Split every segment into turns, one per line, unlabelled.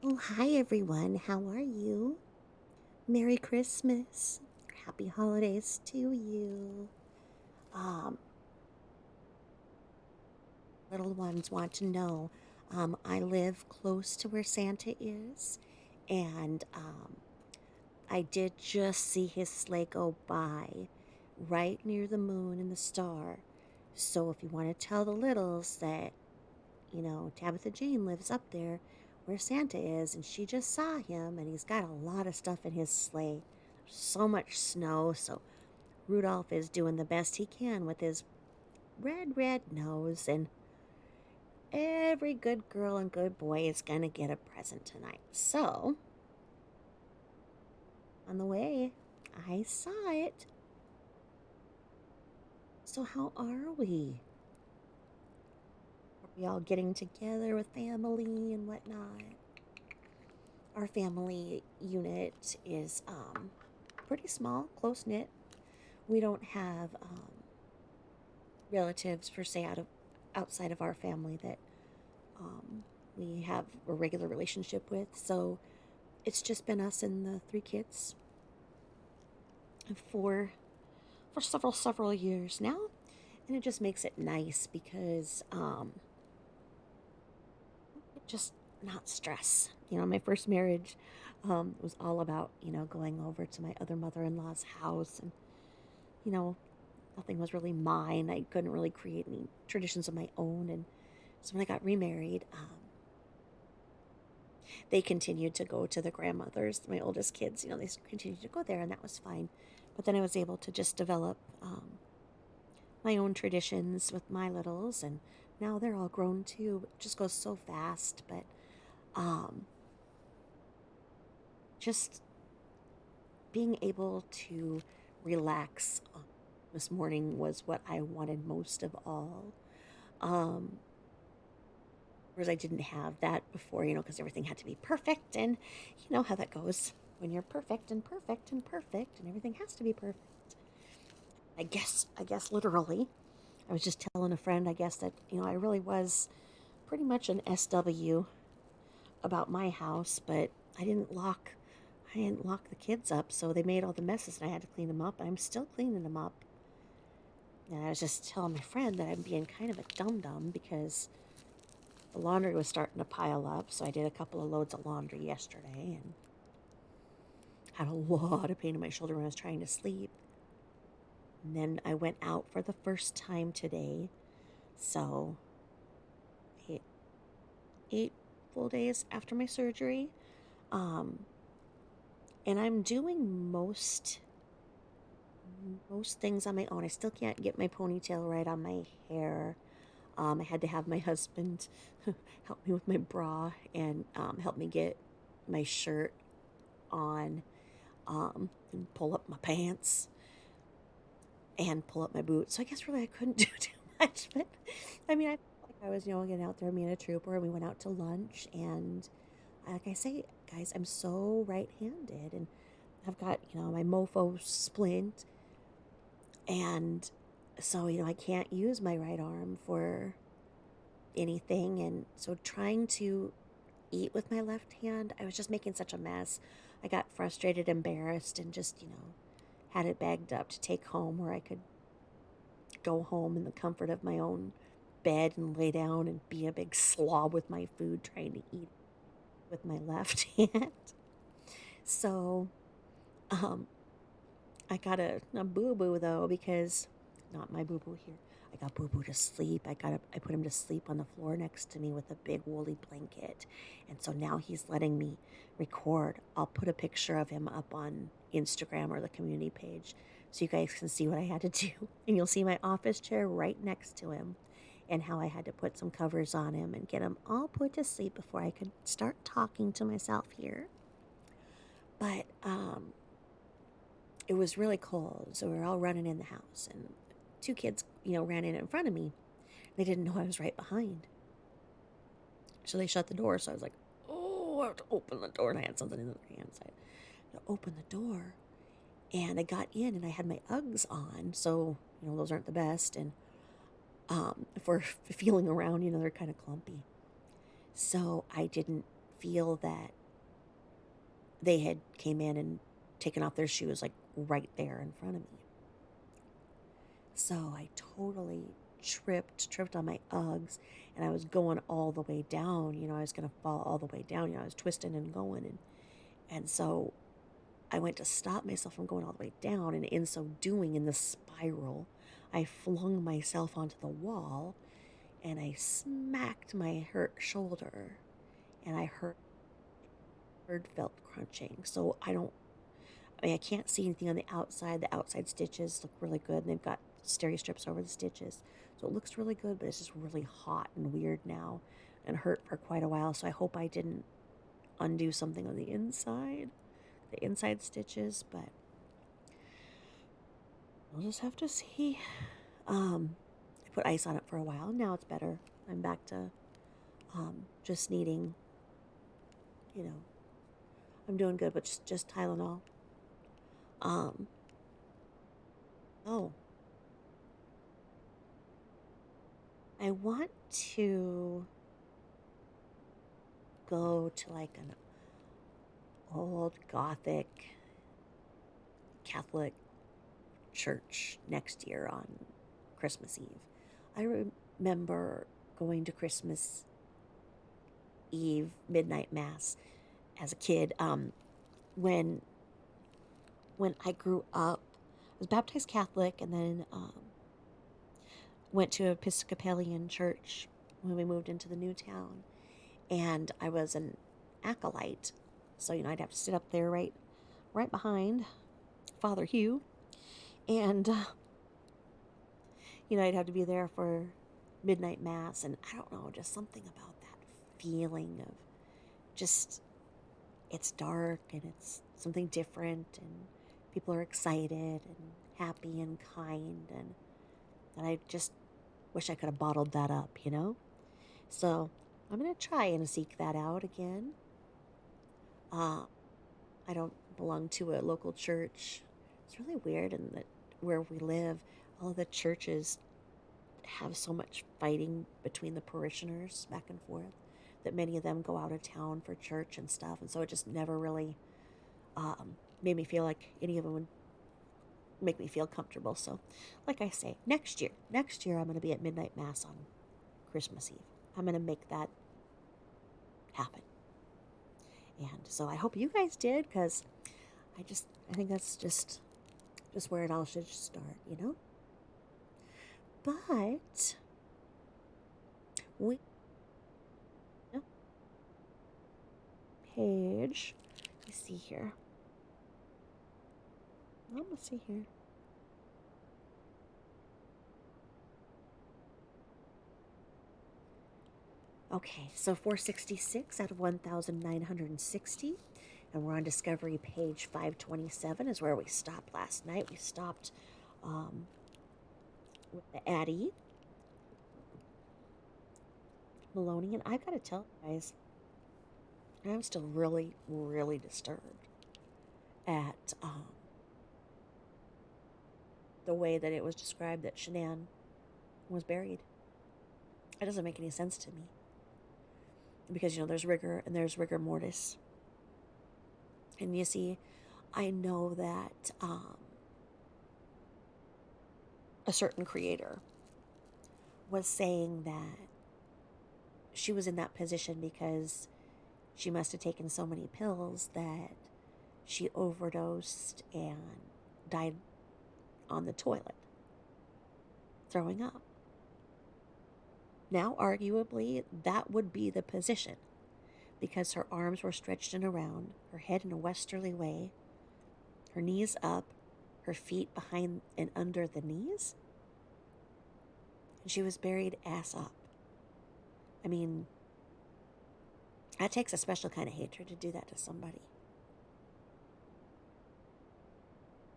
Oh, hi everyone. How are you? Merry Christmas. Happy holidays to you. Um, Little ones want to know. I live close to where Santa is, and I did just see his sleigh go by right near the moon and the star. So if you want to tell the littles that, Tabitha Jane lives up there where Santa is, and she just saw him, and he's got a lot of stuff in his sleigh. So much snow, so Rudolph is doing the best he can with his red nose, and every good girl and good boy is going to get a present tonight. So, on the way, I saw it. So, how are we? Are we all getting together with family and whatnot? Our family unit is pretty small, close knit. We don't have relatives per se outside of our family that um, we have a regular relationship with. So it's just been us and the three kids for several years now, and it just makes it nice because it just not stress. My first marriage was all about going over to my other mother-in-law's house, and you know nothing was really mine. I couldn't really create any traditions of my own, and so when I got remarried, they continued to go to the grandmothers, my oldest kids, they continued to go there, and that was fine. But then I was able to just develop my own traditions with my littles, and now they're all grown too. It just goes so fast, but um, just being able to relax this morning was what I wanted most of all. Um, Whereas I didn't have that before, because everything had to be perfect, and you know how that goes when you're perfect and perfect and perfect, and everything has to be perfect. I guess literally. I was just telling a friend, I guess that I really was pretty much an SW about my house, but I didn't lock. I didn't lock the kids up, so they made all the messes, and I had to clean them up. I'm still cleaning them up. And I was just telling my friend that I'm being kind of a dum dum because the laundry was starting to pile up, so I did a couple of loads of laundry yesterday and had a lot of pain in my shoulder when I was trying to sleep. And then I went out for the first time today, so 8 full days after my surgery. Um, and I'm doing most things on my own. I still can't get my ponytail right on my hair. I had to have my husband help me with my bra and help me get my shirt on, and pull up my pants and pull up my boots. So I guess really I couldn't do too much. But I mean, I felt like I was, getting out there, me and a trooper, and we went out to lunch. And like I say, guys, I'm so right handed. And I've got, my mofo splint. And so, I can't use my right arm for anything. And so trying to eat with my left hand, I was just making such a mess. I got frustrated, embarrassed, and just, had it bagged up to take home where I could go home in the comfort of my own bed and lay down and be a big slob with my food trying to eat with my left hand. So, um, I got a boo boo though, because not my boo boo here. I got boo boo to sleep. I put him to sleep on the floor next to me with a big woolly blanket. And so now he's letting me record. I'll put a picture of him up on Instagram or the community page so you guys can see what I had to do. And you'll see my office chair right next to him and how I had to put some covers on him and get him all put to sleep before I could start talking to myself here. But it was really cold, so we were all running in the house, and two kids, ran in front of me. They didn't know I was right behind, so they shut the door. So I was like, "Oh, I have to open the door," and I had something in their hands. I had to open the door, and I got in, and I had my Uggs on, so those aren't the best, and for feeling around, they're kind of clumpy. So I didn't feel that they had came in and taken off their shoes like right there in front of me. So I totally tripped on my Uggs, and I was going all the way down. I was going to fall all the way down. I was twisting and going. And so I went to stop myself from going all the way down. And in so doing, in the spiral, I flung myself onto the wall and I smacked my hurt shoulder. And I felt crunching. So I can't see anything on the outside. The outside stitches look really good, and they've got steri strips over the stitches. So it looks really good, but it's just really hot and weird now and hurt for quite a while. So I hope I didn't undo something on the inside stitches, but we'll just have to see. I put ice on it for a while. Now it's better. I'm back to just needing, I'm doing good, but just Tylenol. Um, oh, I want to go to like an old Gothic Catholic church next year on Christmas Eve. I remember going to Christmas Eve midnight mass as a kid. When I grew up, I was baptized Catholic, and then went to Episcopalian church when we moved into the new town, and I was an acolyte, so I'd have to sit up there right behind Father Hugh, and I'd have to be there for midnight mass, and I don't know, just something about that feeling of just, it's dark and it's something different, and people are excited and happy and kind, and I just wish I could have bottled that up. So I'm going to try and seek that out again. I don't belong to a local church. It's really weird in that where we live, all of the churches have so much fighting between the parishioners back and forth that many of them go out of town for church and stuff. And so it just never really made me feel like any of them would make me feel comfortable. So, like I say, next year I'm going to be at midnight mass on Christmas Eve. I'm going to make that happen. And so I hope you guys did, because I think that's just where it all should start, But we page. Let me see here. Let's see here. Okay, so 466 out of 1,960. And we're on Discovery page 527 is where we stopped last night. We stopped with the Addie Maloney. And I've got to tell you guys, I'm still really, really disturbed at the way that it was described that Shanann was buried. It doesn't make any sense to me. Because, there's rigor and there's rigor mortis. And you see, I know that a certain creator was saying that she was in that position because she must have taken so many pills that she overdosed and died on the toilet, throwing up. Now, arguably, that would be the position, because her arms were stretched and around, her head in a westerly way, her knees up, her feet behind and under the knees, and she was buried ass up. I mean, that takes a special kind of hatred to do that to somebody.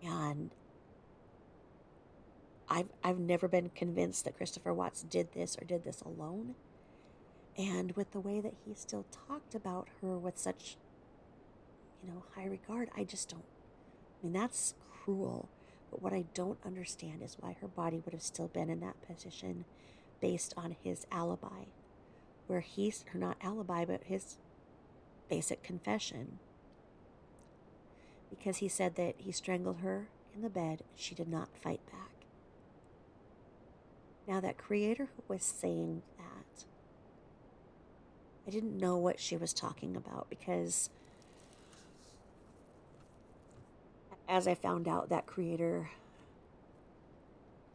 And I've never been convinced that Christopher Watts did this alone. And with the way that he still talked about her with such, high regard, I just don't. I mean, that's cruel. But what I don't understand is why her body would have still been in that position based on his alibi. Where or not alibi, but his basic confession, because he said that he strangled her in the bed and she did not fight back. Now, that creator who was saying that, I didn't know what she was talking about, because as I found out, that creator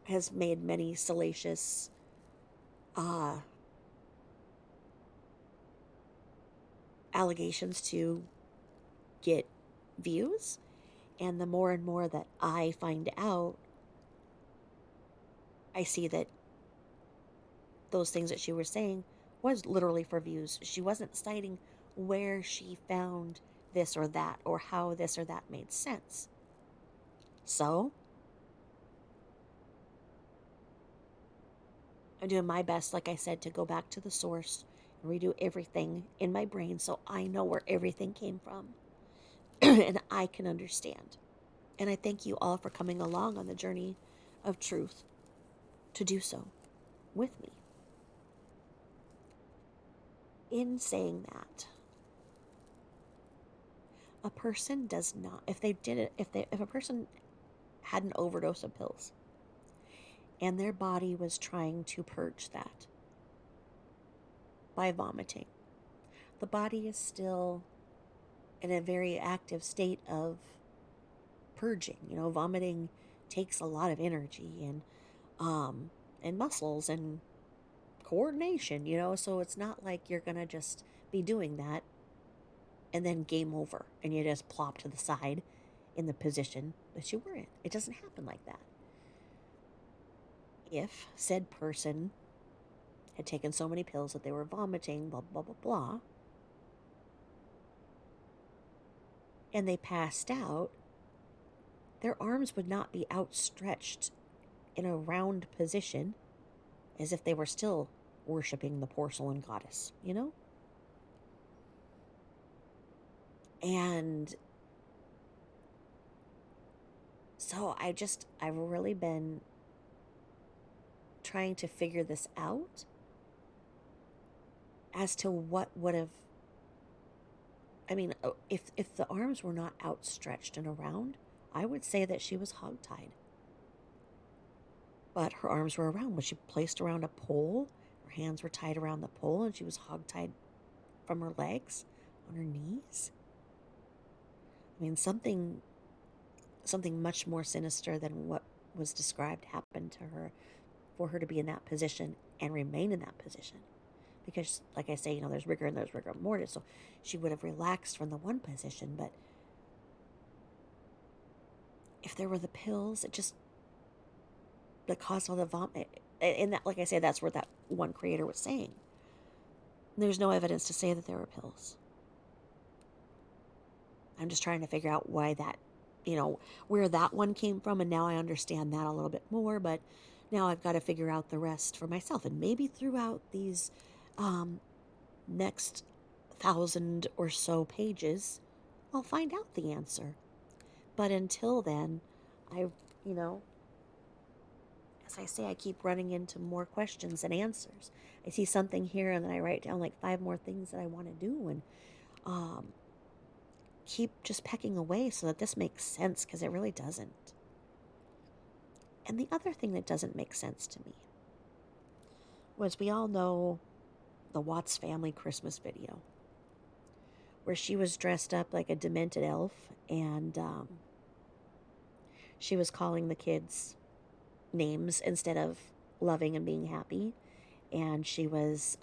has made many salacious uh, allegations to get views. And the more and more that I find out, I see that those things that she was saying was literally for views. She wasn't citing where she found this or that, or how this or that made sense. So, I'm doing my best, like I said, to go back to the source and redo everything in my brain so I know where everything came from and I can understand. And I thank you all for coming along on the journey of truth to do so with me. In saying that, a person does not, if they did it, if a person had an overdose of pills and their body was trying to purge that by vomiting, the body is still in a very active state of purging. Vomiting takes a lot of energy and muscles and coordination, so it's not like you're gonna just be doing that and then game over and you just plop to the side in the position that you were in. It doesn't happen like that. If said person had taken so many pills that they were vomiting, blah, blah, blah, blah, and they passed out, their arms would not be outstretched in a round position as if they were still worshiping the porcelain goddess, And so I've really been trying to figure this out as to what would have, if the arms were not outstretched and around, I would say that she was hogtied. But her arms were around. Was she placed around a pole? Her hands were tied around the pole and she was hogtied from her legs on her knees? Something much more sinister than what was described happened to her for her to be in that position and remain in that position. Because, like I say, there's rigor and there's rigor mortis, so she would have relaxed from the one position, but if there were the pills, that caused all the vomit, and that, like I say, that's where that one creator was saying. There's no evidence to say that there were pills. I'm just trying to figure out why that, where that one came from, and now I understand that a little bit more, but now I've got to figure out the rest for myself, and maybe throughout these next 1,000 or so pages, I'll find out the answer. But until then, I, as I say, I keep running into more questions than answers. I see something here and then I write down like 5 more things that I want to do, and keep just pecking away so that this makes sense, because it really doesn't. And the other thing that doesn't make sense to me was, we all know the Watts family Christmas video where she was dressed up like a demented elf, and she was calling the kids names instead of loving and being happy, and she was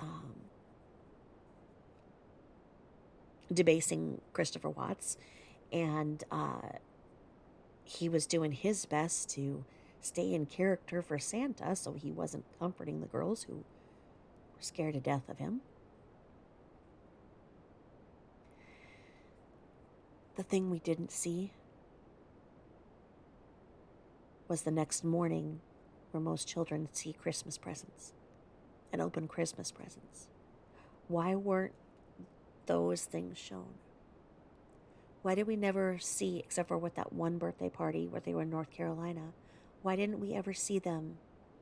debasing Christopher Watts, and he was doing his best to stay in character for Santa, so he wasn't comforting the girls who were scared to death of him. The thing we didn't see was the next morning, where most children see Christmas presents and open Christmas presents. Why weren't those things shown? Why did we never see, except for with that one birthday party where they were in North Carolina, why didn't we ever see them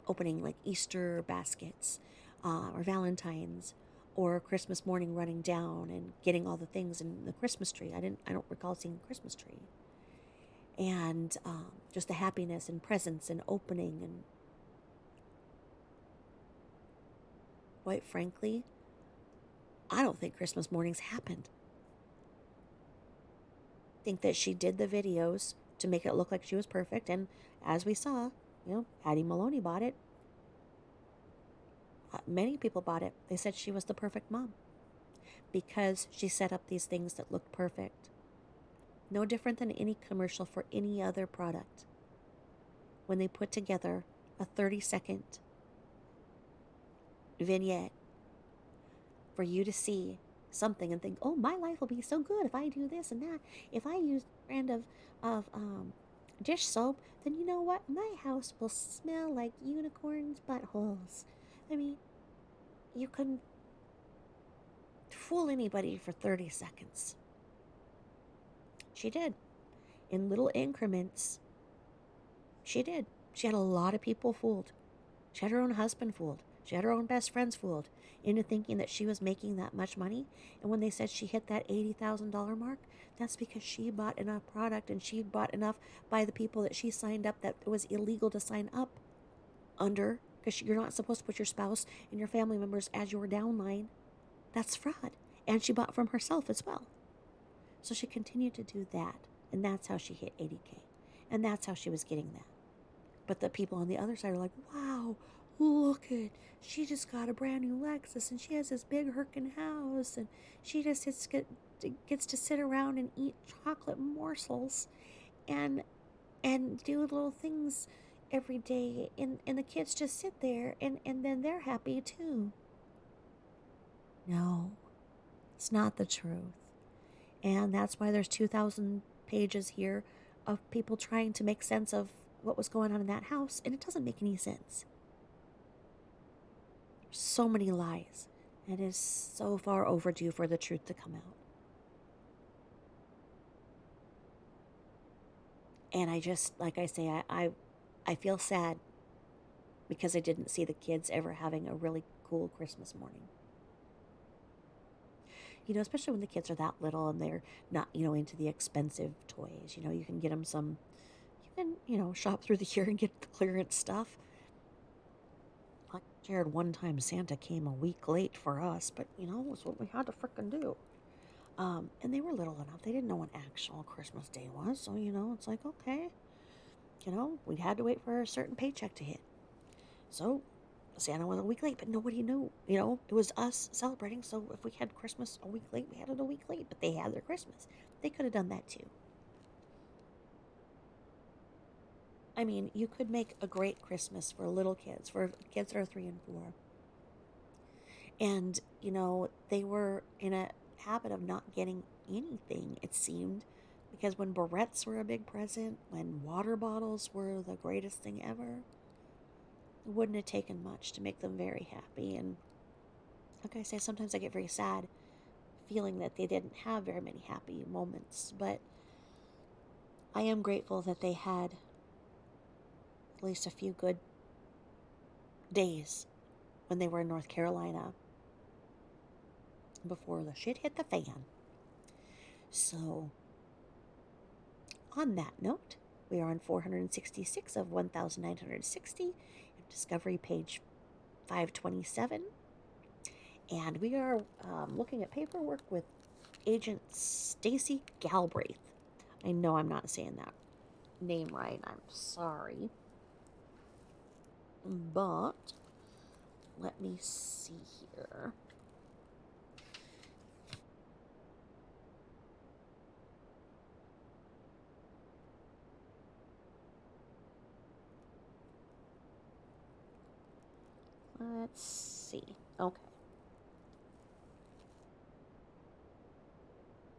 opening like Easter baskets or Valentine's, or Christmas morning running down and getting all the things in the Christmas tree. I don't recall seeing a Christmas tree. And just the happiness and presents and opening. And quite frankly, I don't think Christmas mornings happened. I think that she did the videos to make it look like she was perfect. And as we saw, Addie Maloney bought it. Many people bought it. They said she was the perfect mom because she set up these things that looked perfect. No different than any commercial for any other product. When they put together a 30-second vignette for you to see something and think, oh, my life will be so good if I do this and that. If I use a brand of dish soap, then you know what? My house will smell like unicorns' buttholes. I mean, you can fool anybody for 30 seconds. She did. In little increments, she did. She had a lot of people fooled. She had her own husband fooled. She had her own best friends fooled into thinking that she was making that much money. And when they said she hit that $80,000 mark, that's because she bought enough product and she bought enough by the people that she signed up that it was illegal to sign up under, because you're not supposed to put your spouse and your family members as your downline. That's fraud. And she bought from herself as well. So she continued to do that. And that's how she hit 80K. And that's how she was getting that. But the people on the other side are like, wow, look at, she just got a brand new Lexus and she has this big Herkin house and she just gets to sit around and eat chocolate morsels and do little things every day, and the kids just sit there and then they're happy too. No, it's not the truth. And that's why there's 2,000 pages here of people trying to make sense of what was going on in that house, and it doesn't make any sense. So many lies. It is so far overdue for the truth to come out. And I just, like I say, I feel sad because I didn't see the kids ever having a really cool Christmas morning. Especially when the kids are that little and they're not, into the expensive toys. You can get them some, you can, shop through the year and get the clearance stuff. Like Jared, one time Santa came a week late for us, but, it was what we had to frickin' do. And they were little enough. They didn't know when actual Christmas Day was. So, it's like, okay, we had to wait for a certain paycheck to hit. So Santa was a week late, but nobody knew. It was us celebrating. So if we had Christmas a week late, we had it a week late. But they had their Christmas. They could have done that too. I mean, you could make a great Christmas for little kids, for kids that are 3 and 4. And, they were in a habit of not getting anything, it seemed. Because when barrettes were a big present, when water bottles were the greatest thing ever, it wouldn't have taken much to make them very happy. And like I say, sometimes I get very sad feeling that they didn't have very many happy moments. But I am grateful that they had at least a few good days when they were in North Carolina before the shit hit the fan. So, on that note, we are on 466 of 1,960, Discovery page 527. And we are looking at paperwork with Agent Stacy Galbraith. I know I'm not saying that name right. I'm sorry. But let me see here. Let's see. Okay.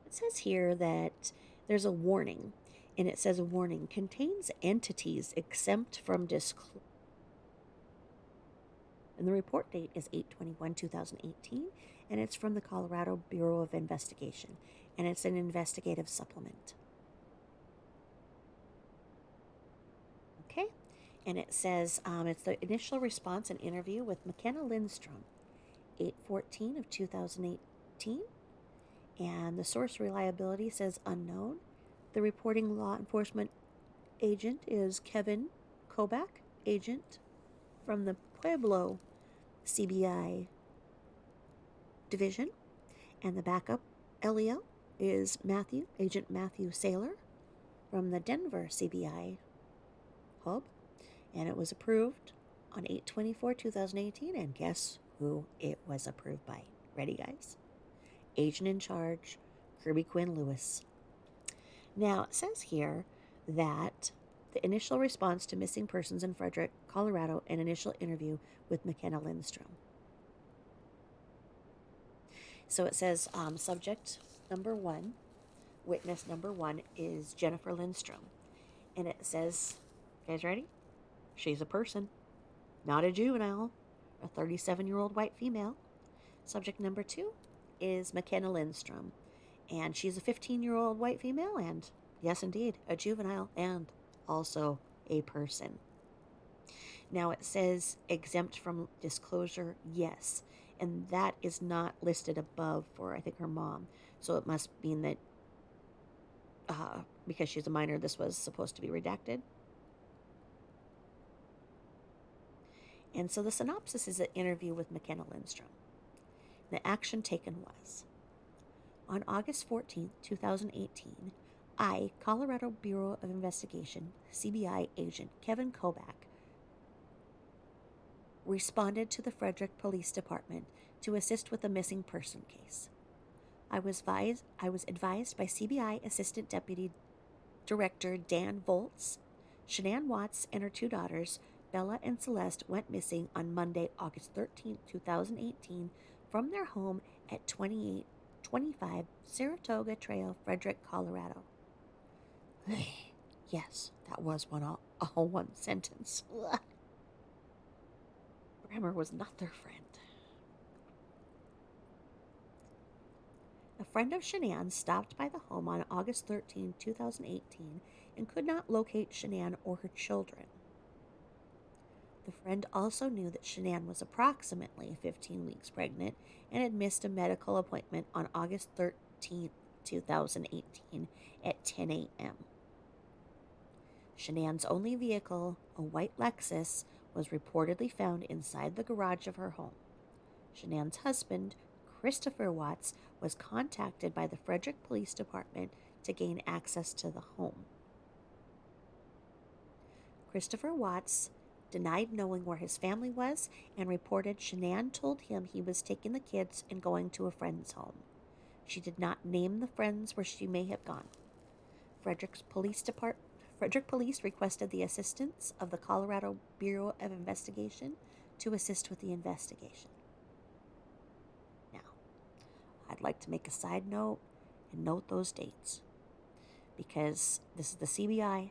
It says here that there's a warning, and it says a warning contains entities exempt from disclosure. And the report date is 8/21/2018, and it's from the Colorado Bureau of Investigation, and it's an investigative supplement. Okay, and it says it's the initial response and interview with McKenna Lindstrom, 8/14 of 2018, and the source reliability says unknown. The reporting law enforcement agent is Kevin Kobach, agent from the Pueblo CBI division, and the backup LEO is Agent Matthew Saylor from the Denver CBI hub, and it was approved on 8/24/2018, and guess who it was approved by? Ready, guys? Agent in charge, Kirby Quinn Lewis. Now, it says here that the initial response to missing persons in Frederick, Colorado, an initial interview with McKenna Lindstrom. So it says subject number 1, witness number 1 is Jennifer Lindstrom. And it says, you guys ready? She's a person, not a juvenile, a 37-year-old white female. Subject number 2 is McKenna Lindstrom. And she's a 15-year-old white female, and yes, indeed, a juvenile, and also a person. Now it says exempt from disclosure, yes, and that is not listed above for, I think, her mom. So it must mean that because she's a minor, this was supposed to be redacted. And so the synopsis is an interview with McKenna Lindstrom. The action taken was, on August 14th, 2018, I, Colorado Bureau of Investigation, CBI agent Kevin Kobach, responded to the Frederick Police Department to assist with a missing person case. I was advised by CBI Assistant Deputy Director Dan Volz. Shanann Watts and her 2 daughters, Bella and Celeste, went missing on Monday, August 13th, 2018, from their home at 2825 Saratoga Trail, Frederick, Colorado. Yes, that was all one sentence. Grammar was not their friend. A friend of Shanann stopped by the home on August 13, 2018, and could not locate Shanann or her children. The friend also knew that Shanann was approximately 15 weeks pregnant and had missed a medical appointment on August 13, 2018 at 10 a.m. Shanann's only vehicle, a white Lexus, was reportedly found inside the garage of her home. Shanann's husband, Christopher Watts, was contacted by the Frederick Police Department to gain access to the home. Christopher Watts denied knowing where his family was and reported Shanann told him he was taking the kids and going to a friend's home. She did not name the friends where she may have gone. Frederick Police requested the assistance of the Colorado Bureau of Investigation to assist with the investigation. Now, I'd like to make a side note and note those dates, because this is the CBI,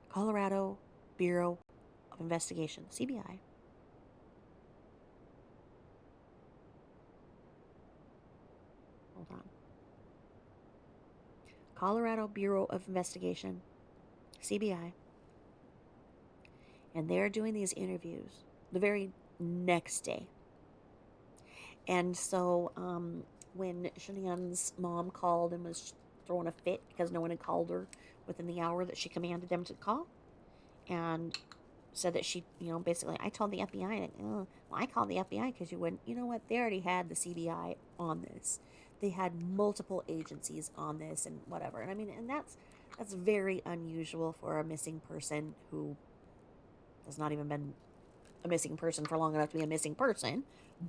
Colorado Bureau of Investigation, CBI. Hold on. Colorado Bureau of Investigation, CBI. And they're doing these interviews the very next day. And so when Shanann's mom called and was throwing a fit because no one had called her within the hour that she commanded them to call, and said that she, basically, I told the FBI, well, I called the FBI because you wouldn't, you know what, they already had the CBI on this. They had multiple agencies on this and whatever. And I mean, and that's very unusual for a missing person who has not even been a missing person for long enough to be a missing person.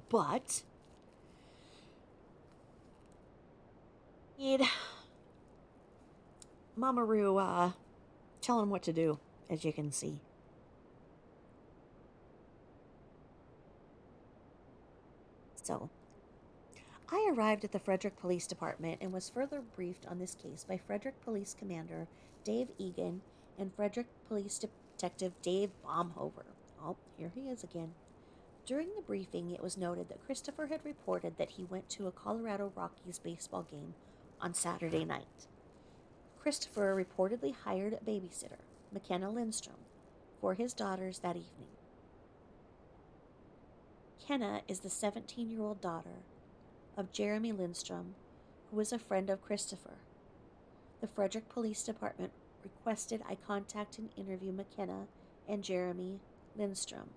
But need Mama Roo tell him what to do, as you can see. So, I arrived at the Frederick Police Department and was further briefed on this case by Frederick Police Commander Dave Egan and Frederick Police Detective Dave Baumhover. Oh, here he is again. During the briefing, it was noted that Christopher had reported that he went to a Colorado Rockies baseball game on Saturday night. Christopher reportedly hired a babysitter, McKenna Lindstrom, for his daughters that evening. McKenna is the 17-year-old daughter of Jeremy Lindstrom, who was a friend of Christopher. The Frederick Police Department requested I contact and interview McKenna and Jeremy Lindstrom.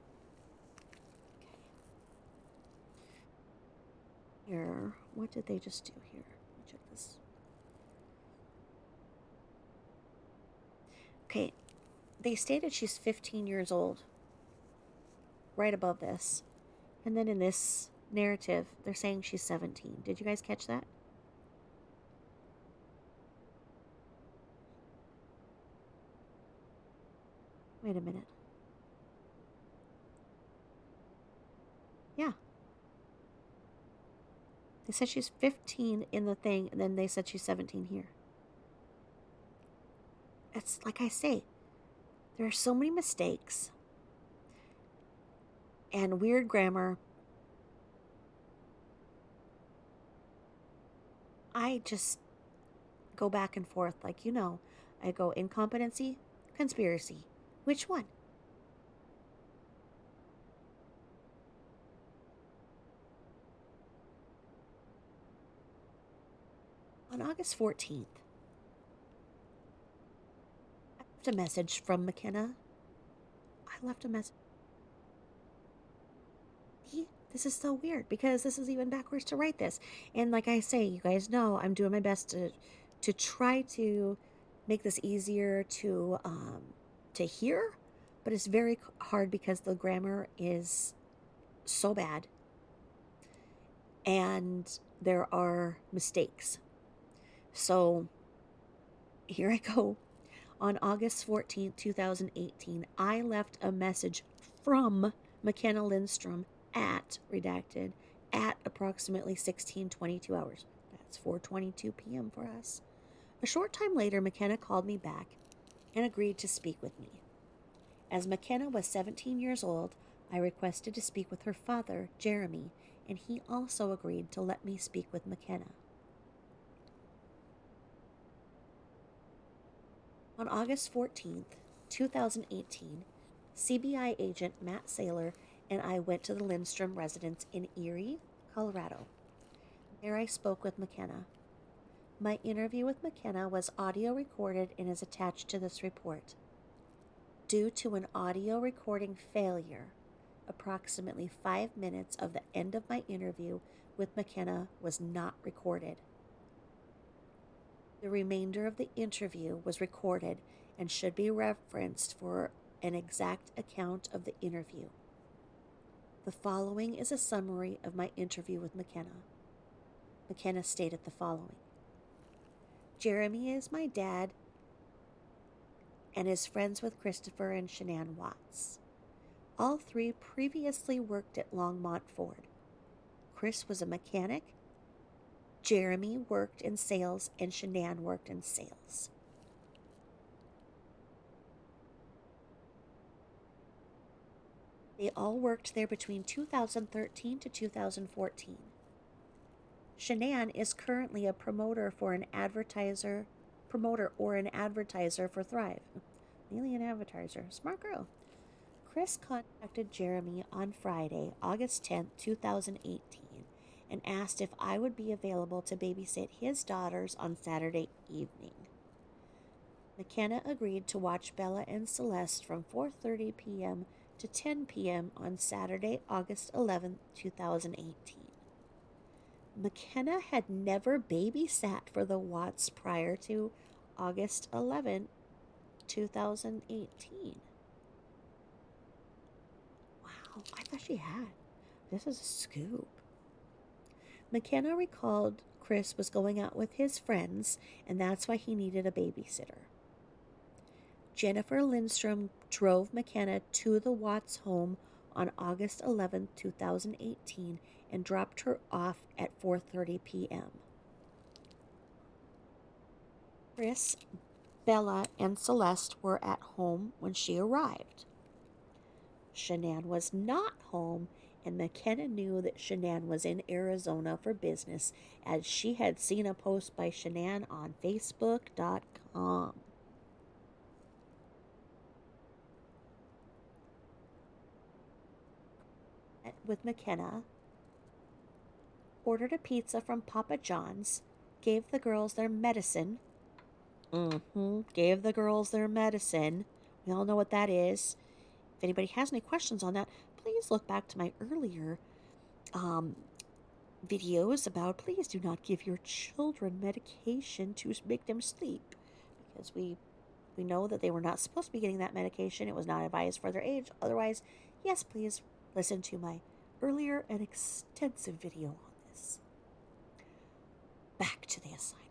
Here, what did they just do here? Let me check this. Okay, they stated she's 15 years old, right above this. And then in this narrative, they're saying she's 17. Did you guys catch that? Wait a minute. Yeah. They said she's 15 in the thing, and then they said she's 17 here. It's like I say, there are so many mistakes and weird grammar. I just go back and forth like, I go incompetency, conspiracy. Which one? On August 14th, I left a message from McKenna. I left a message. This is so weird because this is even backwards to write this. And like I say, you guys know I'm doing my best to try to make this easier to hear, but it's very hard because the grammar is so bad and there are mistakes. So here I go. On August 14th, 2018, I left a message from McKenna Lindstrom at redacted at approximately 16:22 hours. That's 4:22 p.m. for us. A short time later, McKenna called me back and agreed to speak with me. As McKenna was 17 years old, I requested to speak with her father, Jeremy, and he also agreed to let me speak with McKenna. On August 14th, 2018, CBI agent Matt Saylor and I went to the Lindstrom residence in Erie, Colorado. There I spoke with McKenna. My interview with McKenna was audio recorded and is attached to this report. Due to an audio recording failure, approximately 5 minutes of the end of my interview with McKenna was not recorded. The remainder of the interview was recorded and should be referenced for an exact account of the interview. The following is a summary of my interview with McKenna. McKenna stated the following. Jeremy is my dad and is friends with Christopher and Shanann Watts. All three previously worked at Longmont Ford. Chris was a mechanic, Jeremy worked in sales, and Shanann worked in sales. They all worked there between 2013 to 2014. Shanann is currently a promoter or an advertiser for Thrive. Nearly an advertiser. Smart girl. Chris contacted Jeremy on Friday, August 10th, 2018, and asked if I would be available to babysit his daughters on Saturday evening. McKenna agreed to watch Bella and Celeste from 4:30 p.m. to 10 p.m. on Saturday, August 11th, 2018. McKenna had never babysat for the Watts prior to August 11th, 2018. Wow, I thought she had. This is a scoop. McKenna recalled Chris was going out with his friends, and that's why he needed a babysitter. Jennifer Lindstrom drove McKenna to the Watts home on August 11, 2018, and dropped her off at 4:30 p.m. Chris, Bella, and Celeste were at home when she arrived. Shanann was not home, and McKenna knew that Shanann was in Arizona for business, as she had seen a post by Shanann on Facebook.com. with McKenna, ordered a pizza from Papa John's, gave the girls their medicine. Gave the girls their medicine. We all know what that is. If anybody has any questions on that, please look back to my earlier um, videos about please do not give your children medication to make them sleep, because we know that they were not supposed to be getting that medication. It was not advised for their age. Otherwise, yes, please listen to my earlier and extensive video on this. Back to the assignment.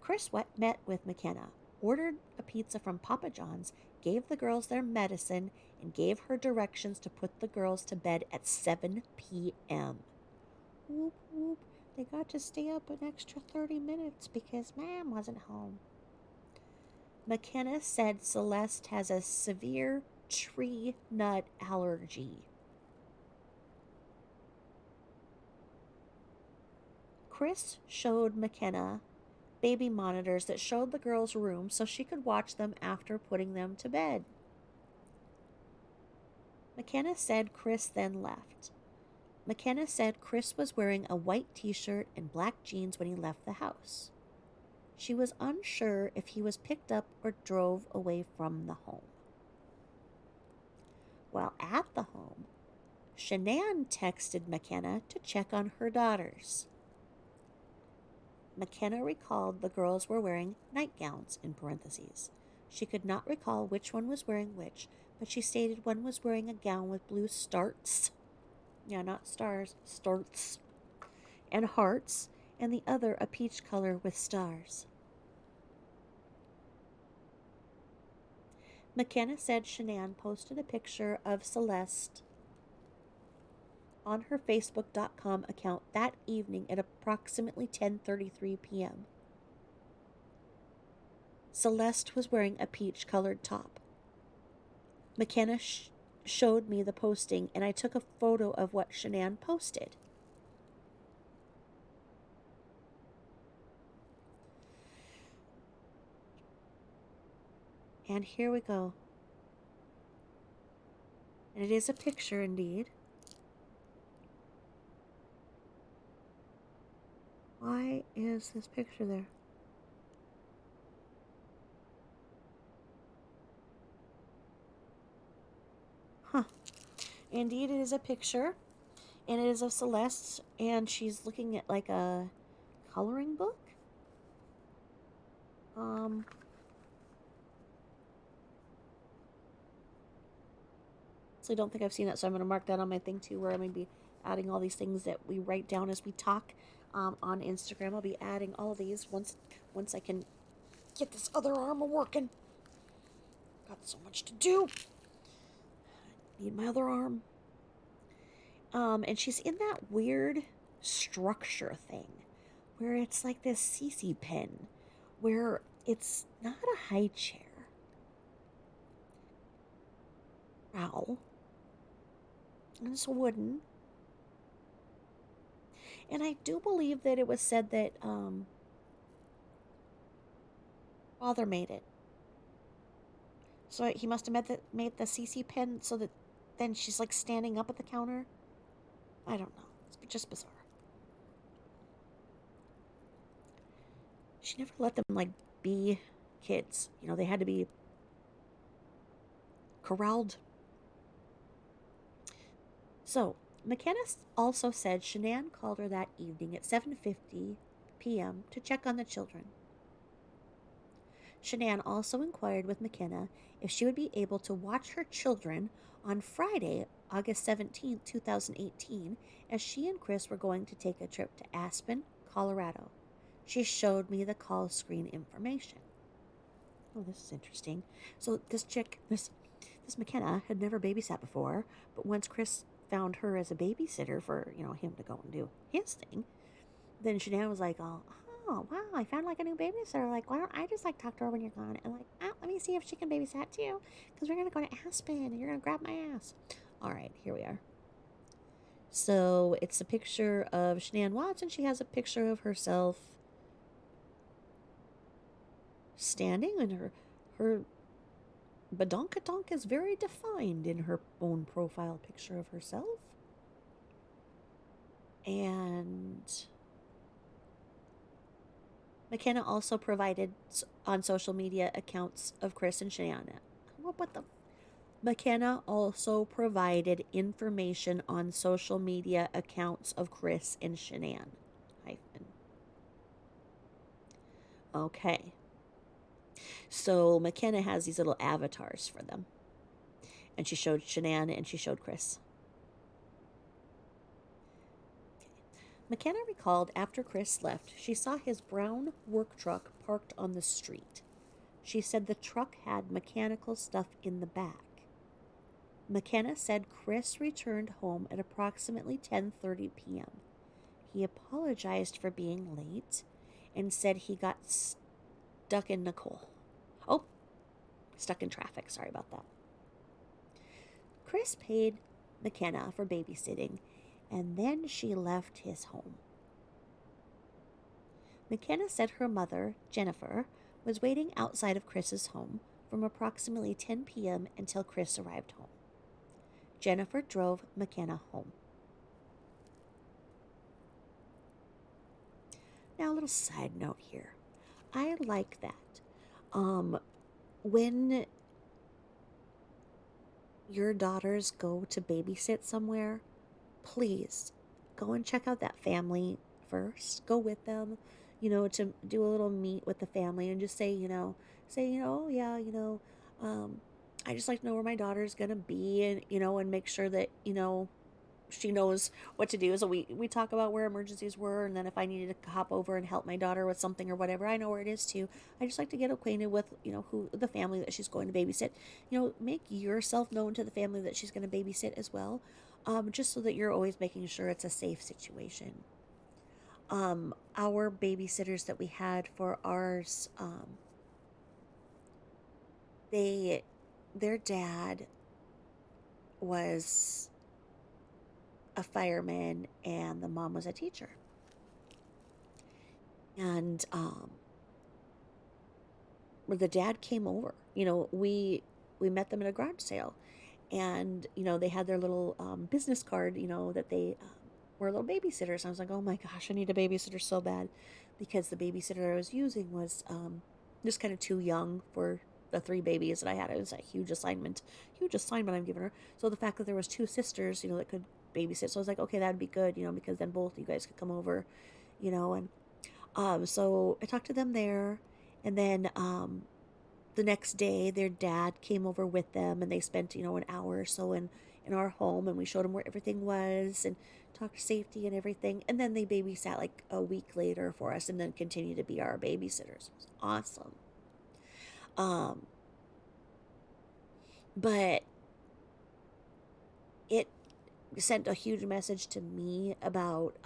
Chris met with McKenna, ordered a pizza from Papa John's, gave the girls their medicine, and gave her directions to put the girls to bed at 7 p.m. Whoop, whoop. They got to stay up an extra 30 minutes because Mom wasn't home. McKenna said Celeste has a severe tree nut allergy. Chris showed McKenna baby monitors that showed the girls' room so she could watch them after putting them to bed. McKenna said Chris then left. McKenna said Chris was wearing a white t-shirt and black jeans when he left the house. She was unsure if he was picked up or drove away from the home. While at the home, Shanann texted McKenna to check on her daughters. McKenna recalled the girls were wearing nightgowns in parentheses. She could not recall which one was wearing which, but she stated one was wearing a gown with blue starts. Yeah, not stars, starts. And hearts, and the other a peach color with stars. McKenna said Shanann posted a picture of Celeste on her Facebook.com account that evening at approximately 10:33 p.m. Celeste was wearing a peach-colored top. McKenna showed me the posting, and I took a photo of what Shanann posted. And here we go. And it is a picture indeed. Why is this picture there? Huh. Indeed, it is a picture. And it is of Celeste, and she's looking at like a coloring book. So I don't think I've seen that, so I'm going to mark that on my thing too, where I'm going to be adding all these things that we write down as we talk on Instagram. I'll be adding all of these once I can get this other arm working. Got so much to do. I need my other arm. And she's in that weird structure thing where it's like this CC pen where it's not a high chair. Ow. And it's wooden. And I do believe that it was said that father made it. So he must have made the CC pen so that then she's like standing up at the counter. I don't know. It's just bizarre. She never let them like be kids. You know, they had to be corralled. So, McKenna also said Shanann called her that evening at 7:50 p.m. to check on the children. Shanann also inquired with McKenna if she would be able to watch her children on Friday, August 17, 2018, as she and Chris were going to take a trip to Aspen, Colorado. She showed me the call screen information. Oh, this is interesting. So this McKenna had never babysat before, but once Chris found her as a babysitter for, him to go and do his thing, then Shanann was like, oh, wow, I found like a new babysitter. Like, why don't I just like talk to her when you're gone? And like, let me see if she can babysat too, because we're going to go to Aspen and you're going to grab my ass. All right, here we are. So it's a picture of Shanann Watson. She has a picture of herself standing, and her badonkadonk is very defined in her own profile picture of herself. And McKenna also provided on social media accounts of Chris and Shannon. What the? McKenna also provided information on social media accounts of Chris and Shanann. Hyphen. Okay. So McKenna has these little avatars for them. And she showed Shanann and she showed Chris. McKenna recalled after Chris left, she saw his brown work truck parked on the street. She said the truck had mechanical stuff in the back. McKenna said Chris returned home at approximately 10:30 p.m. He apologized for being late and said he got stuck in Nicole. Oh, stuck in traffic. Sorry about that. Chris paid McKenna for babysitting, and then she left his home. McKenna said her mother, Jennifer, was waiting outside of Chris's home from approximately 10 p.m. until Chris arrived home. Jennifer drove McKenna home. Now, a little side note here. I like that. When your daughters go to babysit somewhere, please go and check out that family first. Go with them, to do a little meet with the family and just oh yeah, I just like to know where my daughter's gonna be, and make sure that, she knows what to do. So we talk about where emergencies were, and then if I needed to hop over and help my daughter with something or whatever, I know where it is too. I just like to get acquainted with, who the family that she's going to babysit. Make yourself known to the family that she's going to babysit as well, just so that you're always making sure it's a safe situation. Our babysitters that we had for ours, their dad was a fireman and the mom was a teacher. And the dad came over. We met them at a garage sale, and they had their little business card. That they were little babysitters. I was like, oh my gosh, I need a babysitter so bad, because the babysitter I was using was just kind of too young for the 3 babies that I had. It was a huge assignment I'm giving her. So the fact that there was 2 sisters, that could babysit, so I was like, okay, that'd be good, because then both you guys could come over, and so I talked to them there, and then the next day their dad came over with them, and they spent, an hour or so in our home, and we showed them where everything was and talked safety and everything, and then they babysat like a week later for us, and then continued to be our babysitters. It was awesome. But it sent a huge message to me about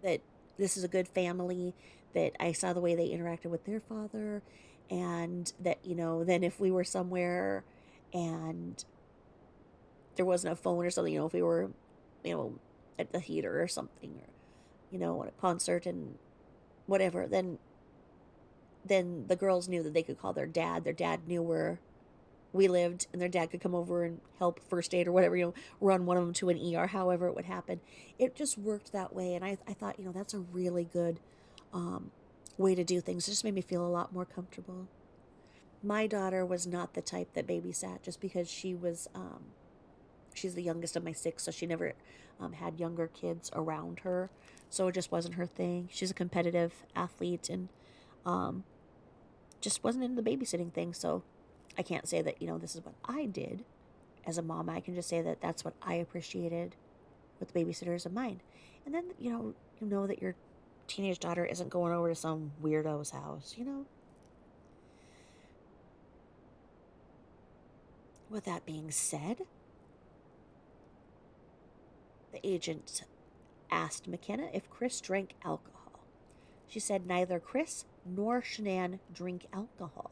that this is a good family, that I saw the way they interacted with their father, and that, then if we were somewhere and there wasn't a phone or something, if we were, at the theater or something, or, at a concert and whatever, then the girls knew that they could call their dad. Their dad knew where we lived, and their dad could come over and help first aid or whatever, run one of them to an ER, however it would happen. It just worked that way, and I thought, that's a really good way to do things. It just made me feel a lot more comfortable. My daughter was not the type that babysat, just because she's the youngest of my 6, so she never had younger kids around her, so it just wasn't her thing. She's a competitive athlete, and just wasn't into the babysitting thing, so I can't say that, this is what I did as a mom. I can just say that that's what I appreciated with babysitters of mine. And then, you know that your teenage daughter isn't going over to some weirdo's house, With that being said, the agent asked McKenna if Chris drank alcohol. She said neither Chris nor Shanann drink alcohol.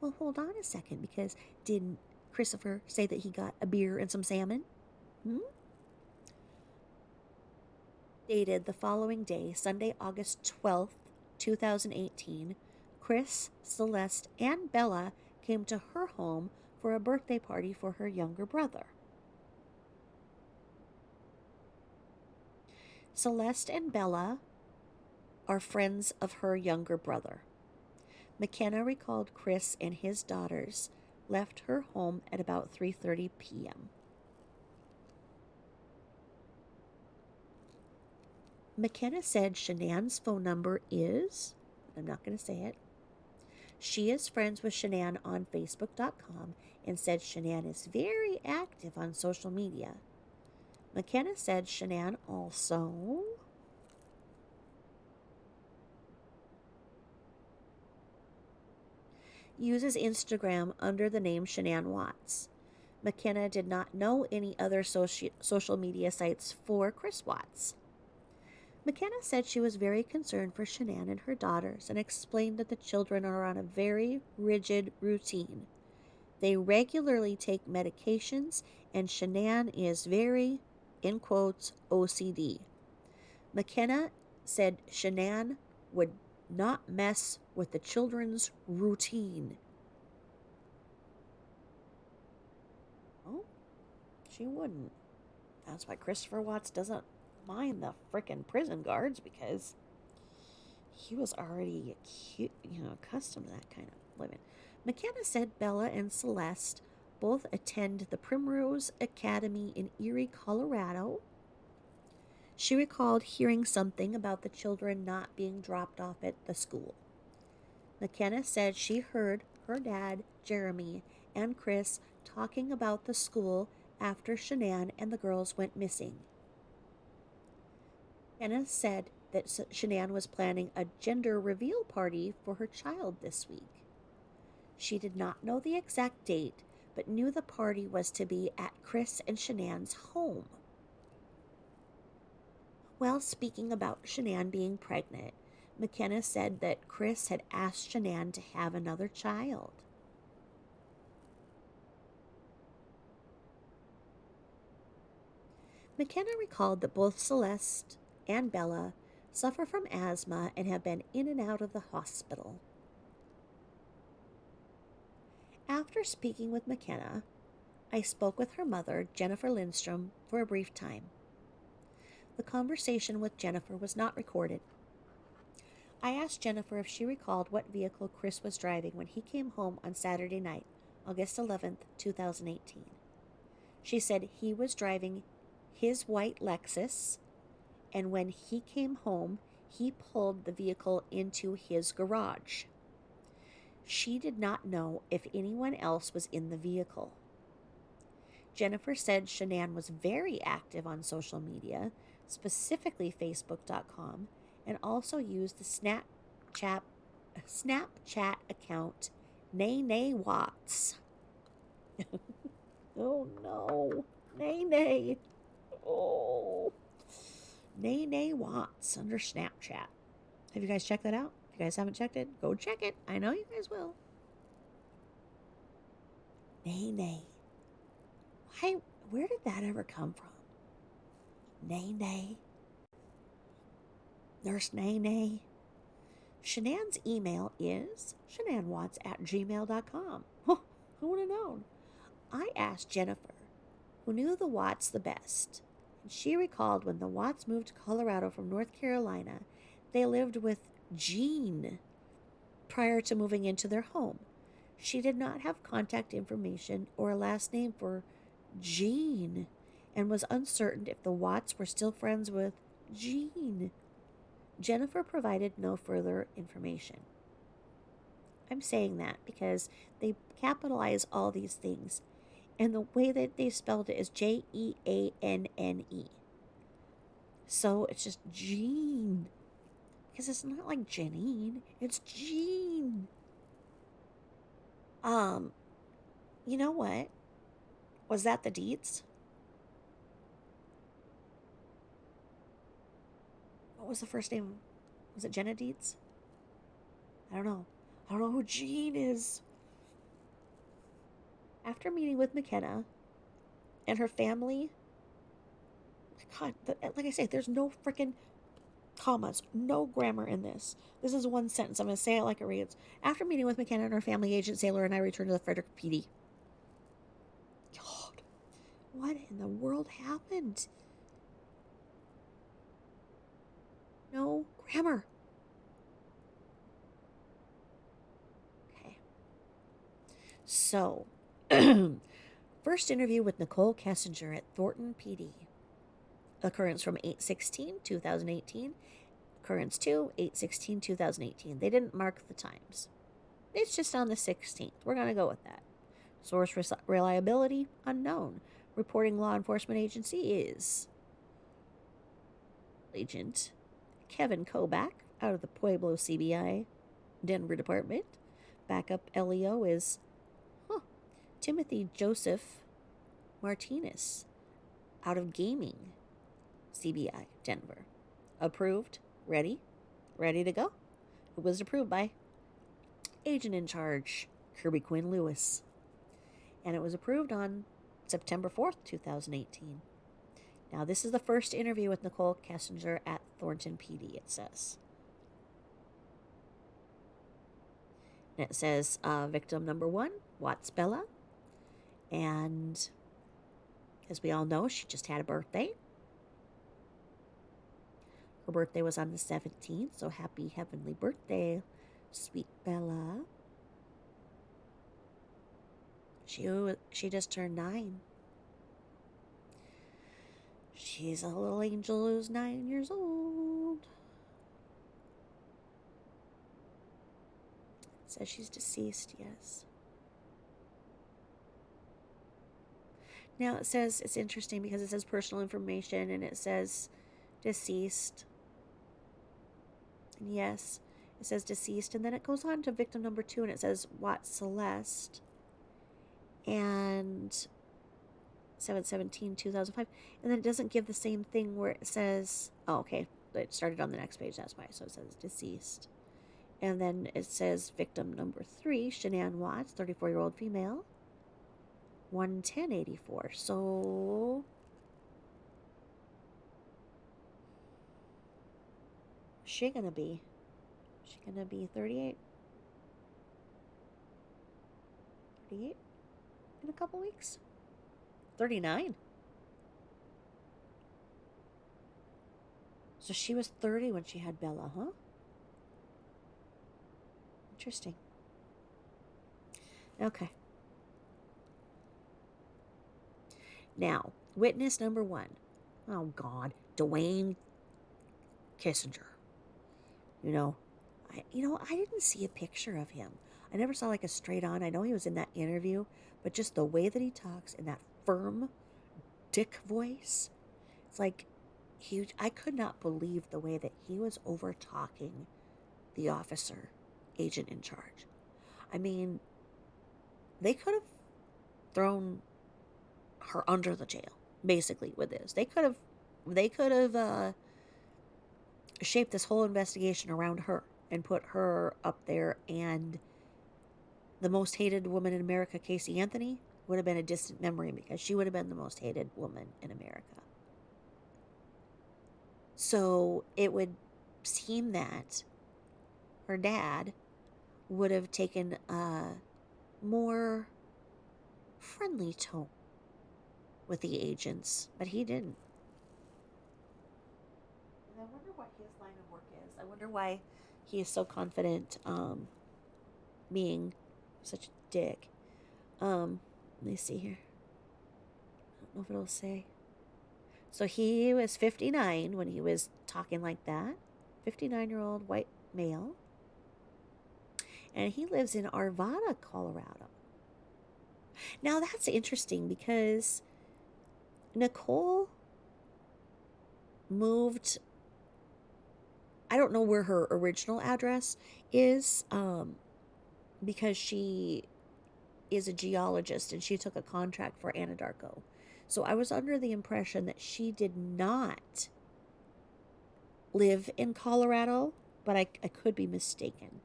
Well, hold on a second, because didn't Christopher say that he got a beer and some salmon? Dated the following day, Sunday, August 12th, 2018, Chris, Celeste, and Bella came to her home for a birthday party for her younger brother. Celeste and Bella are friends of her younger brother. McKenna recalled Chris and his daughters left her home at about 3:30 p.m. McKenna said Shanann's phone number is, I'm not going to say it. She is friends with Shanann on Facebook.com and said Shanann is very active on social media. McKenna said Shanann also uses Instagram under the name Shanann Watts. McKenna did not know any other social media sites for Chris Watts. McKenna said she was very concerned for Shanann and her daughters and explained that the children are on a very rigid routine. They regularly take medications, and Shanann is very, in quotes, OCD. McKenna said Shanann would not mess with the children's routine. Oh, she wouldn't. That's why Christopher Watts doesn't mind the frickin' prison guards, because he was already accustomed to that kind of living. McKenna said Bella and Celeste both attend the Primrose Academy in Erie, Colorado. She recalled hearing something about the children not being dropped off at the school. McKenna said she heard her dad, Jeremy, and Chris talking about the school after Shanann and the girls went missing. McKenna said that Shanann was planning a gender reveal party for her child this week. She did not know the exact date, but knew the party was to be at Chris and Shanann's home. While speaking about Shanann being pregnant, McKenna said that Chris had asked Shanann to have another child. McKenna recalled that both Celeste and Bella suffer from asthma and have been in and out of the hospital. After speaking with McKenna, I spoke with her mother, Jennifer Lindstrom, for a brief time. The conversation with Jennifer was not recorded. I asked Jennifer if she recalled what vehicle Chris was driving when he came home on Saturday night, August 11th, 2018. She said he was driving his white Lexus, and when he came home, he pulled the vehicle into his garage. She did not know if anyone else was in the vehicle. Jennifer said Shanann was very active on social media, specifically Facebook.com, and also used the Snapchat account Nay Watts. Oh no, Nay. Oh, Nay Watts under Snapchat. Have you guys checked that out? If you guys haven't checked it, go check it. I know you guys will. Nay. Where did that ever come from? Nay. Nurse Nay. Shanann's email is shanannwatts@gmail.com. Who would have known? I asked Jennifer, who knew the Watts the best, and she recalled when the Watts moved to Colorado from North Carolina, they lived with Jean prior to moving into their home. She did not have contact information or a last name for Jean and was uncertain if the Watts were still friends with Jean. Jennifer provided no further information. I'm saying that because they capitalize all these things, and the way that they spelled it is Jeanne. So it's just Jean, because it's not like Janine, it's Jean. You know what? Was that the Deets? What was the first name? Was it Jenna Deets? I don't know. I don't know who Jean is. After meeting with McKenna and her family, God, like I say, there's no freaking commas, no grammar in this. This is one sentence. I'm going to say it like it reads. After meeting with McKenna and her family, Agent Saylor and I returned to the Frederick PD. God, what in the world happened? No grammar. Okay. So, first interview with Nicole Kessinger at Thornton PD. Occurrence from 8/16/2018. Occurrence 2, 8/16/2018. They didn't mark the times. It's just on the 16th. We're going to go with that. Source reliability, unknown. Reporting law enforcement agency is Agent Kevin Kobach out of the Pueblo CBI Denver Department. Backup LEO is Timothy Joseph Martinez out of Gaming CBI Denver. Approved. Ready to go. It was approved by Agent in Charge Kirby Quinn Lewis. And it was approved on September 4th, 2018. Now, this is the first interview with Nicole Kessinger at Thornton PD, it says. And it says victim number 1, Watts Bella. And as we all know, she just had a birthday. Her birthday was on the 17th, so happy heavenly birthday, sweet Bella. She just turned 9. She's a little angel who's 9 years old. It says she's deceased, yes. Now it says, it's interesting because it says personal information and it says deceased. And yes, it says deceased. And then it goes on to victim number 2 and it says Watts Celeste. And 7/17/2005. And then it doesn't give the same thing where it says, oh, okay, it started on the next page, that's why. So it says deceased. And then it says victim number 3, Shanann Watts, 34-year-old female, 1/10/84. So she gonna be 38 in a couple weeks. 39. So she was 30 when she had Bella, huh? Interesting. Okay. Now, witness number 1. Oh, God. Dwayne Kessinger. I didn't see a picture of him. I never saw like a straight on. I know he was in that interview, but just the way that he talks in that firm dick voice, it's like I could not believe the way that he was over talking the officer, agent in charge. I mean, they could have thrown her under the jail, basically, with this. They could have shaped this whole investigation around her and put her up there, and the most hated woman in America, Casey Anthony, would have been a distant memory because she would have been the most hated woman in America. So it would seem that her dad would have taken a more friendly tone with the agents, but he didn't. And I wonder what his line of work is. I wonder why he is so confident being such a dick. Let me see here. I don't know if it'll say. So he was 59 when he was talking like that. 59-year-old white male. And he lives in Arvada, Colorado. Now that's interesting because Nicole moved. I don't know where her original address is because she is a geologist and she took a contract for Anadarko. So I was under the impression that she did not live in Colorado, but I could be mistaken.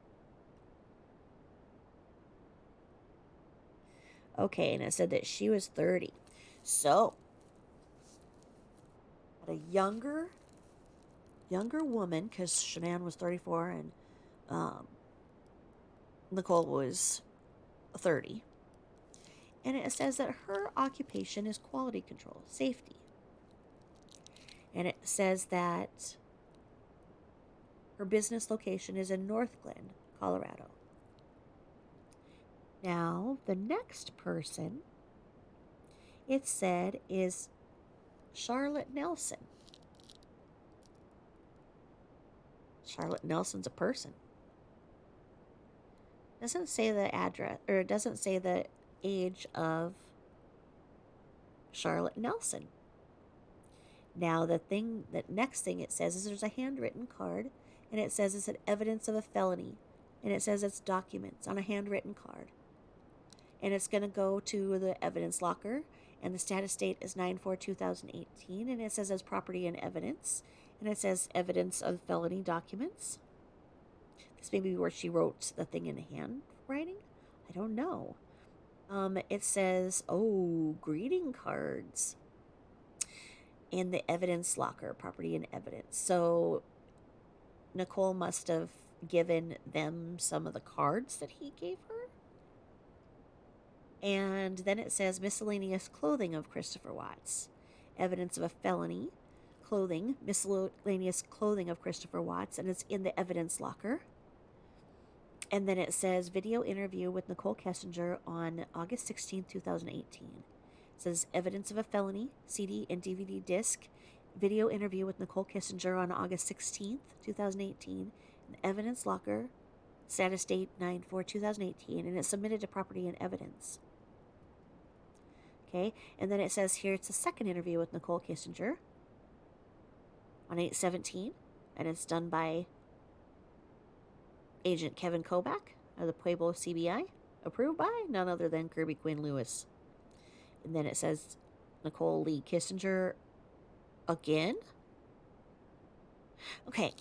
Okay, and it said that she was 30. So, a younger woman, because Shanann was 34 and Nicole was 30. And it says that her occupation is quality control, safety. And it says that Her business location is in North Glen, Colorado. Now, the next person it said is Charlotte Nelson. Charlotte Nelson's a person. Doesn't say the address, or it doesn't say the age of Charlotte Nelson. Now, the next thing it says is there's a handwritten card, and it says it's an evidence of a felony, and it says it's documents on a handwritten card. And it's going to go to the evidence locker, and the status date is 9/4/2018, and it says as property and evidence, and it says evidence of felony documents. This may be where she wrote the thing in handwriting. I don't know. It says, greeting cards in the evidence locker, property and evidence. So Nicole must have given them some of the cards that he gave her. And then it says miscellaneous clothing of Christopher Watts. Evidence of a felony. Clothing, miscellaneous clothing of Christopher Watts, and it's in the evidence locker. And then it says video interview with Nicole Kessinger on August 16th, 2018. It says evidence of a felony, CD and DVD disc. Video interview with Nicole Kessinger on August 16th, 2018. The evidence locker, status date 9/4/2018, and it's submitted to property and evidence. Okay, and then it says here it's a second interview with Nicole Kessinger on 8/17, and it's done by Agent Kevin Kobach of the Pueblo CBI, approved by none other than Kirby Quinn Lewis. And then it says Nicole Lee Kessinger again. Okay.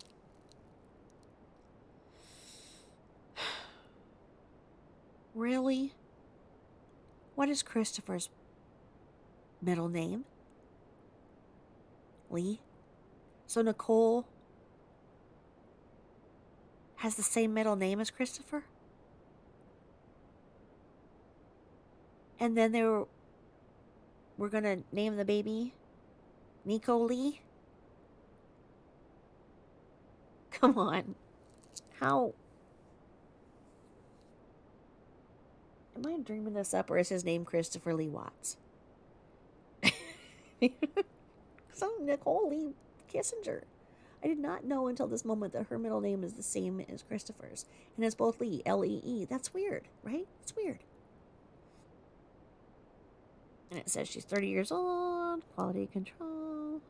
Really? What is Christopher's middle name? Lee? So Nicole has the same middle name as Christopher? And then we're going to name the baby Nico Lee? Come on. How? Am I dreaming this up, or is his name Christopher Lee Watts? So Nicole Lee Kessinger. I did not know until this moment that her middle name is the same as Christopher's. And it's both Lee, L-E-E. That's weird, right? It's weird. And it says she's 30 years old, quality control.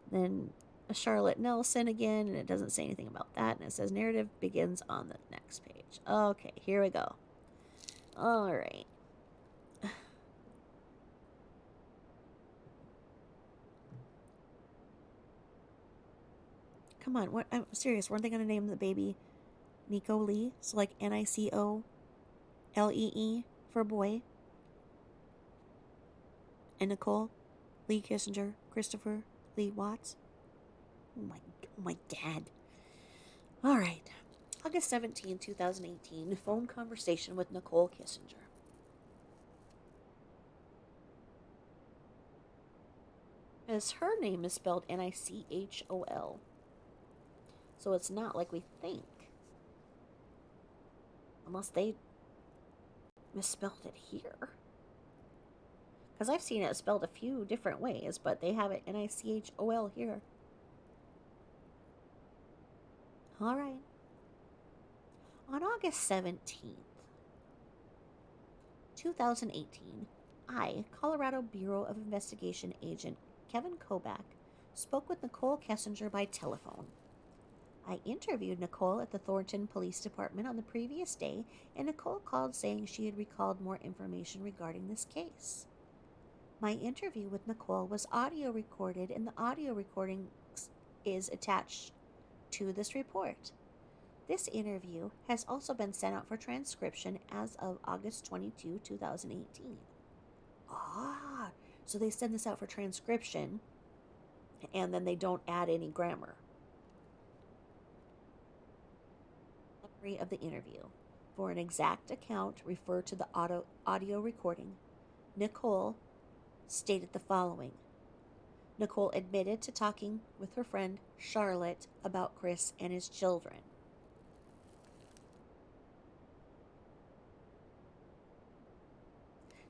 Then a Charlotte Nelson again, and it doesn't say anything about that. And it says narrative begins on the next page. Okay, here we go. All right. Come on, what? I'm serious. Weren't they going to name the baby Nico Lee? So like Nicolee for boy. And Nicole Lee Kessinger, Christopher Lee Watts. Oh my dad. All right. August 17, 2018, phone conversation with Nicole Kessinger. As her name is spelled Nichol. So it's not like we think. Unless they misspelled it here. Because I've seen it spelled a few different ways, but they have it Nichol here. All right. On August 17th, 2018, I, Colorado Bureau of Investigation agent Kevin Kobach, spoke with Nicole Kessinger by telephone. I interviewed Nicole at the Thornton Police Department on the previous day, and Nicole called saying she had recalled more information regarding this case. My interview with Nicole was audio recorded, and the audio recording is attached to this report. This interview has also been sent out for transcription as of August 22, 2018. So they send this out for transcription, and then they don't add any grammar. Summary of the interview. For an exact account, refer to the audio recording. Nicole stated the following. Nicole admitted to talking with her friend Charlotte about Chris and his children.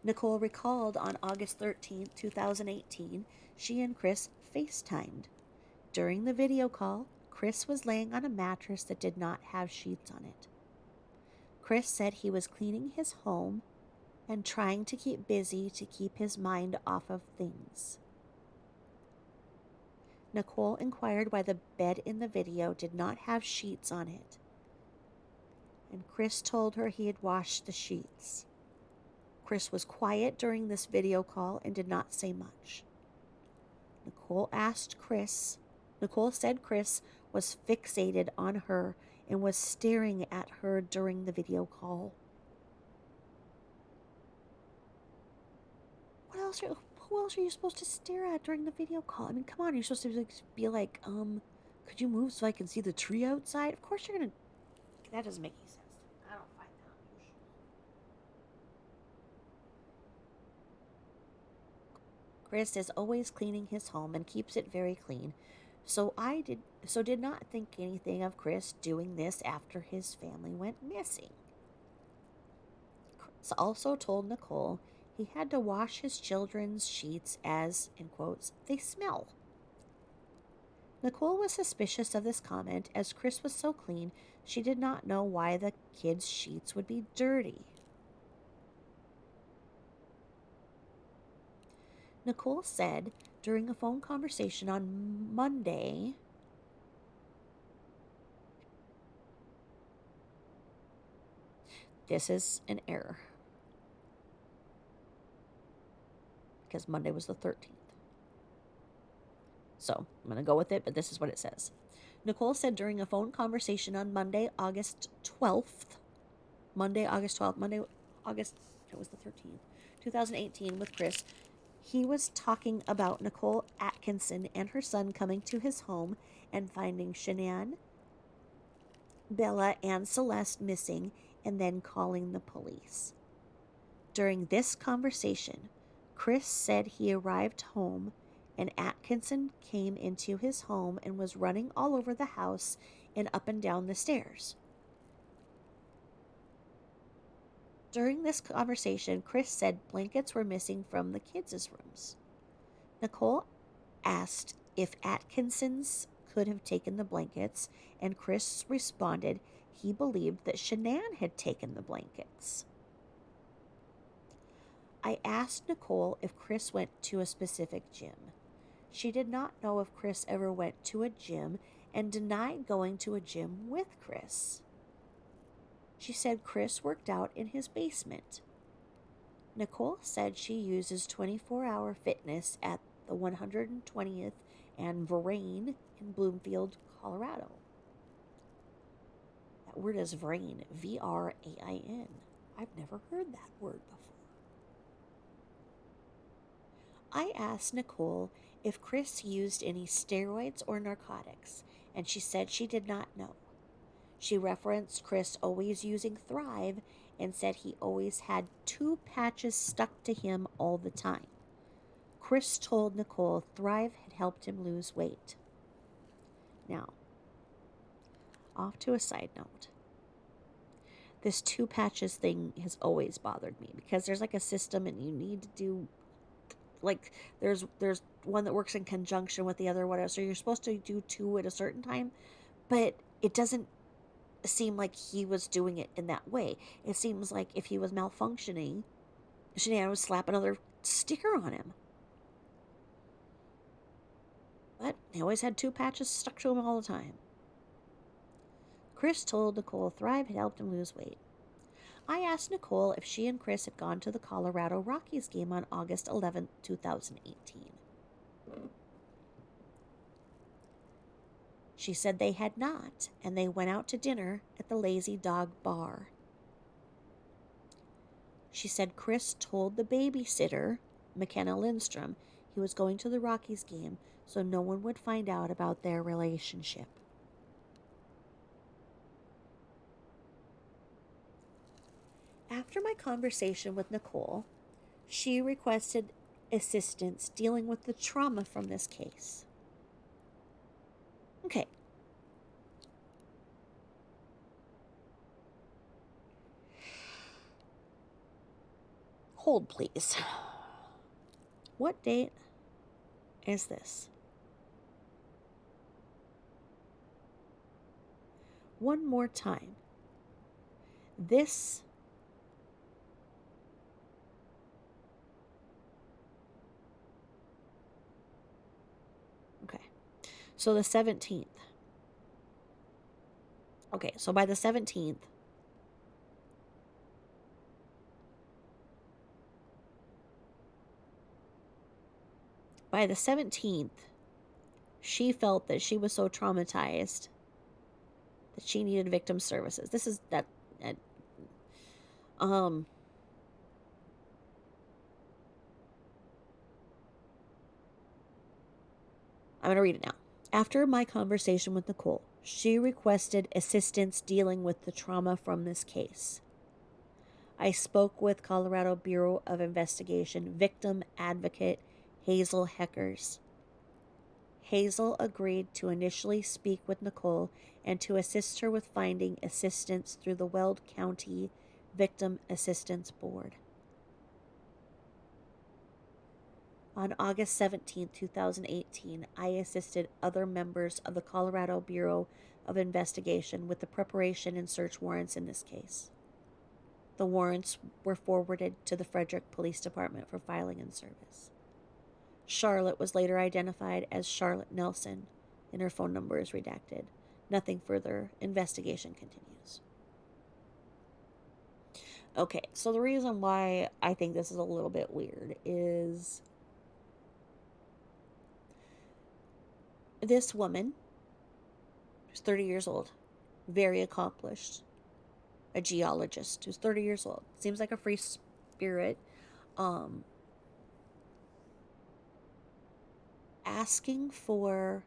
Nicole recalled on August 13th, 2018, she and Chris FaceTimed. During the video call, Chris was laying on a mattress that did not have sheets on it. Chris said he was cleaning his home and trying to keep busy to keep his mind off of things. Nicole inquired why the bed in the video did not have sheets on it, and Chris told her he had washed the sheets. Chris was quiet during this video call and did not say much. Nicole said Chris was fixated on her and was staring at her during the video call. Who else are you supposed to stare at during the video call? I mean, come on, you're supposed to be like, could you move so I can see the tree outside? Of course you're gonna. That doesn't make any sense. I don't find that unusual. Chris is always cleaning his home and keeps it very clean. So did not think anything of Chris doing this after his family went missing. Chris also told Nicole he had to wash his children's sheets as, in quotes, they smell. Nicole was suspicious of this comment as Chris was so clean she did not know why the kids' sheets would be dirty. Nicole said during a phone conversation on Monday, this is an error because Monday was the 13th. So I'm going to go with it, but this is what it says. Nicole said during a phone conversation on Monday, August 12th, it was the 13th, 2018 with Chris, he was talking about Nicole Atkinson and her son coming to his home and finding Shanann, Bella, and Celeste missing and then calling the police. During this conversation, Chris said he arrived home and Atkinson came into his home and was running all over the house and up and down the stairs. During this conversation, Chris said blankets were missing from the kids' rooms. Nicole asked if Atkinson's could have taken the blankets, and Chris responded he believed that Shanann had taken the blankets. I asked Nicole if Chris went to a specific gym. She did not know if Chris ever went to a gym and denied going to a gym with Chris. She said Chris worked out in his basement. Nicole said she uses 24-hour fitness at the 120th and Vrain in Bloomfield, Colorado. That word is Vrain, Vrain. I've never heard that word before. I asked Nicole if Chris used any steroids or narcotics, and she said she did not know. She referenced Chris always using Thrive and said he always had 2 patches stuck to him all the time. Chris told Nicole Thrive had helped him lose weight. Now, off to a side note. This 2 patches thing has always bothered me because there's like a system and you need to do like there's one that works in conjunction with the other, whatever. So you're supposed to do 2 at a certain time, but it doesn't seem like he was doing it in that way. It seems like if he was malfunctioning, Shanann would slap another sticker on him. But he always had 2 patches stuck to him all the time. Chris told Nicole Thrive had helped him lose weight. I asked Nicole if she and Chris had gone to the Colorado Rockies game on August 11th, 2018. She said they had not, and they went out to dinner at the Lazy Dog Bar. She said Chris told the babysitter, McKenna Lindstrom, he was going to the Rockies game so no one would find out about their relationship. After my conversation with Nicole, she requested assistance dealing with the trauma from this case. Okay. Hold, please. What date is this? One more time. This okay. So the 17th. Okay, so by the 17th, she felt that she was so traumatized that she needed victim services. This is that um I'm going to read it now. After my conversation with Nicole, she requested assistance dealing with the trauma from this case. I spoke with Colorado Bureau of Investigation victim advocate Hazel Heckers. Hazel agreed to initially speak with Nicole and to assist her with finding assistance through the Weld County Victim Assistance Board. On August 17, 2018, I assisted other members of the Colorado Bureau of Investigation with the preparation and search warrants in this case. The warrants were forwarded to the Frederick Police Department for filing and service. Charlotte was later identified as Charlotte Nelson, and her phone number is redacted. Nothing further. Investigation continues. Okay, so the reason why I think this is a little bit weird is this woman, who's 30 years old, very accomplished, a geologist who's 30 years old, seems like a free spirit, asking for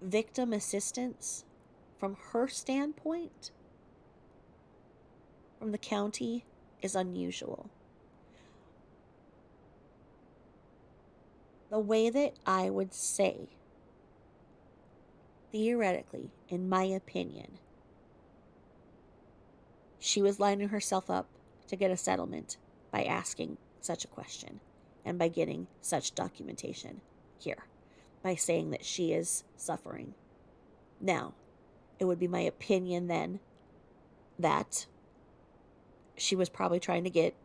victim assistance from her standpoint, from the county, is unusual. The way that I would say, theoretically, in my opinion, she was lining herself up to get a settlement by asking such a question and by getting such documentation here, by saying that she is suffering. Now, it would be my opinion then that she was probably trying to get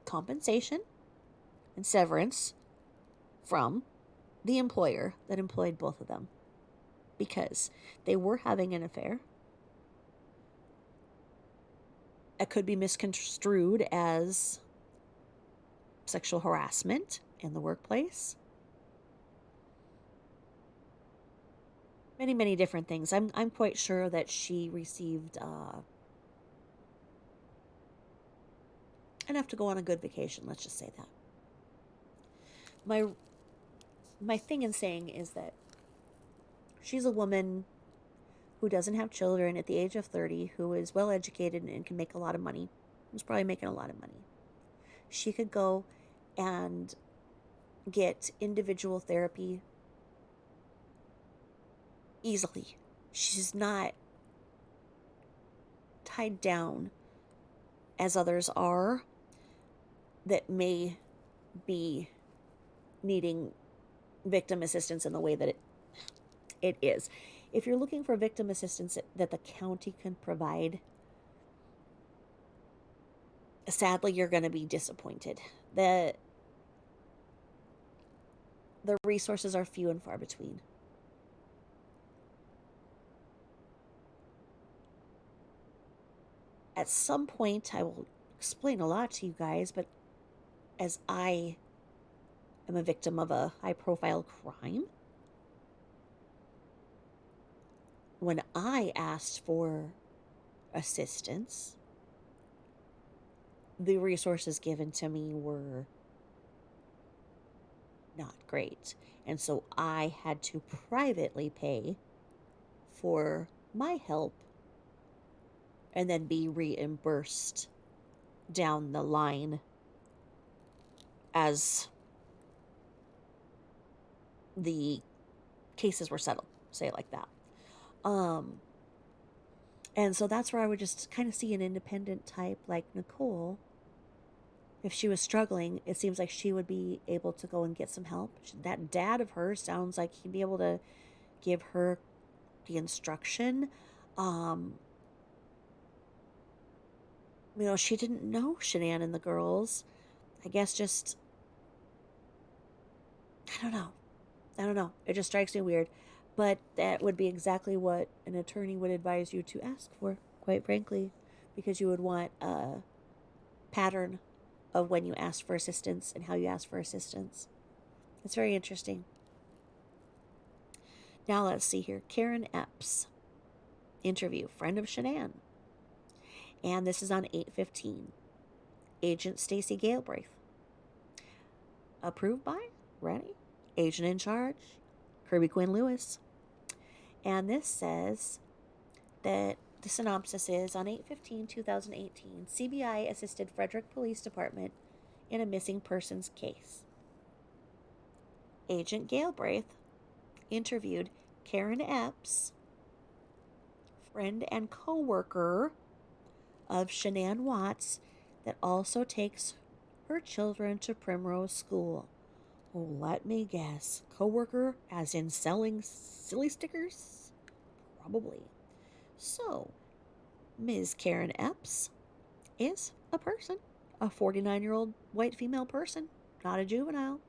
compensation and severance from the employer that employed both of them because they were having an affair. It could be misconstrued as sexual harassment in the workplace. Many, many different things. I'm quite sure that she received enough to go on a good vacation. Let's just say that. My thing in saying is that she's a woman who doesn't have children at the age of 30, who is well educated and can make a lot of money. Who's probably making a lot of money. She could go and get individual therapy easily. She's not tied down as others are that may be needing victim assistance in the way that it is. If you're looking for victim assistance that the county can provide, sadly, you're going to be disappointed. The resources are few and far between. At some point, I will explain a lot to you guys, but as I am a victim of a high-profile crime, when I asked for assistance, the resources given to me were not great. And so I had to privately pay for my help and then be reimbursed down the line as the cases were settled, say it like that. Um, and so that's where I would just kind of see an independent type like Nicole. If she was struggling, it seems like she would be able to go and get some help. That dad of hers sounds like he'd be able to give her the instruction. Um, she didn't know Shanann and the girls. I guess just, I don't know. I don't know. It just strikes me weird. But that would be exactly what an attorney would advise you to ask for, quite frankly, because you would want a pattern of when you ask for assistance and how you ask for assistance. It's very interesting. Now let's see here. Karen Epps. Interview. Friend of Shanann. And this is on 8/15. Agent Stacy Galbraith. Approved by? Ready? Agent in charge? Kirby Quinn Lewis. And this says that the synopsis is on 8/15/2018, CBI assisted Frederick Police Department in a missing persons case. Agent Galbraith interviewed Karen Epps, friend and co-worker of Shanann Watts, that also takes her children to Primrose School. Oh, let me guess. Co-worker as in selling silly stickers? Probably. So, Ms. Karen Epps is a person, a 49-year-old white female person, not a juvenile.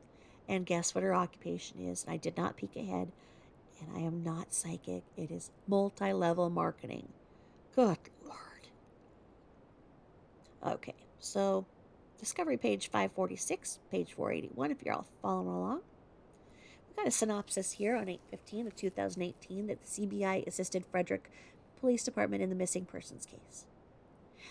And guess what her occupation is? And I did not peek ahead, and I am not psychic. It is multi-level marketing. Good Lord. Okay, so Discovery page 546, page 481, if you're all following along. We've got a synopsis here on 8/15 of 2018 that the CBI assisted Frederick Police Department in the missing persons case.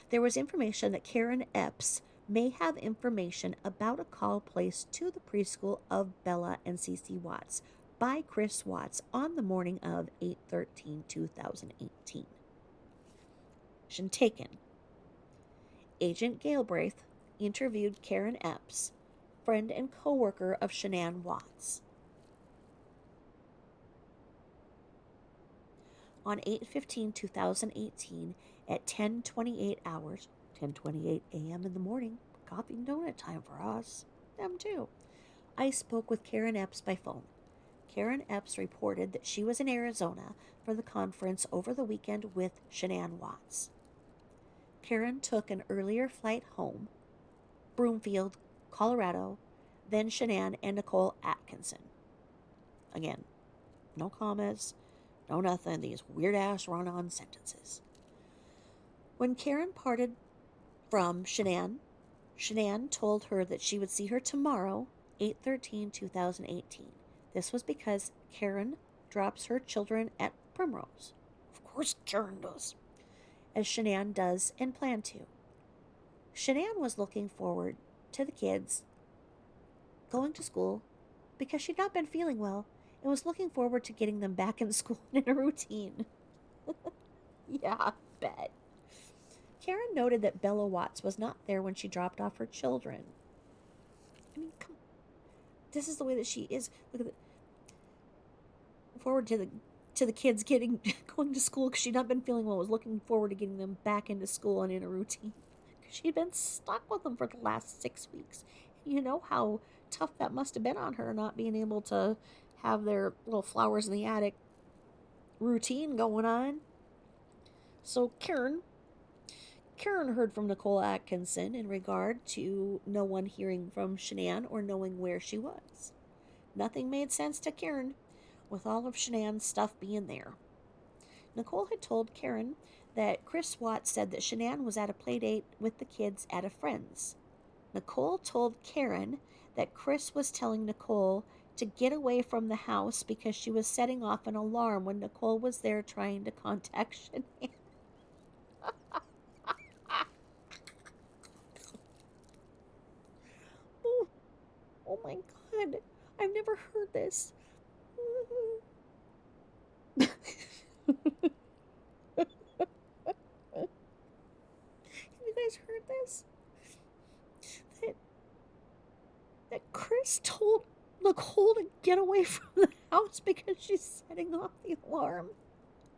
There was information that Karen Epps may have information about a call placed to the preschool of Bella and Cece Watts by Chris Watts on the morning of 8/13/2018. Action taken. Agent Galbraith interviewed Karen Epps, friend and co-worker of Shanann Watts. On 8/15/2018 at 10:28 hours, 10:28 a.m. in the morning, coffee and donut time for us, them too, I spoke with Karen Epps by phone. Karen Epps reported that she was in Arizona for the conference over the weekend with Shanann Watts. Karen took an earlier flight home, Broomfield, Colorado, then Shanann and Nicole Atkinson. Again, no commas, no nothing, these weird-ass run-on sentences. When Karen parted from Shanann, Shanann told her that she would see her tomorrow, 8/13/2018. This was because Karen drops her children at Primrose. Of course Karen does. As Shanann does and planned to. Shanann was looking forward to the kids going to school because she'd not been feeling well and was looking forward to getting them back in school in a routine. Yeah, I bet. Karen noted that Bella Watts was not there when she dropped off her children. I mean, come on. This is the way that she is. Look at it. Forward to the kids getting going to school because she'd not been feeling well. Was looking forward to getting them back into school and in a routine. She'd been stuck with them for the last 6 weeks. You know how tough that must have been on her, not being able to have their little flowers in the attic routine going on. So Karen heard from Nicole Atkinson in regard to no one hearing from Shanann or knowing where she was. Nothing made sense to Karen, with all of Shanann's stuff being there. Nicole had told Karen that Chris Watts said that Shanann was at a play date with the kids at a friend's. Nicole told Karen that Chris was telling Nicole to get away from the house because she was setting off an alarm when Nicole was there trying to contact Shanann. Oh, oh my God. I've never heard this. Have you guys heard this? get away from the house because she's setting off the alarm.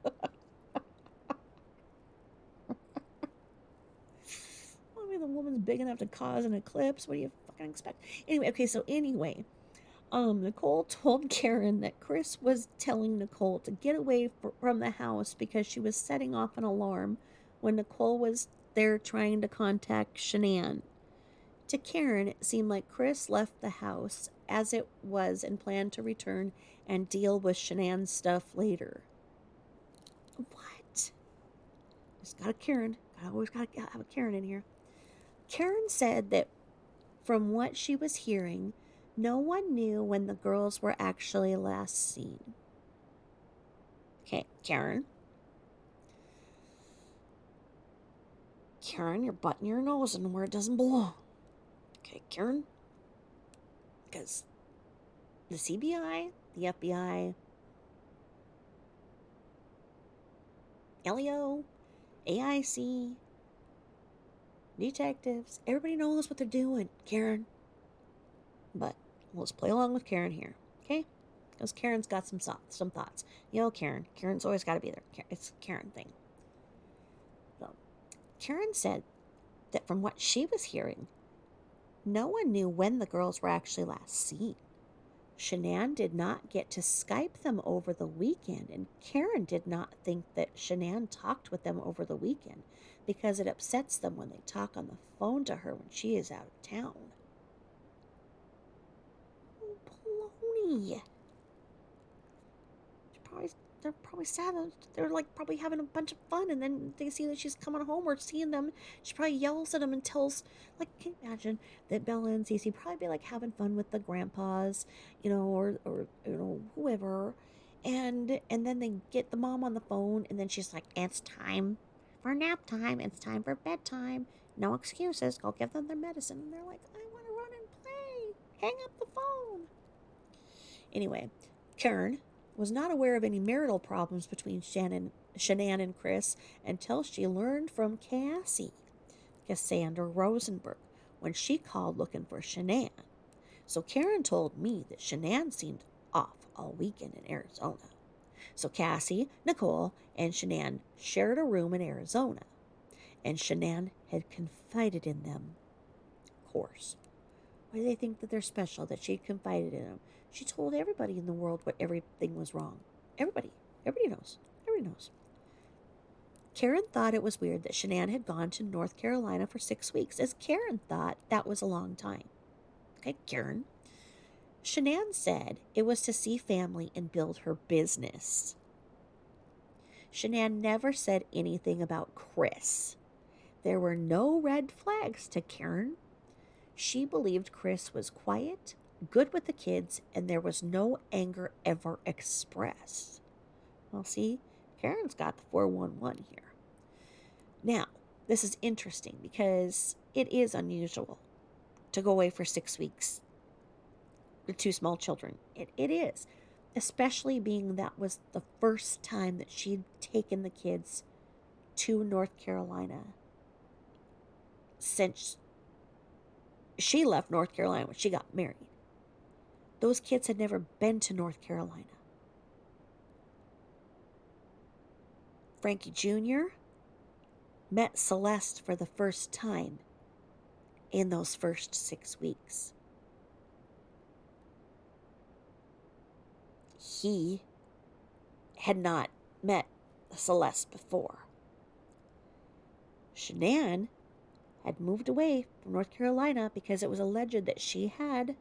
I mean, the woman's big enough to cause an eclipse. What do you fucking expect? Anyway, Nicole told Karen that Chris was telling Nicole to get away from the house because she was setting off an alarm when Nicole was there trying to contact Shanann. To Karen, it seemed like Chris left the house as it was and planned to return and deal with Shanann's stuff later. What? Just got a Karen. Always got to have a Karen in here. Karen said that from what she was hearing, no one knew when the girls were actually last seen. Okay, Karen. Karen, you're butting your nose in where it doesn't belong. Okay, Karen. Because the CBI, the FBI, LEO, AIC, detectives, everybody knows what they're doing, Karen. But let's play along with Karen here, okay? Because Karen's got some thoughts. You know, Karen's always got to be there. It's a Karen thing. So, Karen said that from what she was hearing, no one knew when the girls were actually last seen. Shanann did not get to Skype them over the weekend, and Karen did not think that Shanann talked with them over the weekend because it upsets them when they talk on the phone to her when she is out of town. Oh, baloney. They're probably sad. They're like probably having a bunch of fun, and then they see that she's coming home or seeing them. She probably yells at them and tells, like, can you imagine that Bella and Cece probably be like having fun with the grandpas, or whoever, and then they get the mom on the phone, and then she's like, it's time for nap time. It's time for bedtime. No excuses. Go give them their medicine, and they're like, I want to run and play. Hang up the phone. Anyway, Karen was not aware of any marital problems between Shanann and Chris until she learned from Cassandra Rosenberg, when she called looking for Shanann. So Karen told me that Shanann seemed off all weekend in Arizona. So Cassie, Nicole, and Shanann shared a room in Arizona, and Shanann had confided in them, of course. Why do they think that they're special, that she confided in them? She told everybody in the world what everything was wrong. Everybody. Everybody knows. Everybody knows. Karen thought it was weird that Shanann had gone to North Carolina for 6 weeks, as Karen thought that was a long time. Okay, Karen. Shanann said it was to see family and build her business. Shanann never said anything about Chris. There were no red flags to Karen. She believed Chris was quiet, good with the kids, and there was no anger ever expressed. Well, see, Karen's got the 411 here. Now, this is interesting because it is unusual to go away for 6 weeks with 2 small children. It is, especially being that was the first time that she'd taken the kids to North Carolina since she left North Carolina when she got married. Those kids had never been to North Carolina. Frankie Jr. met Celeste for the first time in those first 6 weeks. He had not met Celeste before. Shanann had moved away from North Carolina because it was alleged that she had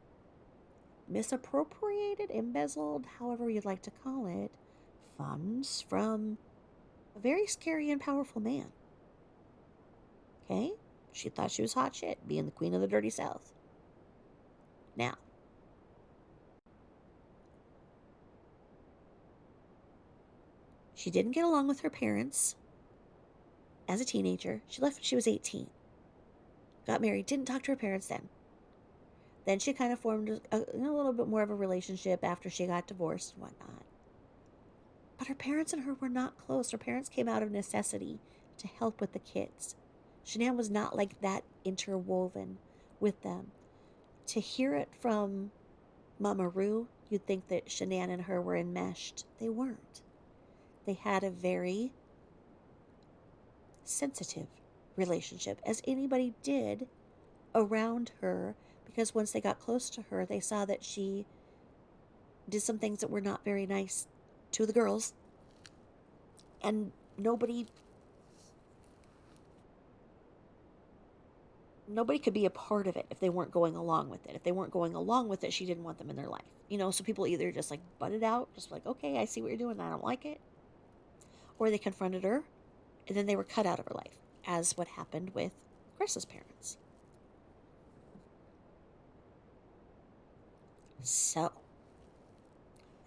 misappropriated, embezzled, however you'd like to call it, funds from a very scary and powerful man. Okay? She thought she was hot shit, being the queen of the dirty South. Now, she didn't get along with her parents as a teenager. She left when she was 18. Got married, didn't talk to her parents then. Then she kind of formed a little bit more of a relationship after she got divorced and whatnot. But her parents and her were not close. Her parents came out of necessity to help with the kids. Shanann was not like that interwoven with them. To hear it from Mama Rue, You'd think that Shanann and her were enmeshed. They weren't. They had a very sensitive relationship, as anybody did around her, because once they got close to her, they saw that she did some things that were not very nice to the girls, and nobody could be a part of it if they weren't going along with it. If they weren't going along with it, she didn't want them in their life. So people either just like butted out, just like, okay, I see what you're doing, I don't like it, or they confronted her, and then they were cut out of her life, as what happened with Chris's parents. So,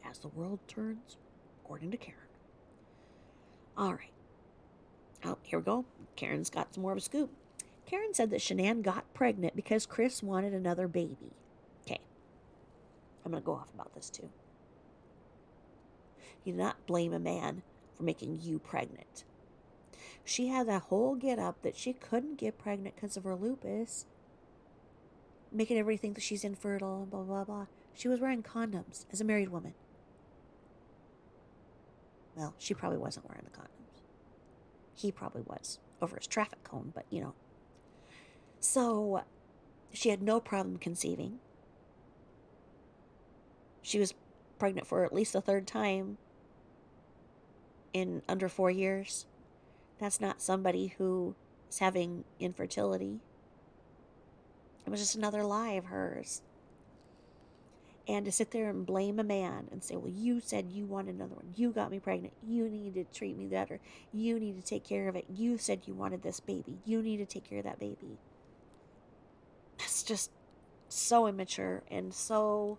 as the world turns, according to Karen. All right. Oh, here we go. Karen's got some more of a scoop. Karen said that Shanann got pregnant because Chris wanted another baby. Okay. I'm going to go off about this too. You do not blame a man for making you pregnant. She had that whole get up that she couldn't get pregnant because of her lupus, making everybody think that she's infertile and blah, blah, blah. She was wearing condoms as a married woman. Well, she probably wasn't wearing the condoms. He probably was over his traffic cone, but So she had no problem conceiving. She was pregnant for at least a third time in under 4 years. That's not somebody who is having infertility. It was just another lie of hers. And to sit there and blame a man and say, well, you said you wanted another one. You got me pregnant. You need to treat me better. You need to take care of it. You said you wanted this baby. You need to take care of that baby. That's just so immature and so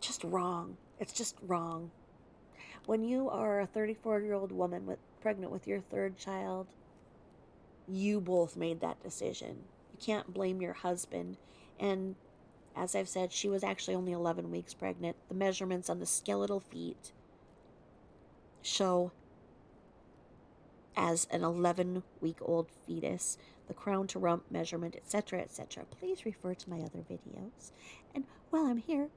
just wrong. It's just wrong. When you are a 34-year-old woman pregnant with your third child, you both made that decision. You can't blame your husband. And as I've said, she was actually only 11 weeks pregnant. The measurements on the skeletal feet show as an 11-week-old fetus, the crown to rump measurement, etc., etc. Please refer to my other videos. And while I'm here,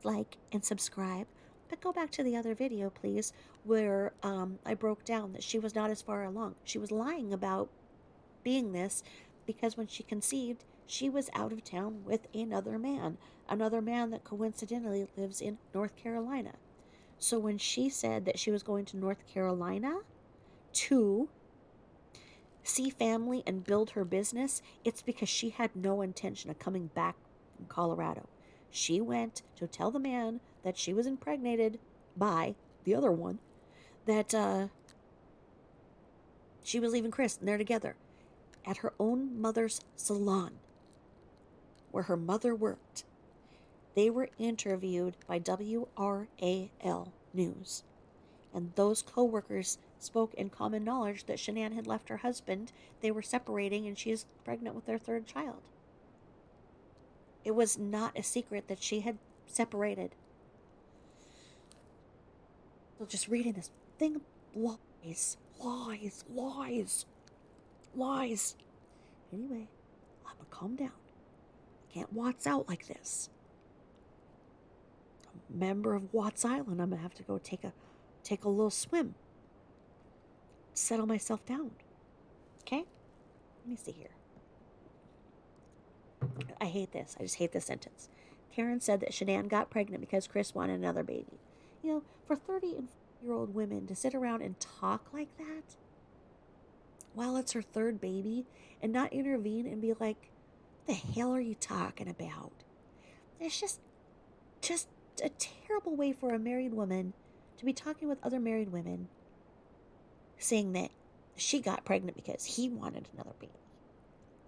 like and subscribe. But go back to the other video, please, where I broke down that she was not as far along. She was lying about being this because when she conceived, she was out of town with another man that coincidentally lives in North Carolina. So when she said that she was going to North Carolina to see family and build her business, it's because she had no intention of coming back from Colorado. She went to tell the man that she was impregnated by the other one, that she was leaving Chris and they're together at her own mother's salon where her mother worked. They were interviewed by WRAL News, and those co-workers spoke in common knowledge that Shanann had left her husband. They were separating, and she is pregnant with their third child. It was not a secret that she had separated. So just reading this thing, lies. Anyway, I'm gonna calm down. Can't Watts out like this. A member of Watts Island, I'm gonna have to go take a little swim. Settle myself down. Okay? Let me see here. I hate this. I just hate this sentence. Karen said that Shanann got pregnant because Chris wanted another baby. For 30 and 40-year-old women to sit around and talk like that while it's her third baby and not intervene and be like, what the hell are you talking about? It's just a terrible way for a married woman to be talking with other married women, saying that she got pregnant because he wanted another baby.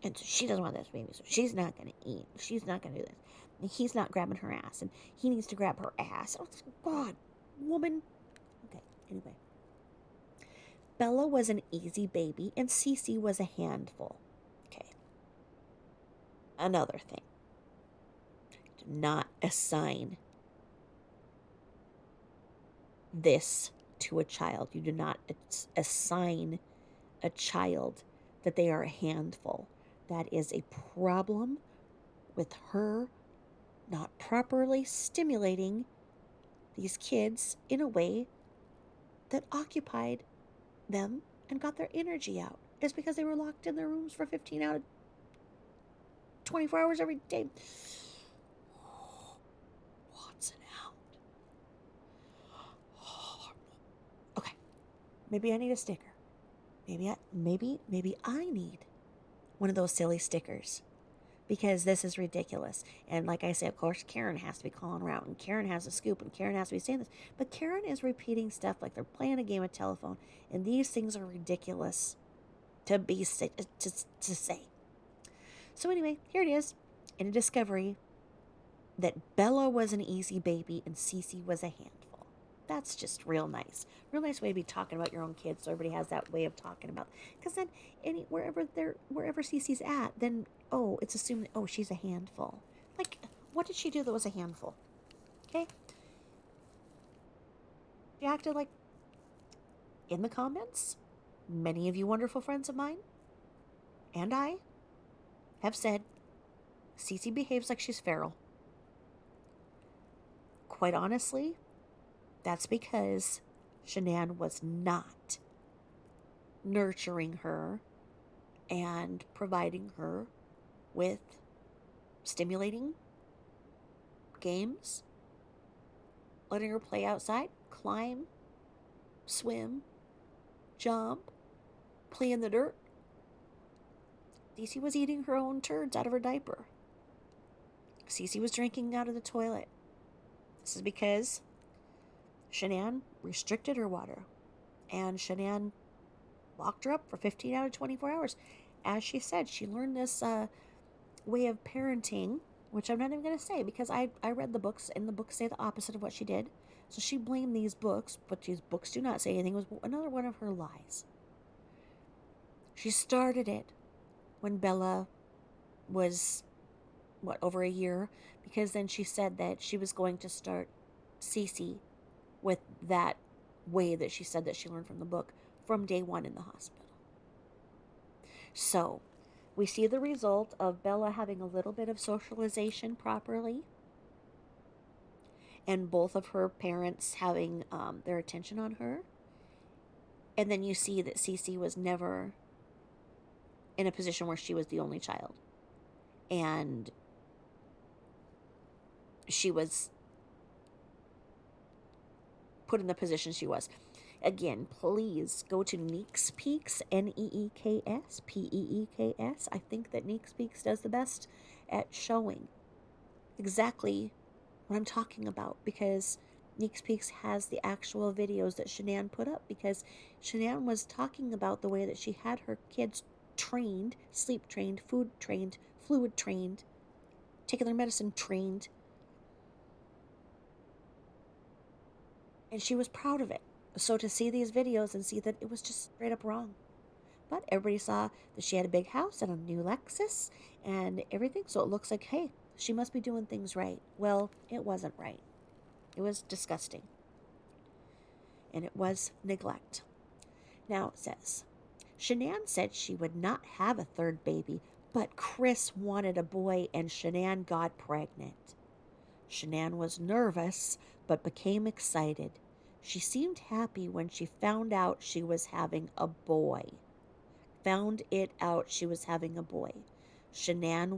And so she doesn't want this baby, so she's not going to eat. She's not going to do this. And he's not grabbing her ass, and he needs to grab her ass. Oh, God, woman. Okay, anyway. Bella was an easy baby, and Cece was a handful. Okay. Another thing. Do not assign this to a child. You do not assign a child that they are a handful. That is a problem with her not properly stimulating these kids in a way that occupied them and got their energy out. It's because they were locked in their rooms for 15 out of 24 hours every day. What's it out? Okay, maybe I need a sticker. Maybe I need one of those silly stickers because this is ridiculous. And like I said, of course, Karen has to be calling around, and Karen has a scoop, and Karen has to be saying this. But Karen is repeating stuff like they're playing a game of telephone, and these things are ridiculous to say. So anyway, here it is, in a discovery that Bella was an easy baby and Cece was a handful. That's just real nice. Real nice way to be talking about your own kids, so everybody has that way of talking about. Because then, wherever Cece's at, then it's assumed she's a handful. Like, what did she do that was a handful? Okay, she acted like, in the comments, many of you wonderful friends of mine, and I, have said, Cece behaves like she's feral. Quite honestly, that's because Shanann was not nurturing her and providing her with stimulating games, letting her play outside, climb, swim, jump, play in the dirt. Cece was eating her own turds out of her diaper. Cece was drinking out of the toilet. This is because Shanann restricted her water, and Shanann locked her up for 15 out of 24 hours. As she said, she learned this way of parenting, which I'm not even going to say because I read the books, and the books say the opposite of what she did. So she blamed these books, but these books do not say anything. It was another one of her lies. She started it when Bella was, over a year, because then she said that she was going to start Cece with that way that she said that she learned from the book from day one in the hospital. So we see the result of Bella having a little bit of socialization properly, and both of her parents having their attention on her. And then you see that Cece was never in a position where she was the only child. And she was put in the position she was. Again, please go to Neeks Peaks, Neeks, Peeks. I think that Neeks Peaks does the best at showing exactly what I'm talking about, because Neeks Peaks has the actual videos that Shanann put up, because Shanann was talking about the way that she had her kids trained, sleep trained, food trained, fluid trained, taking their medicine trained. And she was proud of it. So to see these videos and see that it was just straight up wrong. But everybody saw that she had a big house and a new Lexus and everything. So it looks like, hey, she must be doing things right. Well, it wasn't right. It was disgusting. And it was neglect. Now it says, Shanann said she would not have a third baby, but Chris wanted a boy and Shanann got pregnant. Shanann was nervous, but became excited. She seemed happy when she found out she was having a boy. Shanann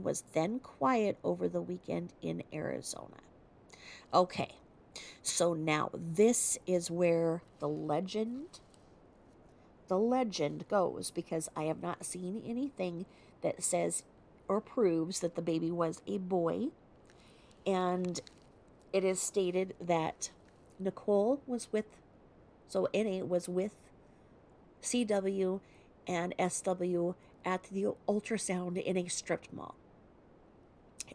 was then quiet over the weekend in Arizona. Okay, so now this is where the legend goes, because I have not seen anything that says or proves that the baby was a boy. And it is stated that Nicole was with, so NA was with CW and SW at the ultrasound in a strip mall.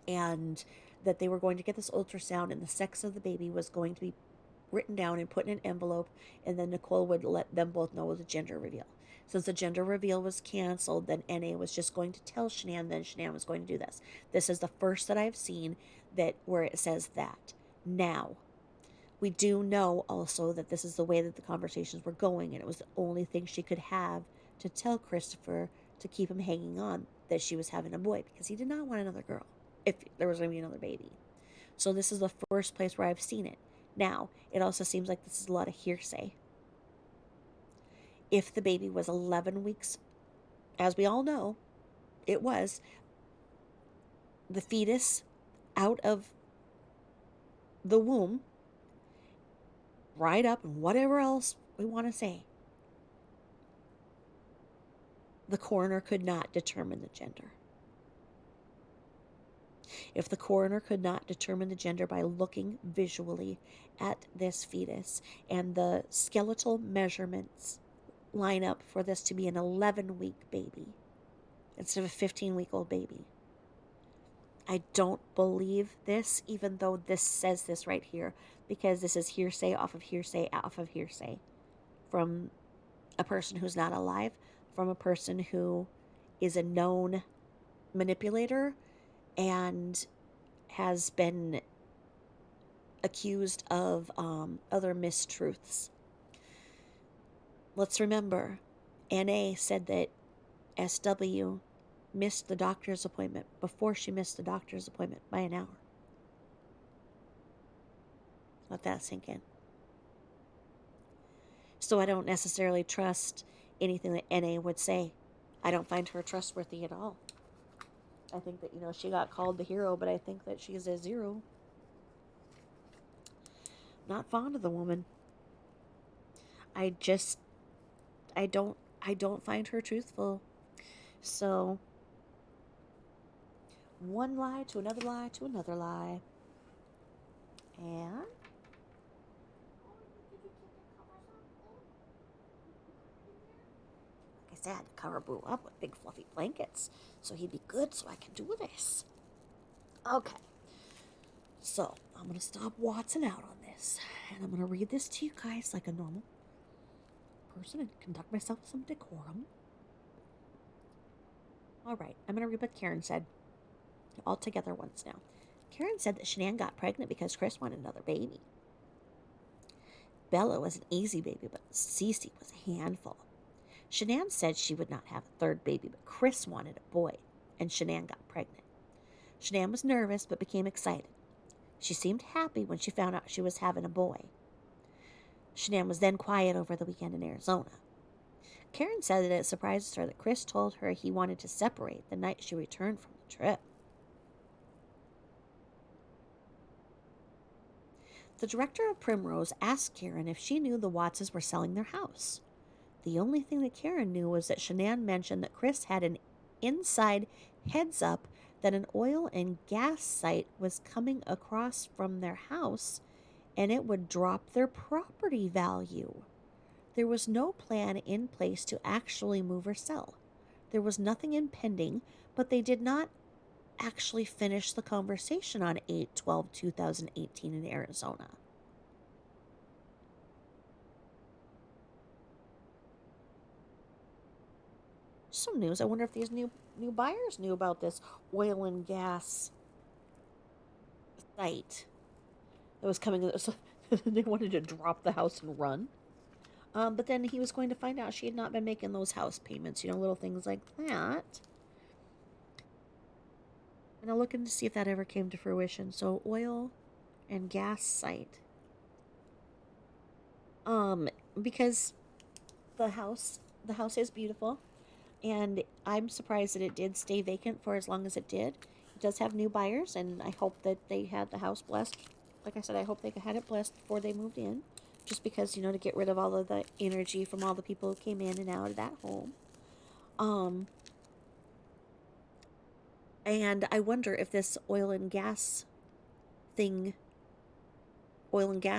And that they were going to get this ultrasound, and the sex of the baby was going to be written down and put in an envelope, and then Nicole would let them both know the gender reveal. Since the gender reveal was canceled, then NA was just going to tell Shanann, then Shanann was going to do this. This is the first that I've seen that where it says that. Now, we do know also that this is the way that the conversations were going, and it was the only thing she could have to tell Christopher to keep him hanging on, that she was having a boy, because he did not want another girl if there was going to be another baby. So this is the first place where I've seen it. Now, it also seems like this is a lot of hearsay. If the baby was 11 weeks, as we all know, it was, the fetus out of the womb, right up, and whatever else we want to say, the coroner could not determine the gender. If the coroner could not determine the gender by looking visually at this fetus and the skeletal measurements line up for this to be an 11-week baby instead of a 15-week-old baby, I don't believe this, even though this says this right here, because this is hearsay off of hearsay off of hearsay from a person who's not alive, from a person who is a known manipulator and has been accused of other mistruths. Let's remember, NA said that SW missed the doctor's appointment before she missed the doctor's appointment by an hour. Let that sink in. So I don't necessarily trust anything that NA would say. I don't find her trustworthy at all. I think that, she got called the hero, but I think that she's a zero. Not fond of the woman. I don't find her truthful. So, one lie to another lie to another lie. And like I said, the cover Boo up with big fluffy blankets. So he'd be good so I can do this. Okay. So, I'm going to stop Watson out on this. And I'm going to read this to you guys like a normal person and conduct myself with some decorum. All right. I'm going to read what Karen said. All together once now. Karen said that Shanann got pregnant because Chris wanted another baby. Bella was an easy baby, but Cece was a handful. Shanann said she would not have a third baby, but Chris wanted a boy, and Shanann got pregnant. Shanann was nervous, but became excited. She seemed happy when she found out she was having a boy. Shanann was then quiet over the weekend in Arizona. Karen said that it surprises her that Chris told her he wanted to separate the night she returned from the trip. The director of Primrose asked Karen if she knew the Wattses were selling their house. The only thing that Karen knew was that Shanann mentioned that Chris had an inside heads up that an oil and gas site was coming across from their house and it would drop their property value. There was no plan in place to actually move or sell. There was nothing impending, but they did not actually finish the conversation on 8/12/2018 in Arizona. Some news. I wonder if these new buyers knew about this oil and gas site that was coming. So they wanted to drop the house and run. But then he was going to find out she had not been making those house payments. Little things like that. And I'm looking to see if that ever came to fruition. So oil and gas site. Because the house is beautiful, and I'm surprised that it did stay vacant for as long as it did. It does have new buyers, and I hope that they had the house blessed. Like I said, I hope they had it blessed before they moved in, just because, to get rid of all of the energy from all the people who came in and out of that home. And I wonder if this oil and gas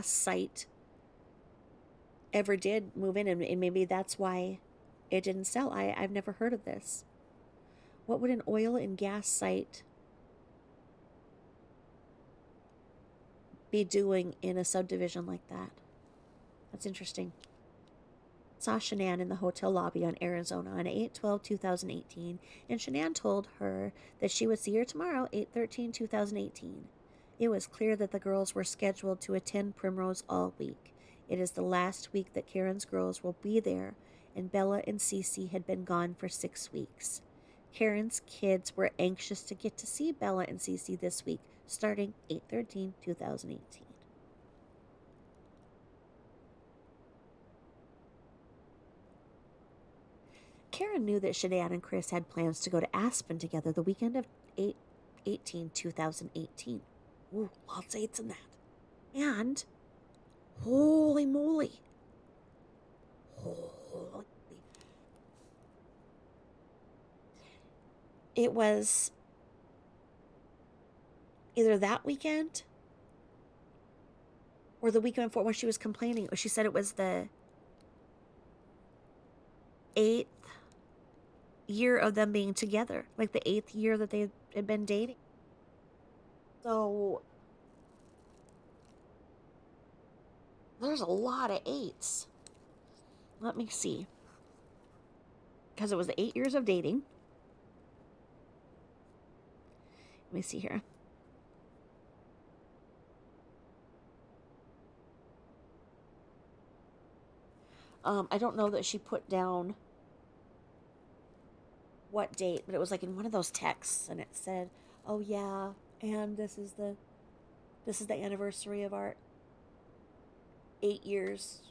site ever did move in, and maybe that's why it didn't sell. I've never heard of this. What would an oil and gas site be doing in a subdivision like that? That's interesting. Saw Shanann in the hotel lobby on Arizona on 8/12/2018, and Shanann told her that she would see her tomorrow, 8/13/2018. It was clear that the girls were scheduled to attend Primrose all week. It is the last week that Karen's girls will be there, and Bella and Cece had been gone for 6 weeks. Karen's kids were anxious to get to see Bella and Cece this week, starting 8/13/2018. Karen knew that Shanae and Chris had plans to go to Aspen together the weekend of 8/18/2018. Ooh, lots of eights in that. And, holy moly, holy, it was either that weekend or the weekend before when she was complaining. She said it was the 8th year of them being together, like the 8th year that they had been dating. So there's a lot of eights. Let me see. Because it was the 8 years of dating. Let me see here. I don't know that she put down what date, but it was like in one of those texts, and it said, "Oh yeah, and this is the anniversary of our 8 years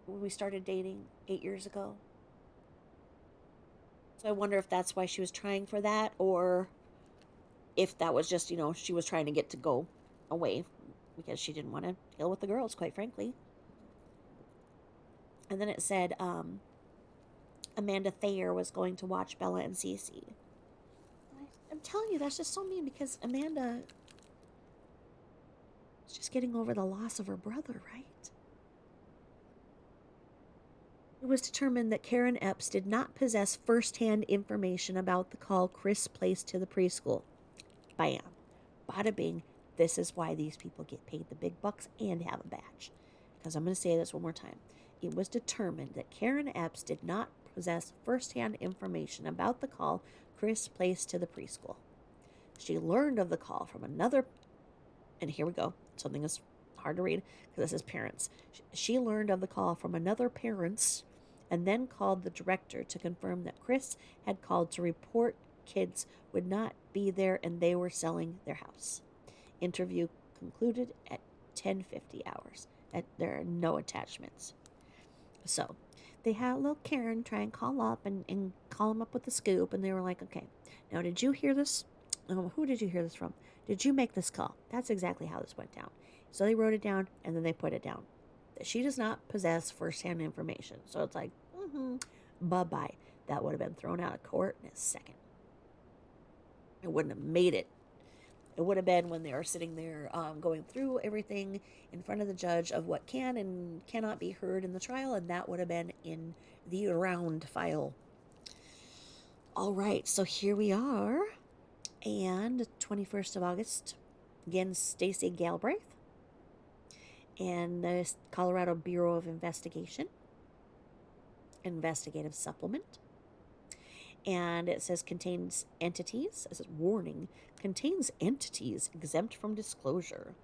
when we started dating 8 years ago." So I wonder if that's why she was trying for that, or if that was just, she was trying to get to go away because she didn't want to deal with the girls, quite frankly. And then it said Amanda Thayer was going to watch Bella and Cece. I'm telling you, that's just so mean because Amanda is just getting over the loss of her brother, right? It was determined that Karen Epps did not possess first-hand information about the call Chris placed to the preschool. Bam. Bada bing. This is why these people get paid the big bucks and have a badge. Because I'm going to say this one more time. It was determined that Karen Epps did not possess first-hand information about the call Chris placed to the preschool. She learned of the call from another, and here we go, something that's hard to read because this is parents. She learned of the call from another parents and then called the director to confirm that Chris had called to report kids would not be there and they were selling their house. Interview concluded at 10:50 hours. There are no attachments. So they had a little Karen try and call up and call him up with the scoop, and they were like, okay, now did you hear this? Who did you hear this from? Did you make this call? That's exactly how this went down. So they wrote it down, and then they put it down. She does not possess first-hand information. So it's like, bye-bye. That would have been thrown out of court in a second. It wouldn't have made it. It would have been when they are sitting there going through everything in front of the judge of what can and cannot be heard in the trial, and that would have been in the round file. All right, so here we are, and 21st of August, again, Stacey Galbraith, and the Colorado Bureau of Investigation, investigative supplement. And it says contains entities, it says warning, contains entities exempt from disclosure.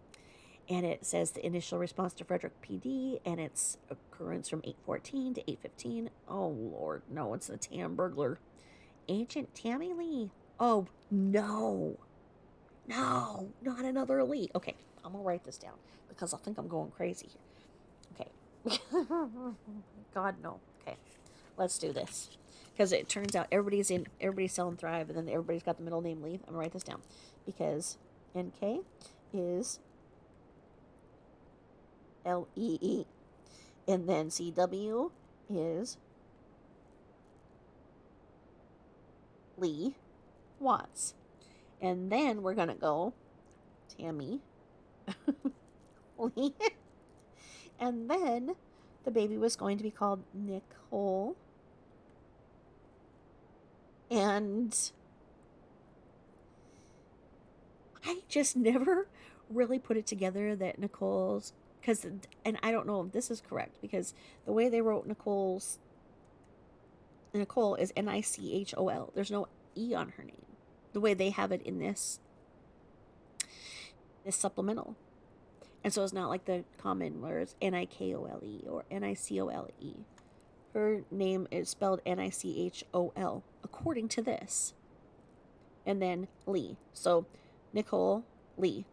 And it says the initial response to Frederick PD and its occurrence from 8/14 to 8/15. Oh, Lord, no, it's the Tam burglar. Agent Tammy Lee. Oh, no. No, not another Lee. Okay, I'm going to write this down because I think I'm going crazy here. Okay. God, no. Okay, let's do this. Because it turns out everybody's selling Thrive, and then everybody's got the middle name Lee. I'm going to write this down. Because NK is LEE. And then CW is Lee Watts. And then we're going to go Tammy Lee. And then the baby was going to be called Nicole. And I just never really put it together that Nicole's, and I don't know if this is correct, because the way they wrote Nicole is Nichol. There's no E on her name, the way they have it in this supplemental. And so it's not like the common where it's Nikole or Nicole. Her name is spelled Nichol, according to this. And then Lee. So Nicole Lee,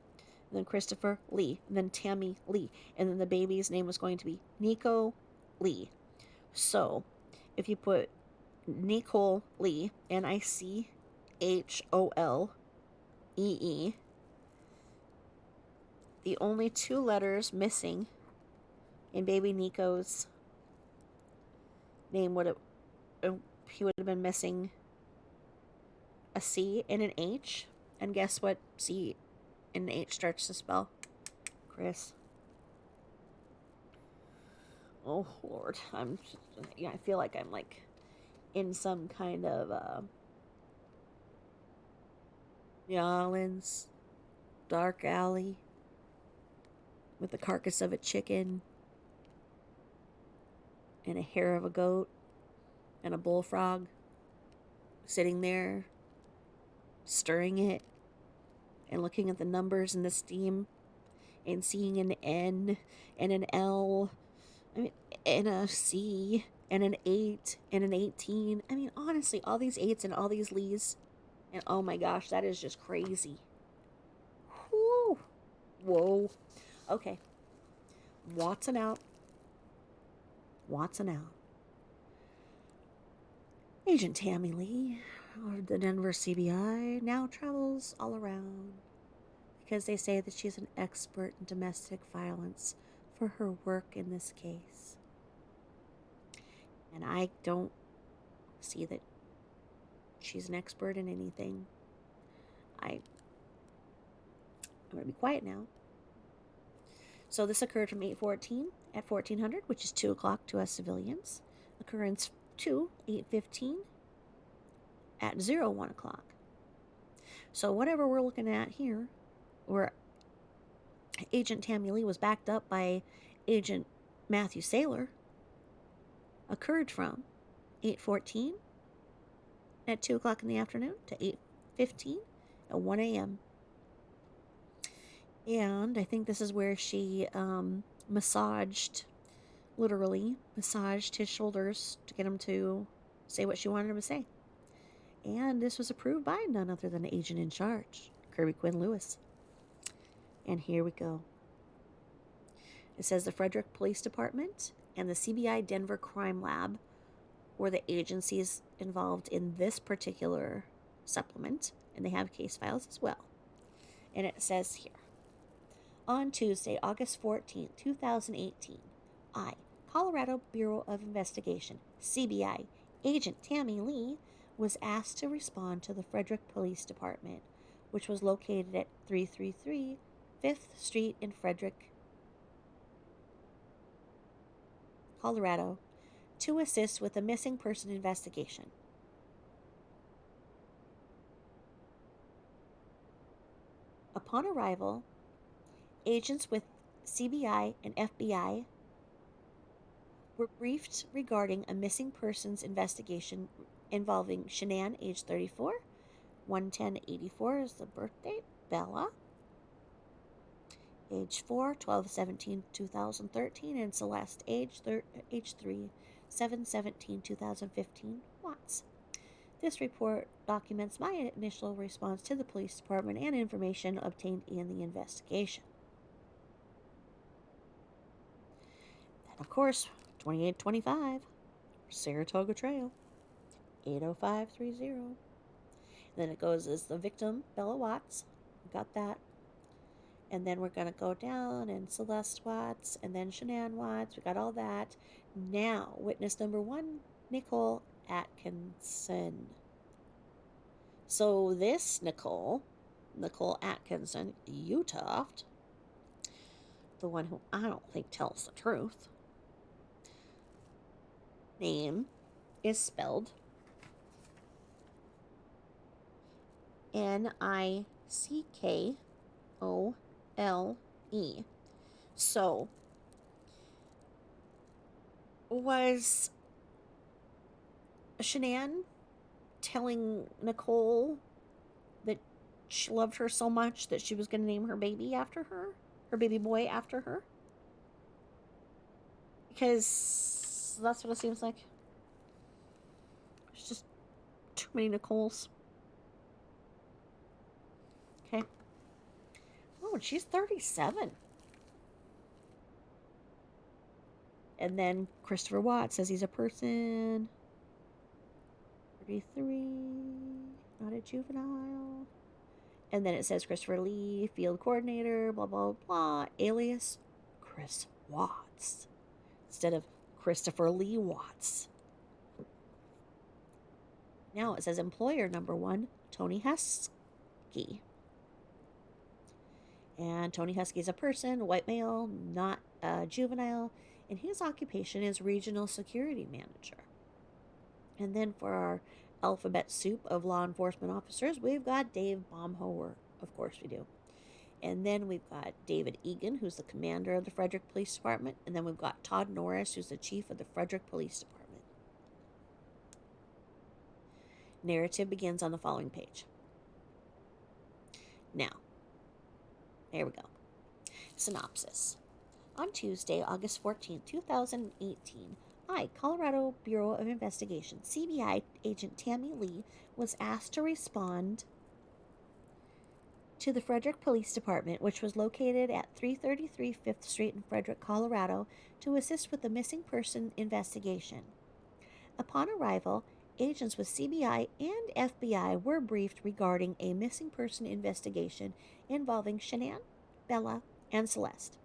and then Christopher Lee, and then Tammy Lee, and then the baby's name was going to be Nico Lee. So if you put Nicole Lee, Nicholee, the only two letters missing in baby Nico's name would have, he would have been missing a C and an H. And guess what C and an H starts to spell? Chris. Oh Lord, I feel like I'm like in some kind of New Orleans dark alley with the carcass of a chicken and a hair of a goat and a bullfrog sitting there stirring it and looking at the numbers and the steam and seeing an N and an L, I mean, and a C and an 8 and an 18. I mean, honestly, all these 8s and all these Lees. And oh my gosh, that is just crazy. Whew. Whoa. Okay. Watson out. Watson out. Agent Tammy Lee of the Denver CBI now travels all around because they say that she's an expert in domestic violence for her work in this case. And I don't see that she's an expert in anything. I'm going to be quiet now. So this occurred from 8:14 at 1400, which is 2 o'clock to us civilians. Occurrence 2, 8:15 at 1 o'clock. So whatever we're looking at here, where Agent Tammy Lee was backed up by Agent Matthew Saylor, occurred from 8:14 at 2 o'clock in the afternoon to 8:15 at 1 a.m. And I think this is where she literally massaged his shoulders to get him to say what she wanted him to say. And this was approved by none other than the agent in charge, Kirby Quinn Lewis. And here we go. It says the Frederick Police Department and the CBI Denver Crime Lab were the agencies involved in this particular supplement, and they have case files as well. And it says here, on Tuesday, August 14, 2018, I, Colorado Bureau of Investigation, CBI, Agent Tammy Lee, was asked to respond to the Frederick Police Department, which was located at 333 5th Street in Frederick, Colorado, to assist with a missing person investigation. Upon arrival, agents with CBI and FBI were briefed regarding a missing persons investigation involving Shanann, age 34, 11084 is the birth date, Bella, age 4, 12/17/2013, and Celeste, age 3, 7/17/2015, Watts. This report documents my initial response to the police department and information obtained in the investigation. Then, of course, 2825, Saratoga Trail, 80530. Then it goes as the victim, Bella Watts. We got that. And then we're going to go down and Celeste Watts and then Shanann Watts. We got all that. Now, witness number 1, Nicole Atkinson. So this Nicole Atkinson, Utoft, the one who I don't think tells the truth, name is spelled Nickole. So, was Shanann telling Nicole that she loved her so much that she was going to name her baby after her? Her baby boy after her? Because that's what it seems like. There's just too many Nicoles. Okay. Oh, and she's 37. And then Christopher Watts says he's a person. 33, not a juvenile. And then it says Christopher Lee, field coordinator, blah, blah, blah, alias Chris Watts instead of Christopher Lee Watts. Now it says employer number 1, Tony Husky. And Tony Husky is a person, a white male, not a juvenile, and his occupation is regional security manager. And then for our alphabet soup of law enforcement officers, we've got Dave Baumhower. Of course we do. And then we've got David Egan, who's the commander of the Frederick Police Department. And then we've got Todd Norris, who's the chief of the Frederick Police Department. Narrative begins on the following page. Now, there we go. Synopsis. On Tuesday, August 14, 2018, Colorado Bureau of Investigation, CBI agent Tammy Lee, was asked to respond to the Frederick Police Department, which was located at 333 5th Street in Frederick, Colorado, to assist with the missing person investigation. Upon arrival, agents with CBI and FBI were briefed regarding a missing person investigation involving Shanann, Bella, and Celeste.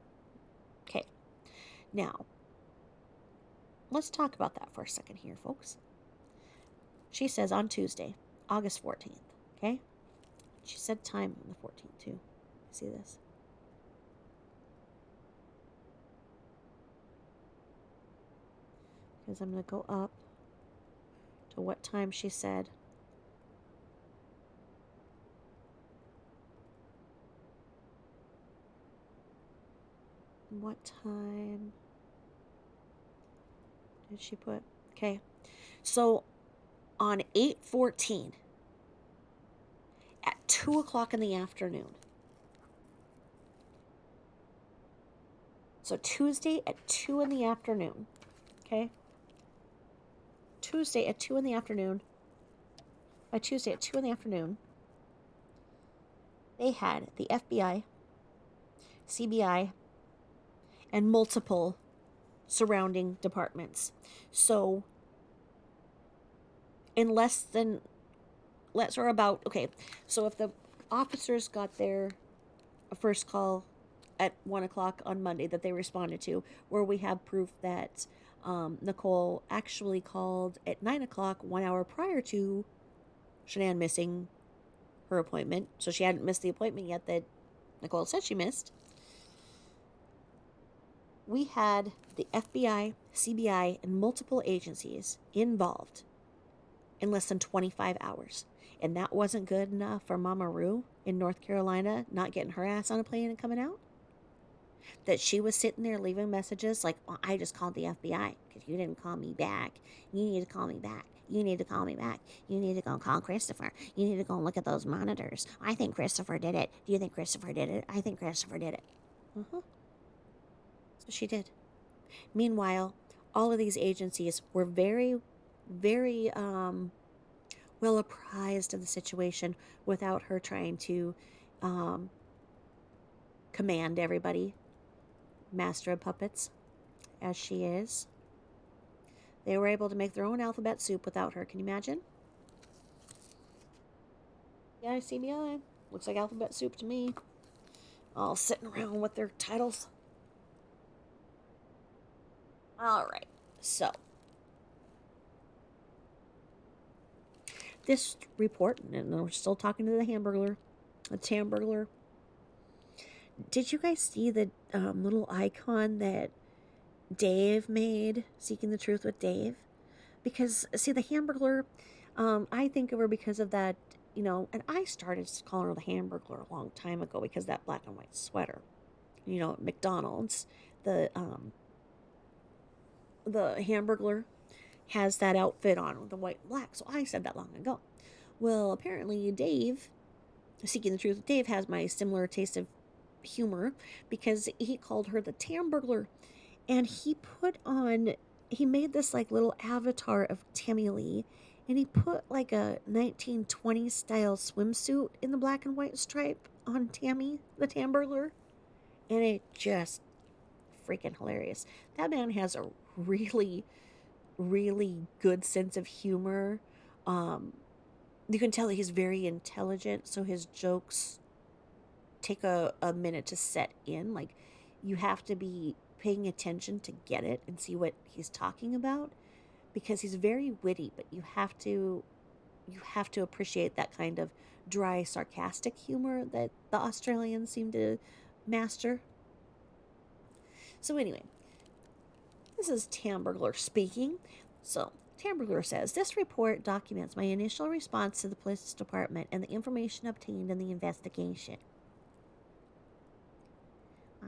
Okay, now, let's talk about that for a second here, folks. She says on Tuesday, August 14th, okay? She said time on the 14th, too. See this? Because I'm going to go up to what time she said. What time did she put? Okay. So on 8/14 at 2 o'clock in the afternoon. So Tuesday at 2 in the afternoon. Okay. Tuesday at 2 in the afternoon. By Tuesday at 2 in the afternoon, they had the FBI, CBI, and multiple surrounding departments. So in less than, so if the officers got their first call at 1 o'clock on Monday that they responded to, where we have proof that Nicole actually called at 9 o'clock 1 hour prior to Shanann missing her appointment. So she hadn't missed the appointment yet that Nicole said she missed. We had the FBI, CBI, and multiple agencies involved in less than 25 hours. And that wasn't good enough for Mama Rue in North Carolina not getting her ass on a plane and coming out. That she was sitting there leaving messages like, well, I just called the FBI because you didn't call me back. You need to call me back. You need to call me back. You need to go call Christopher. You need to go and look at those monitors. I think Christopher did it. Do you think Christopher did it? I think Christopher did it. So she did. Meanwhile, all of these agencies were very, very well apprised of the situation without her trying to command everybody. Master of puppets, as she is. They were able to make their own alphabet soup without her. Can you imagine? Yeah, CBI. Looks like alphabet soup to me. All sitting around with their titles. All right, so this report, and we're still talking to the Hamburglar. Did you guys see the little icon that Dave made, Seeking the Truth with Dave? Because, see, the Hamburglar, I think of her because of that, and I started calling her the Hamburglar a long time ago because of that black and white sweater. At McDonald's, the Hamburglar has that outfit on with the white and black, so I said that long ago. Well, apparently Dave, Seeking the Truth with Dave, has my similar taste of humor because he called her the Tamburglar, and he made this like little avatar of Tammy Lee, And he put like a 1920s style swimsuit in the black and white stripe on Tammy, the Tamburglar. And it just freaking hilarious. That man has a really, really good sense of humor. Um, you can tell he's very intelligent, so his jokes take a minute to set in. Like, you have to be paying attention to get it and see what he's talking about because he's very witty, but you have to appreciate that kind of dry, sarcastic humor that the Australians seem to master. So anyway, this is Tamburglar speaking. So Tamburglar says, this report documents my initial response to the police department and the information obtained in the investigation.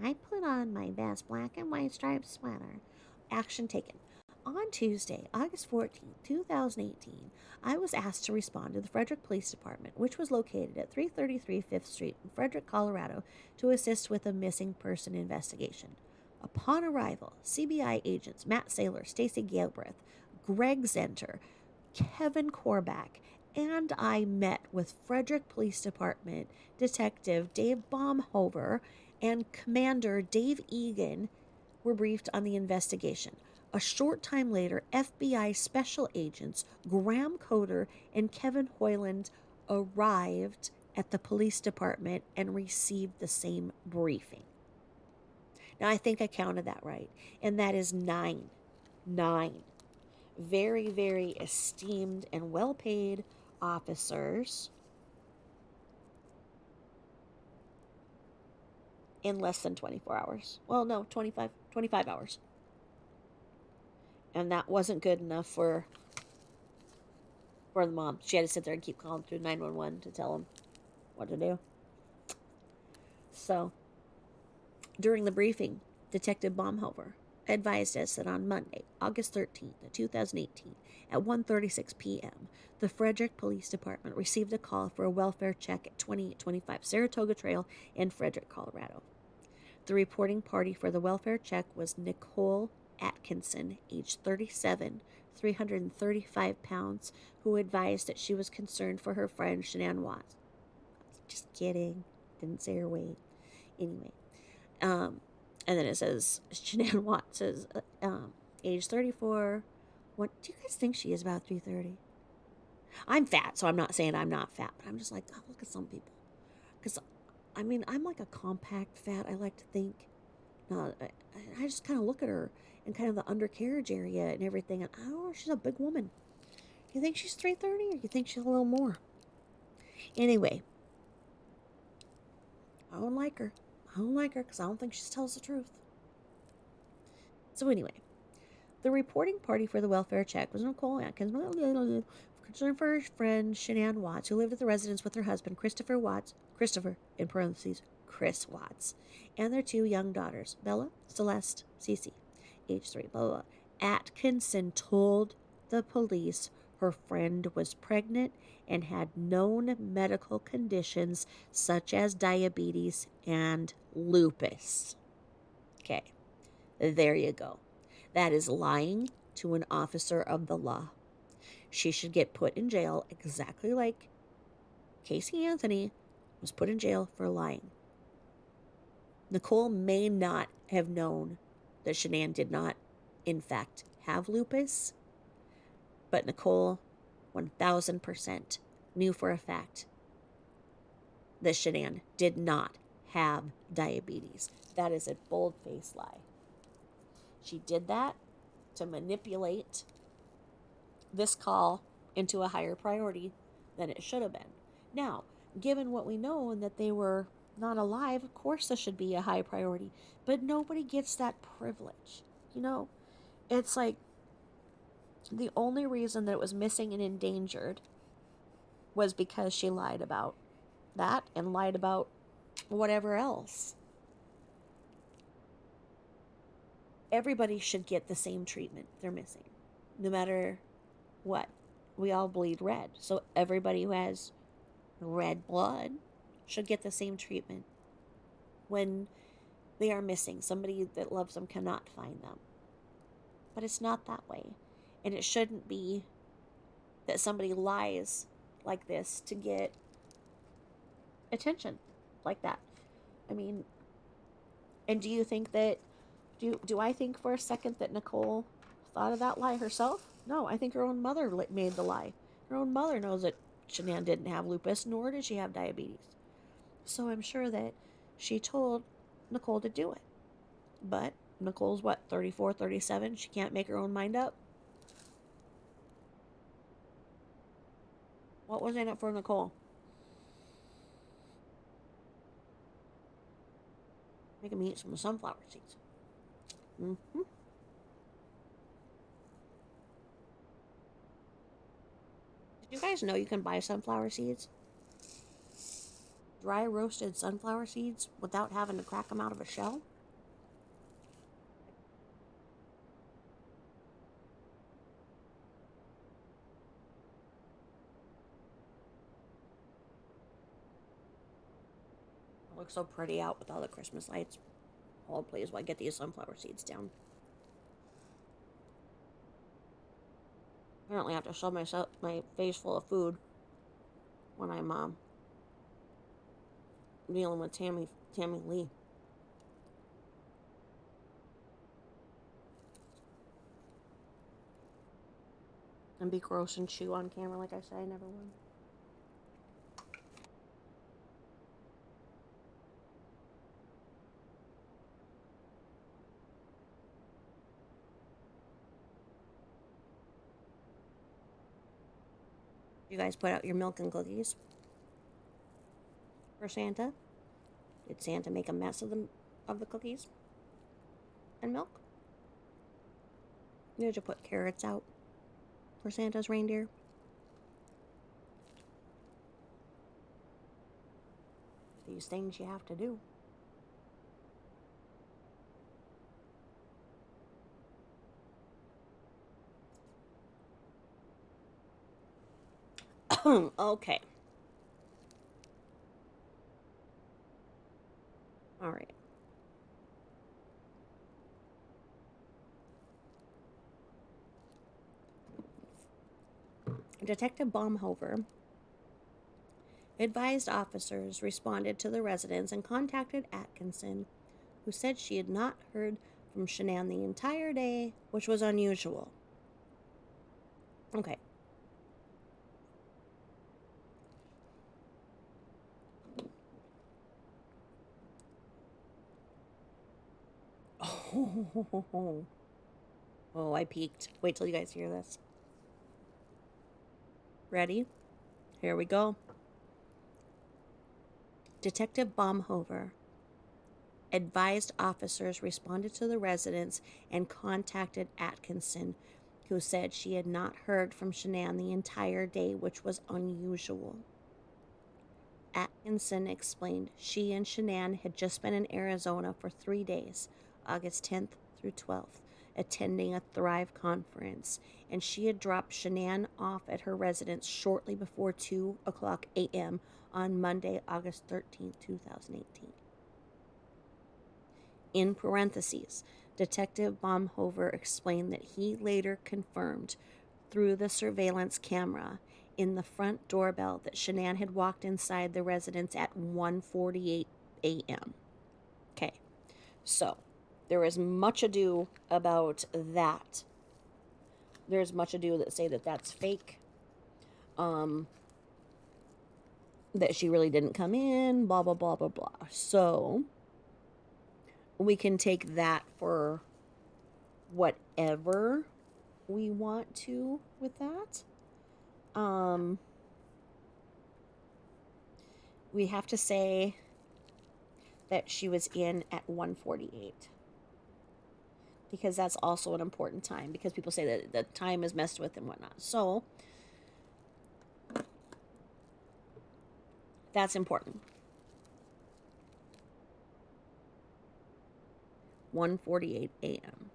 I put on my best black and white striped sweater. Action taken. On Tuesday, August 14th, 2018, I was asked to respond to the Frederick Police Department, which was located at 333 Fifth Street in Frederick, Colorado, to assist with a missing person investigation. Upon arrival, CBI agents Matt Saylor, Stacy Galbraith, Greg Zenter, Kevin Korback, and I met with Frederick Police Department Detective Dave Baumhover and Commander Dave Egan were briefed on the investigation. A short time later, FBI special agents Graham Coder and Kevin Hoyland arrived at the police department and received the same briefing. Now, I think I counted that right, and that is 9. 9. Very, very esteemed and well paid officers in less than 24 hours. Well, no, 25 hours. And that wasn't good enough for the mom. She had to sit there and keep calling through 911 to tell them what to do. So, during the briefing, Detective Baumhover advised us that on Monday, August 13th, 2018, at 1:36 p.m., the Frederick Police Department received a call for a welfare check at 2825 Saratoga Trail in Frederick, Colorado. The reporting party for the welfare check was Nicole Atkinson, age 37, 335 pounds, who advised that she was concerned for her friend Shanann Watts. Just kidding. Didn't say her weight. Anyway. And then it says Shanann Watts is age 34. What do you guys think she is, about 330? I'm fat, so I'm not saying I'm not fat, but I'm just like, oh, look at some people. Because, I mean, I'm like a compact fat, I like to think. No, I just kind of look at her and kind of the undercarriage area and everything, and oh, she's a big woman. You think she's 330 or you think she's a little more? Anyway, I don't like her. I don't like her because I don't think she tells the truth. So anyway, the reporting party for the welfare check was Nicole Atkins, concerned for her friend Shanann Watts, who lived at the residence with her husband Christopher, in parentheses, Chris Watts, and their 2 young daughters, Bella, Celeste, Cece, age 3, blah, blah, blah. Atkinson told the police her friend was pregnant and had known medical conditions such as diabetes and lupus. Okay, there you go. That is lying to an officer of the law. She should get put in jail exactly like Casey Anthony was put in jail for lying. Nicole may not have known that Shanann did not, in fact, have lupus, but Nicole 1000% knew for a fact that Shanann did not have diabetes. That is a bold-faced lie. She did that to manipulate this call into a higher priority than it should have been. Now, given what we know and that they were not alive, of course this should be a high priority, but nobody gets that privilege. You know, it's like the only reason that it was missing and endangered was because she lied about that and lied about whatever else. Everybody should get the same treatment they're missing, no matter what. We all bleed red, so everybody who has red blood should get the same treatment when they are missing. Somebody that loves them cannot find them. But it's not that way. And it shouldn't be that somebody lies like this to get attention like that. I mean, and do you think that do I think for a second that Nicole thought of that lie herself? No, I think her own mother made the lie. Her own mother knows that Shanann didn't have lupus, nor did she have diabetes. So I'm sure that she told Nicole to do it. But Nicole's what, 34, 37? She can't make her own mind up? What was in it for Nicole? Make him eat some sunflower seeds. Mm-hmm. Did you guys know you can buy sunflower seeds? Dry roasted sunflower seeds without having to crack them out of a shell? It looks so pretty out with all the Christmas lights. All plays while I get these sunflower seeds down. Apparently, I have to shove my face full of food when I'm dealing with Tammy Lee. And be gross and chew on camera like I said I never would. You guys put out your milk and cookies for Santa? Did Santa make a mess of the cookies and milk? Did you put carrots out for Santa's reindeer? These things you have to do. Okay. All right. Detective Baumhofer advised officers responded to the residence and contacted Atkinson, who said she had not heard from Shanann the entire day, which was unusual. Okay. Oh, I peeked. Wait till you guys hear this. Ready? Here we go. Detective Baumhofer advised officers responded to the residence and contacted Atkinson, who said she had not heard from Shanann the entire day, which was unusual. Atkinson explained she and Shanann had just been in Arizona for 3 days, August 10th through 12th, attending a Thrive conference, and she had dropped Shanann off at her residence shortly before 2 o'clock a.m. on Monday, August 13th, 2018. In parentheses, Detective Baumhofer explained that he later confirmed through the surveillance camera in the front doorbell that Shanann had walked inside the residence at 1:48 a.m. Okay, so there is much ado about that. There's much ado that say that that's fake. That she really didn't come in, blah, blah, blah, blah, blah. So we can take that for whatever we want to with that. We have to say that she was in at 1:48 because that's also an important time, because people say that the time is messed with and whatnot. So that's important. 1:48 a.m.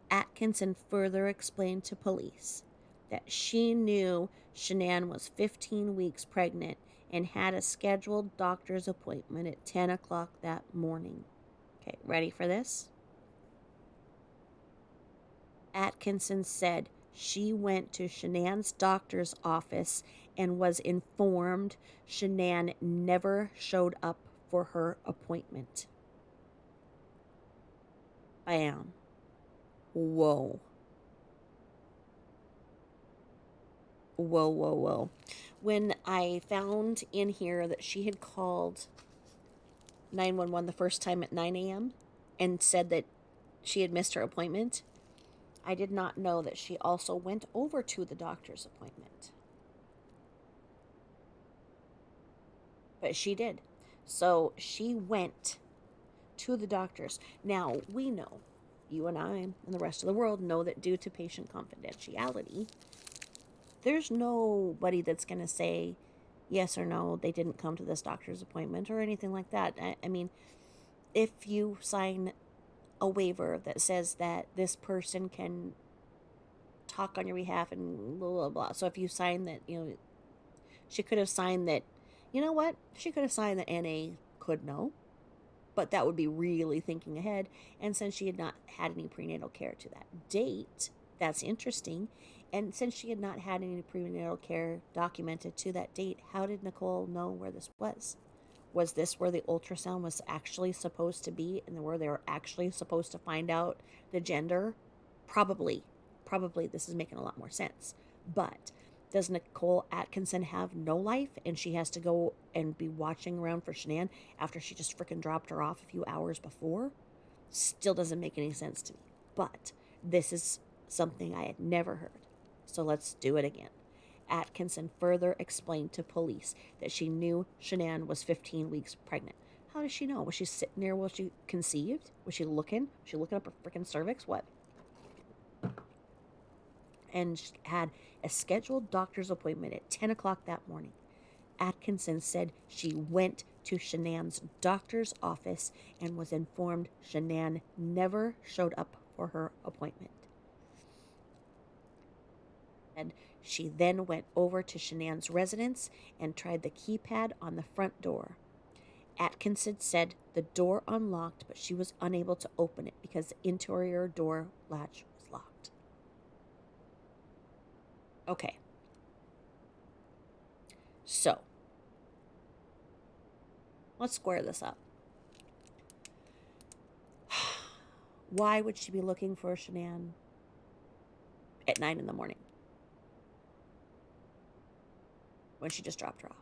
Atkinson further explained to police that she knew Shanann was 15 weeks pregnant and had a scheduled doctor's appointment at 10 o'clock that morning. Okay, ready for this? Atkinson said She went to Shanann's doctor's office and was informed Shanann never showed up for her appointment. Bam. Whoa. Whoa, whoa, whoa. When I found in here that she had called 911 the first time at 9 a.m. and said that she had missed her appointment, I did not know that she also went over to the doctor's appointment. But she did. So she went to the doctor's. Now, we know, you and I and the rest of the world know that due to patient confidentiality, there's nobody that's going to say yes or no, they didn't come to this doctor's appointment or anything like that. I mean, if you sign a waiver that says that this person can talk on your behalf and blah, blah, blah. So if you sign that, she could have signed that, you know what? She could have signed that NA could know, but that would be really thinking ahead. And since she had not had any prenatal care to that date, that's interesting. And since she had not had any prenatal care documented to that date, how did Nicole know where this was? Was this where the ultrasound was actually supposed to be and where they were actually supposed to find out the gender? Probably. Probably this is making a lot more sense. But does Nicole Atkinson have no life and she has to go and be watching around for Shanann after she just freaking dropped her off a few hours before? Still doesn't make any sense to me. But this is something I had never heard. So let's do it again. Atkinson further explained to police that she knew Shanann was 15 weeks pregnant. How does she know? Was she sitting there while she conceived? Was she looking? Was she looking up her freaking cervix? What? And she had a scheduled doctor's appointment at 10 o'clock that morning. Atkinson said she went to Shanann's doctor's office and was informed Shanann never showed up for her appointment. And she then went over to Shanann's residence and tried the keypad on the front door. Atkinson said the door unlocked, but she was unable to open it because the interior door latch was locked. Okay. So, let's square this up. Why would she be looking for Shanann at 9 in the morning when she just dropped her off?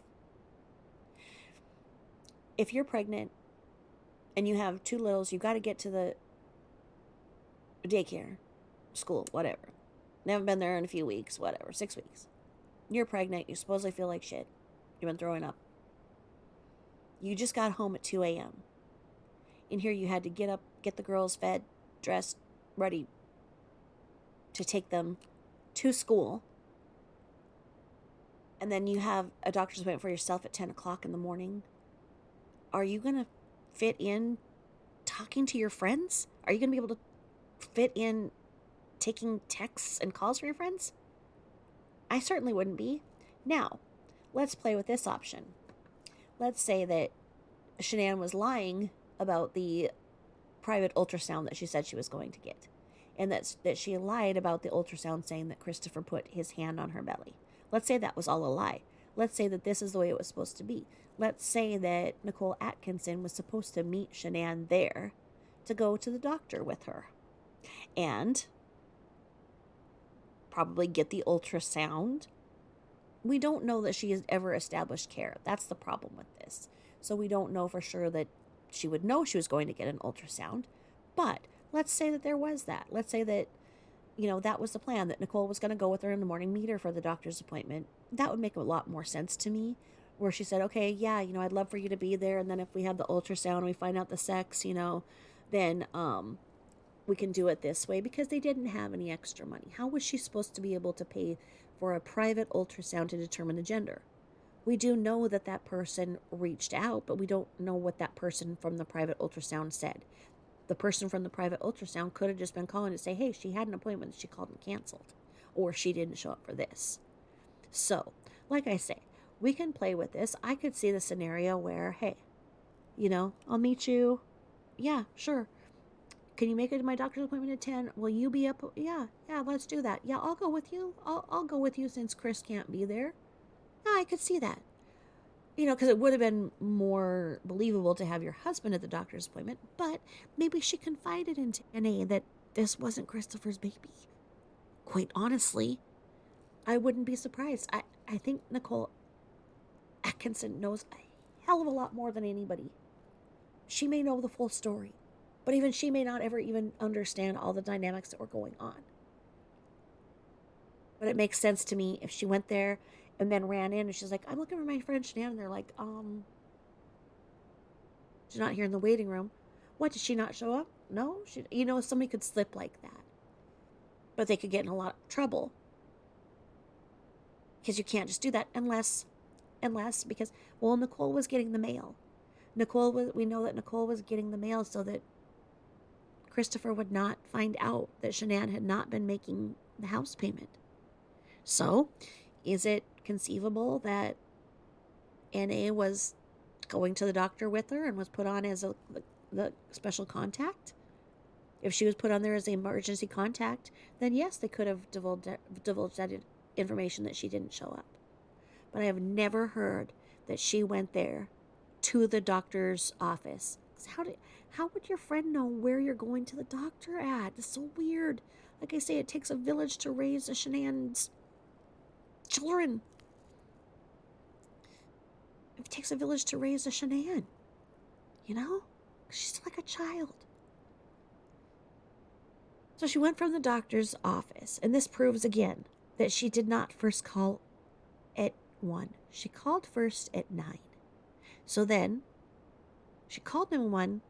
If you're pregnant and you have two littles, you've got to get to the daycare, school, whatever. They haven't been there in a few weeks, whatever, 6 weeks. You're pregnant, you supposedly feel like shit. You've been throwing up. You just got home at 2 a.m. In here you had to get up, get the girls fed, dressed, ready to take them to school. And then you have a doctor's appointment for yourself at 10 o'clock in the morning. Are you going to fit in talking to your friends? Are you going to be able to fit in taking texts and calls from your friends? I certainly wouldn't be. Now, let's play with this option. Let's say that Shanann was lying about the private ultrasound that she said she was going to get. And that she lied about the ultrasound saying that Christopher put his hand on her belly. Let's say that was all a lie. Let's say that this is the way it was supposed to be. Let's say that Nicole Atkinson was supposed to meet Shanann there to go to the doctor with her. And probably get the ultrasound. We don't know that she has ever established care. That's the problem with this. So we don't know for sure that she would know she was going to get an ultrasound. But let's say that there was that. Let's say that, that was the plan, that Nicole was going to go with her in the morning, meet her for the doctor's appointment. That would make a lot more sense to me, where she said, okay, yeah, I'd love for you to be there. And then if we have the ultrasound and we find out the sex, then we can do it this way, because they didn't have any extra money. How was she supposed to be able to pay for a private ultrasound to determine the gender? We do know that that person reached out, but we don't know what that person from the private ultrasound said. The person from the private ultrasound could have just been calling to say, hey, she had an appointment that she called and canceled, or she didn't show up for this. So, like I say, we can play with this. I could see the scenario where, hey, I'll meet you. Yeah, sure. Can you make it to my doctor's appointment at 10? Will you be up? Yeah, let's do that. Yeah, I'll go with you. I'll go with you since Chris can't be there. Yeah, I could see that. Because it would have been more believable to have your husband at the doctor's appointment, but maybe she confided into NA that this wasn't Christopher's baby. Quite honestly, I wouldn't be surprised. I think Nicole Atkinson knows a hell of a lot more than anybody. She may know the full story, but even she may not ever even understand all the dynamics that were going on. But it makes sense to me if she went there and then ran in and she's like, I'm looking for my friend Shanann. And they're like, she's not here in the waiting room. What, did she not show up? No, somebody could slip like that. But they could get in a lot of trouble. Because you can't just do that unless because, well, Nicole was getting the mail. We know that Nicole was getting the mail so that Christopher would not find out that Shanann had not been making the house payment. So, is it conceivable that N.A. was going to the doctor with her and was put on as the special contact? If she was put on there as the emergency contact, then yes, they could have divulged that information that she didn't show up. But I have never heard that she went there to the doctor's office. How would your friend know where you're going to the doctor at? It's so weird. Like I say, it takes a village to raise a Shanann's children. It takes a village to raise a Shanann. She's like a child. So she went from the doctor's office, and this proves again that she did not first call at 1. She called first at 9. So then she called 911.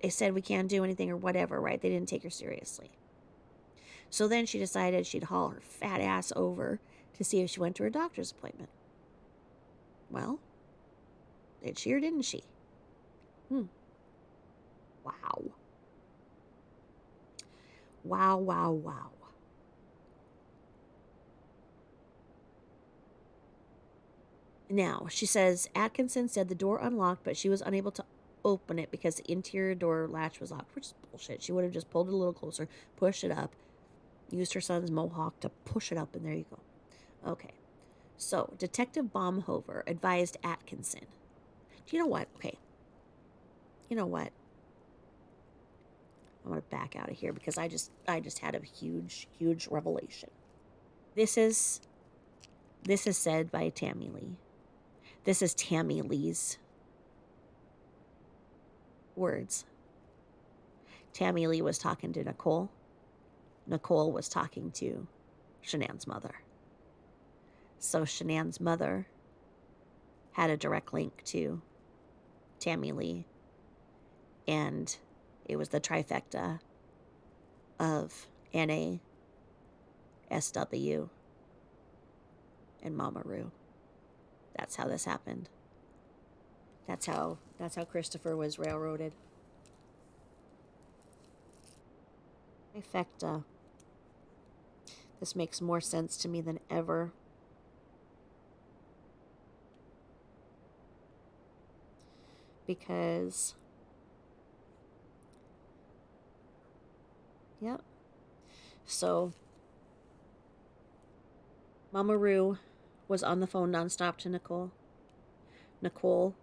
They said we can't do anything or whatever, right? They didn't take her seriously. So then she decided she'd haul her fat ass over to see if she went to her doctor's appointment. Well, did she or didn't she? Wow. Wow. Now, she says Atkinson said the door unlocked, but she was unable to open it because the interior door latch was locked, which is bullshit. She would have just pulled it a little closer, pushed it up, used her son's mohawk to push it up, and there you go. Okay. So, Detective Baumhofer advised Atkinson. Do you know what? Okay. You know what? I'm going to back out of here because I just had a huge revelation. This is said by Tammy Lee. This is Tammy Lee's words. Tammy Lee was talking to Nicole. Nicole was talking to Shanann's mother. So Shanann's mother had a direct link to Tammy Lee, and it was the trifecta of N.A., S.W., and Mama Roo. That's how this happened. That's how Christopher was railroaded. Trifecta. This makes more sense to me than ever. Because, yep. So, Mama Roo was on the phone nonstop to Nicole. Nicole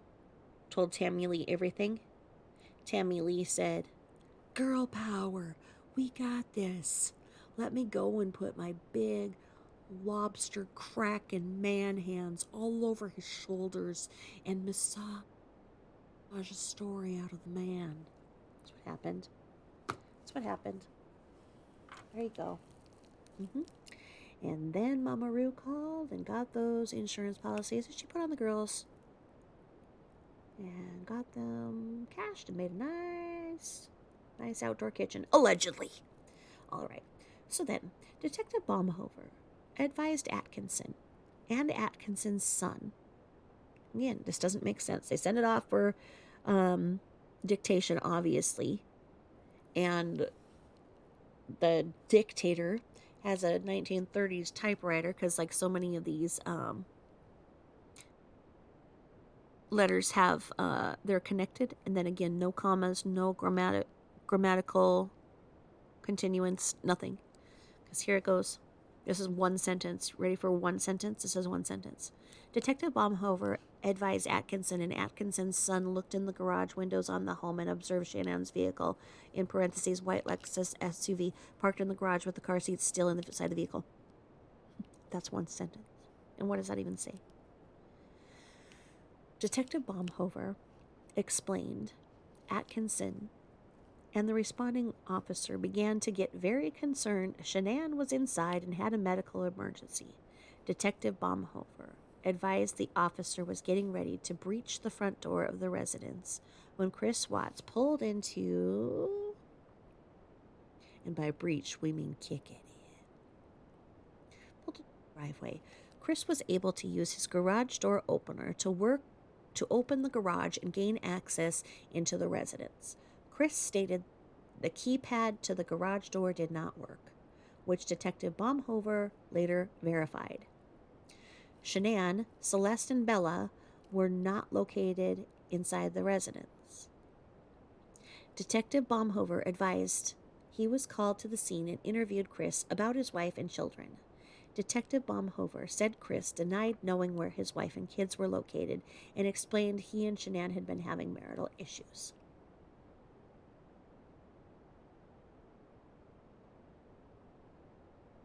told Tammy Lee everything. Tammy Lee said, "Girl power, we got this. Let me go and put my big lobster cracking man hands all over his shoulders and massage a story out of the man." That's what happened. There you go. And then Mama Roo called and got those insurance policies that she put on the girls and got them cashed and made a nice outdoor kitchen, allegedly. All right. So then, Detective Baumhofer advised Atkinson and Atkinson's son. Again, this doesn't make sense. They send it off for dictation, obviously. And the dictator has a 1930s typewriter because, like so many of these letters have they're connected, and then again, no commas, no grammatical continuance, nothing. Because here it goes. This is one sentence. Ready for one sentence? This is one sentence. Detective Baumhover advised Atkinson, and Atkinson's son looked in the garage windows on the home and observed Shannon's vehicle, in parentheses, white Lexus SUV, parked in the garage with the car seats still in the side of the vehicle. That's one sentence. And what does that even say? Detective Baumhover explained Atkinson and the responding officer began to get very concerned. Shanann was inside and had a medical emergency. Detective Baumhofer advised the officer was getting ready to breach the front door of the residence when Chris Watts pulled into, and by breach we mean kick it in, pulled into the driveway. Chris was able to use his garage door opener to open the garage and gain access into the residence. Chris stated the keypad to the garage door did not work, which Detective Baumhover later verified. Shanann, Celeste, and Bella were not located inside the residence. Detective Baumhover advised he was called to the scene and interviewed Chris about his wife and children. Detective Baumhover said Chris denied knowing where his wife and kids were located and explained he and Shanann had been having marital issues.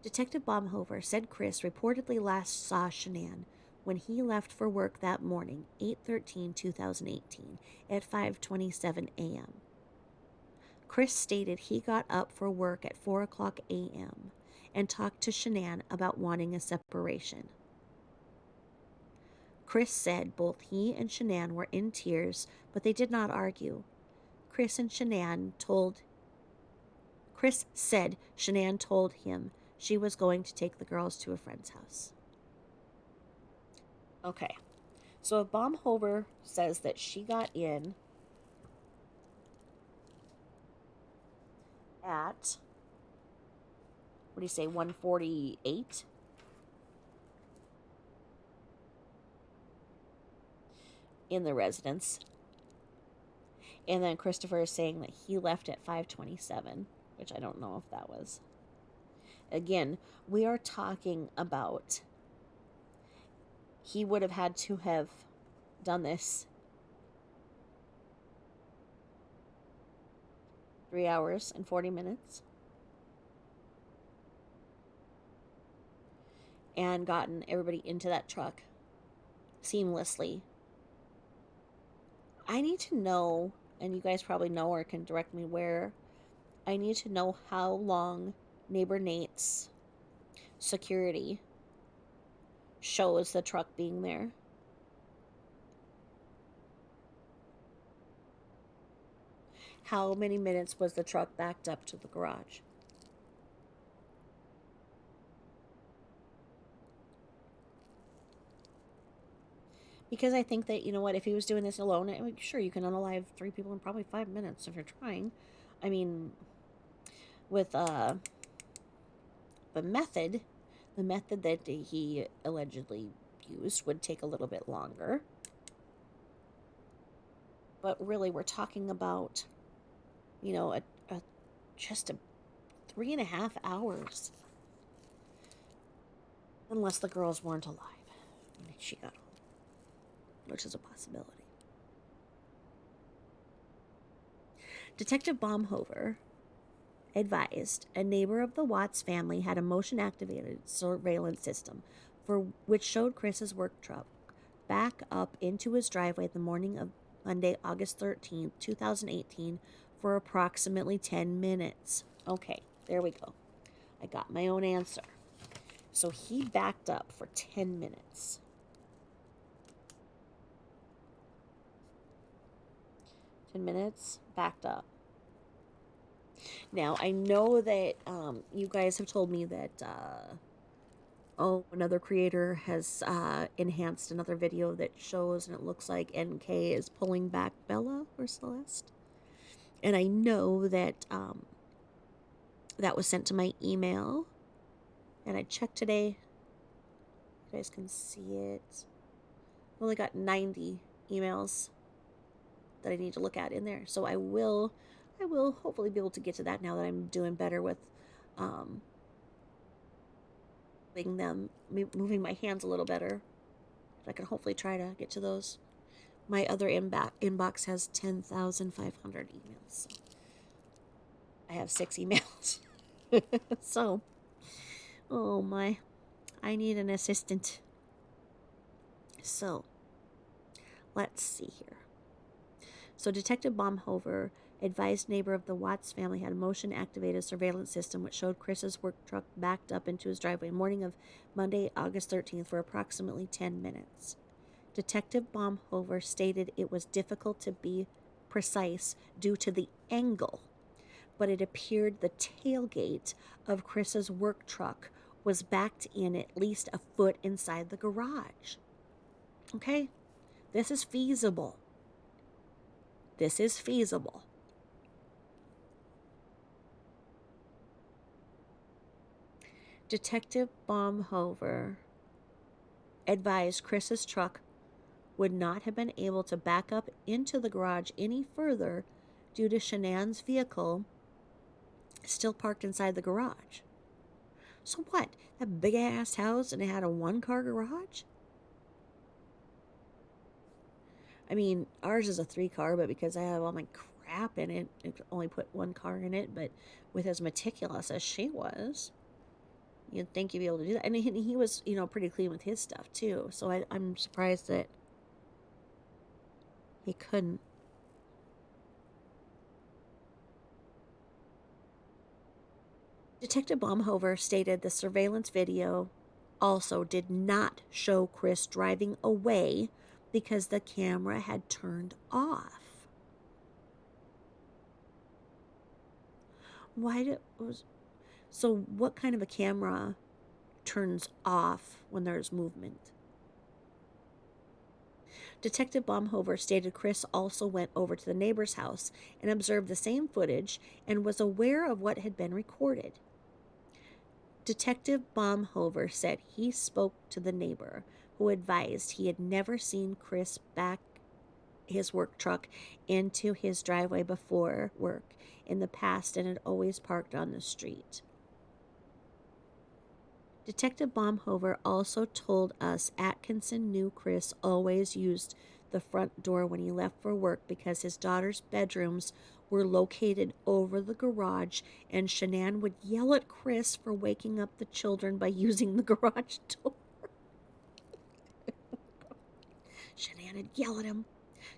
Detective Baumhover said Chris reportedly last saw Shanann when he left for work that morning, 8/13/2018, at 5:27 a.m. Chris stated he got up for work at 4 o'clock a.m. and talked to Shanann about wanting a separation. Chris said both he and Shanann were in tears, but they did not argue. Chris said Shanann told him she was going to take the girls to a friend's house. Okay, so if Baumhover says that she got in at, what do you say, 1:48? In the residence. And then Christopher is saying that he left at 5:27, which I don't know if that was. Again, we are talking about he would have had to have done this 3 hours and 40 minutes and gotten everybody into that truck seamlessly. I need to know, and you guys probably know or can direct me where, I need to know how long neighbor Nate's security shows the truck being there. How many minutes was the truck backed up to the garage? Because I think that, you know what, if he was doing this alone, I mean, sure, you can unalive 3 people in probably 5 minutes if you're trying. I mean, with the method that he allegedly used would take a little bit longer. But really, we're talking about, you know, just 3.5 hours. Unless the girls weren't alive when she got home, which is a possibility. Detective Baumhover advised a neighbor of the Watts family had a motion-activated surveillance system for which showed Chris's work truck back up into his driveway the morning of Monday, August 13th, 2018 for approximately 10 minutes. Okay, there we go. I got my own answer. So he backed up for 10 minutes. 10 minutes, backed up. Now, I know that you guys have told me that, another creator has enhanced another video that shows, and it looks like NK is pulling back Bella or Celeste. And I know that that was sent to my email. And I checked today. You guys can see it. I've only got 90 emails that I need to look at in there. So I will hopefully be able to get to that now that I'm doing better with um, moving my hands a little better. I can hopefully try to get to those. My other inbox has 10,500 emails. So I have 6 emails. So, oh my, I need an assistant. So, let's see here. So, Detective Baumhover advised neighbor of the Watts family had a motion activated surveillance system which showed Chris's work truck backed up into his driveway morning of Monday, August 13th for approximately 10 minutes. Detective Baumhover stated it was difficult to be precise due to the angle, but it appeared the tailgate of Chris's work truck was backed in at least a foot inside the garage. Okay? This is feasible. This is feasible. Detective Baumhover advised Chris's truck would not have been able to back up into the garage any further due to Shanann's vehicle still parked inside the garage. So what? That big ass house and it had a 1-car garage? I mean, ours is a 3-car, but because I have all my crap in it, I could only put 1 car in it. But with as meticulous as she was, you'd think you'd be able to do that. And he was, pretty clean with his stuff too. So I'm surprised that he couldn't. Detective Baumhover stated the surveillance video also did not show Chris driving away because the camera had turned off. So what kind of a camera turns off when there's movement? Detective Baumhover stated Chris also went over to the neighbor's house and observed the same footage and was aware of what had been recorded. Detective Baumhover said he spoke to the neighbor, who advised he had never seen Chris back his work truck into his driveway before work in the past and had always parked on the street. Detective Baumhover also told us Atkinson knew Chris always used the front door when he left for work because his daughter's bedrooms were located over the garage, and Shanann would yell at Chris for waking up the children by using the garage door. Shanann would yell at him,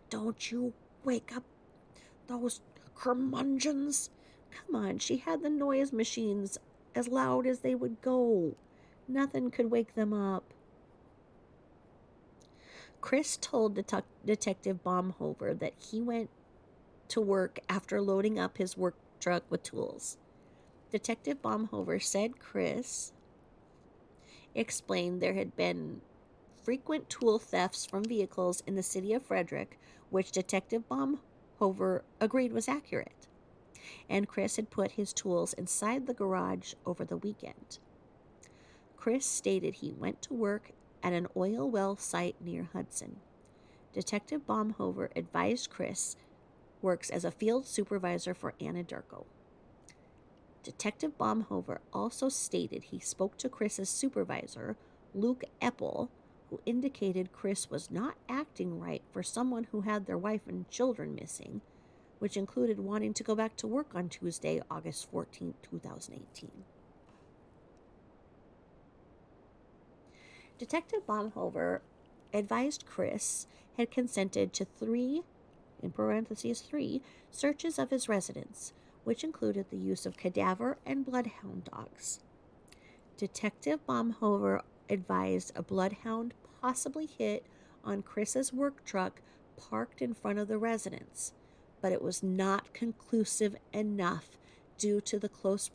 "Don't you wake up those curmudgeons." Come on, she had the noise machines as loud as they would go. Nothing could wake them up. Chris told Detective Baumhover that he went to work after loading up his work truck with tools. Detective Baumhover said Chris explained there had been frequent tool thefts from vehicles in the city of Frederick, which Detective Baumhover agreed was accurate, and Chris had put his tools inside the garage over the weekend. Chris stated he went to work at an oil well site near Hudson. Detective Baumhover advised Chris works as a field supervisor for Anadarko. Detective Baumhover also stated he spoke to Chris's supervisor, Luke Eppel, who indicated Chris was not acting right for someone who had their wife and children missing, which included wanting to go back to work on Tuesday, August 14, 2018. Detective Baumhover advised Chris had consented to 3, in parentheses 3, searches of his residence, which included the use of cadaver and bloodhound dogs. Detective Baumhover advised a bloodhound possibly hit on Chris's work truck parked in front of the residence, but it was not conclusive enough due to the close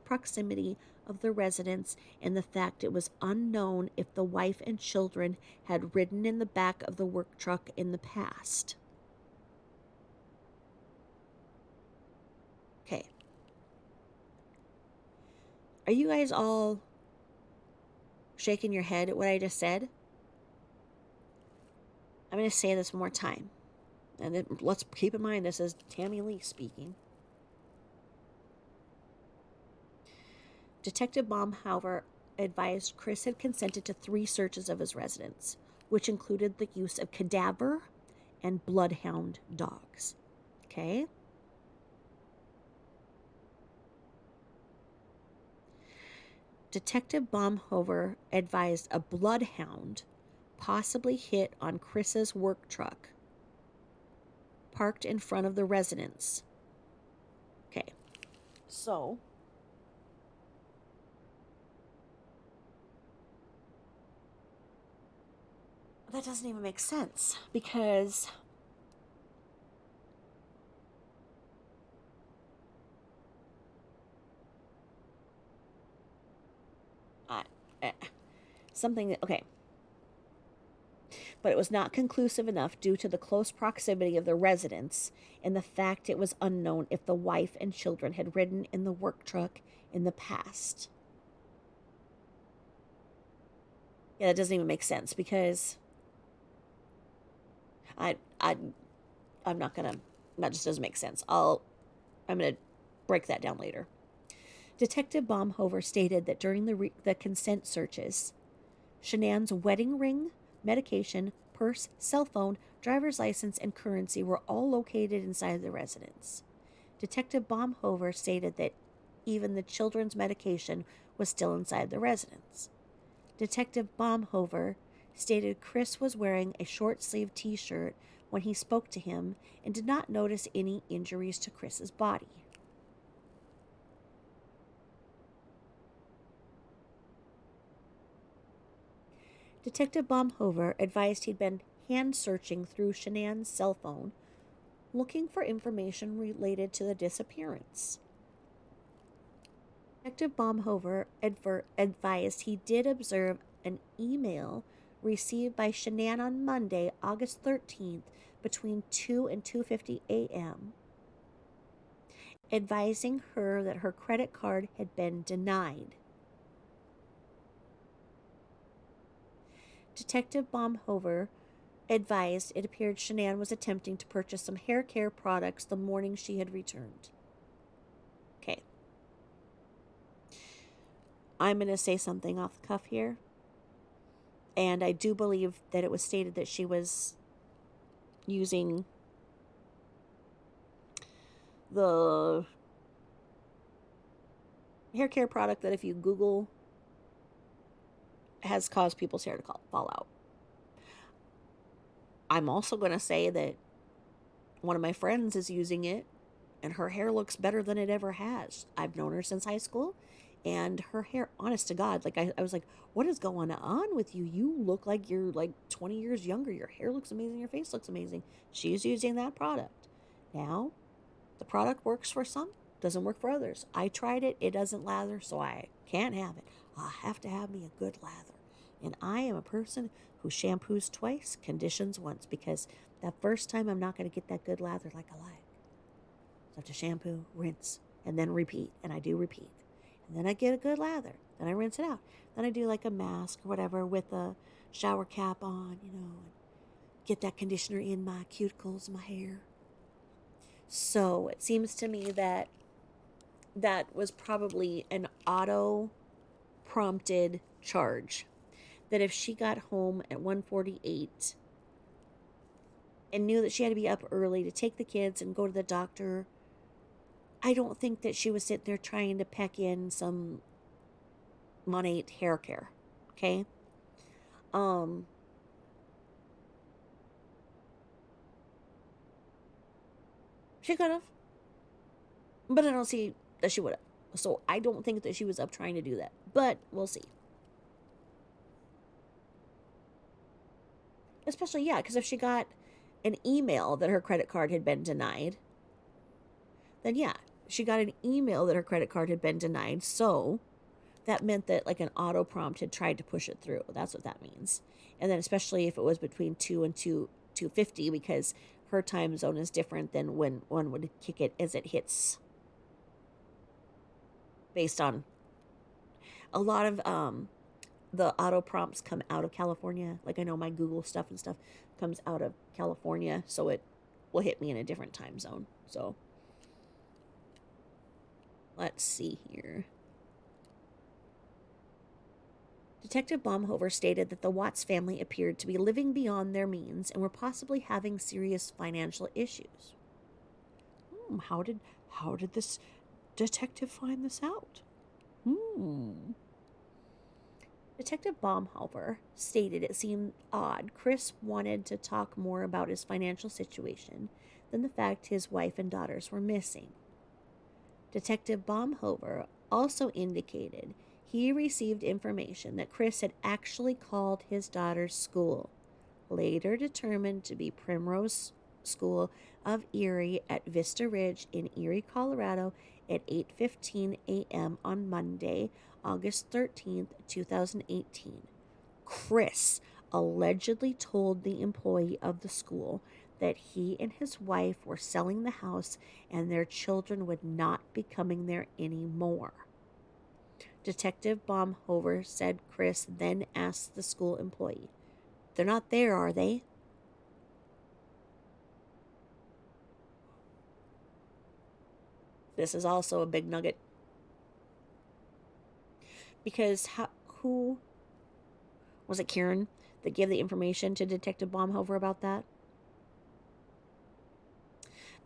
proximity of the residence and the fact it was unknown if the wife and children had ridden in the back of the work truck in the past. Okay. Are you guys all shaking your head at what I just said? I'm going to say this one more time. And let's keep in mind this is Tammy Lee speaking. Detective Baumhauer advised Chris had consented to 3 searches of his residence, which included the use of cadaver and bloodhound dogs. Okay? Detective Baumhover advised a bloodhound possibly hit on Chris's work truck parked in front of the residence. Okay, so that doesn't even make sense because I, something that, okay, but it was not conclusive enough due to the close proximity of the residence and the fact it was unknown if the wife and children had ridden in the work truck in the past. Yeah, that doesn't even make sense because I I I'm not gonna. That just doesn't make sense. I'm gonna break that down later. Detective Baumhover stated that during the consent searches, Shanann's wedding ring, medication, purse, cell phone, driver's license, and currency were all located inside the residence. Detective Baumhover stated that even the children's medication was still inside the residence. Detective Baumhover stated Chris was wearing a short sleeved t shirt when he spoke to him and did not notice any injuries to Chris's body. Detective Baumhover advised he'd been hand searching through Shanann's cell phone looking for information related to the disappearance. Detective Baumhover advised he did observe an email received by Shanann on Monday, August 13th, between 2 and 2:50 a.m., advising her that her credit card had been denied. Detective Baumhover advised it appeared Shanann was attempting to purchase some hair care products the morning she had returned. Okay. I'm going to say something off the cuff here. And I do believe that it was stated that she was using the hair care product that if you Google has caused people's hair to fall out. I'm also going to say that one of my friends is using it and her hair looks better than it ever has. I've known her since high school and her hair, honest to God, like I was like, what is going on with you? You look like you're like 20 years younger. Your hair looks amazing. Your face looks amazing. She's using that product. Now, the product works for some, doesn't work for others. I tried it. It doesn't lather, so I can't have it. I have to have me a good lather. And I am a person who shampoos twice, conditions once, because that first time I'm not going to get that good lather like I like. So I have to shampoo, rinse, and then repeat. And I do repeat. And then I get a good lather. Then I rinse it out. Then I do like a mask or whatever with a shower cap on, and get that conditioner in my cuticles, my hair. So it seems to me that that was probably an auto prompted charge. That if she got home at 1:48 and knew that she had to be up early to take the kids and go to the doctor, I don't think that she was sitting there trying to peck in some Monate hair care. Okay? Um, she could have, but I don't see that she would have. So I don't think that she was up trying to do that. But we'll see. Especially, yeah, because if she got an email that her credit card had been denied, then yeah, she got an email that her credit card had been denied. So that meant that like an auto prompt had tried to push it through. That's what that means. And then especially if it was between 2 and 2:50 because her time zone is different than when one would kick it as it hits based on a lot of the auto prompts come out of California. Like I know my Google stuff and stuff comes out of California, so it will hit me in a different time zone. So let's see here. Detective Baumhover stated that the Watts family appeared to be living beyond their means and were possibly having serious financial issues. How did this detective find this out? Detective Baumhover stated it seemed odd Chris wanted to talk more about his financial situation than the fact his wife and daughters were missing. Detective Baumhover also indicated he received information that Chris had actually called his daughter's school, later determined to be Primrose School of Erie at Vista Ridge in Erie, Colorado at 8:15 a.m. on Monday, August 13th, 2018. Chris allegedly told the employee of the school that he and his wife were selling the house and their children would not be coming there anymore. Detective Baumhover said Chris then asked the school employee, "They're not there, are they?" This is also a big nugget. Because who was it, Karen, that gave the information to Detective Baumhover about that?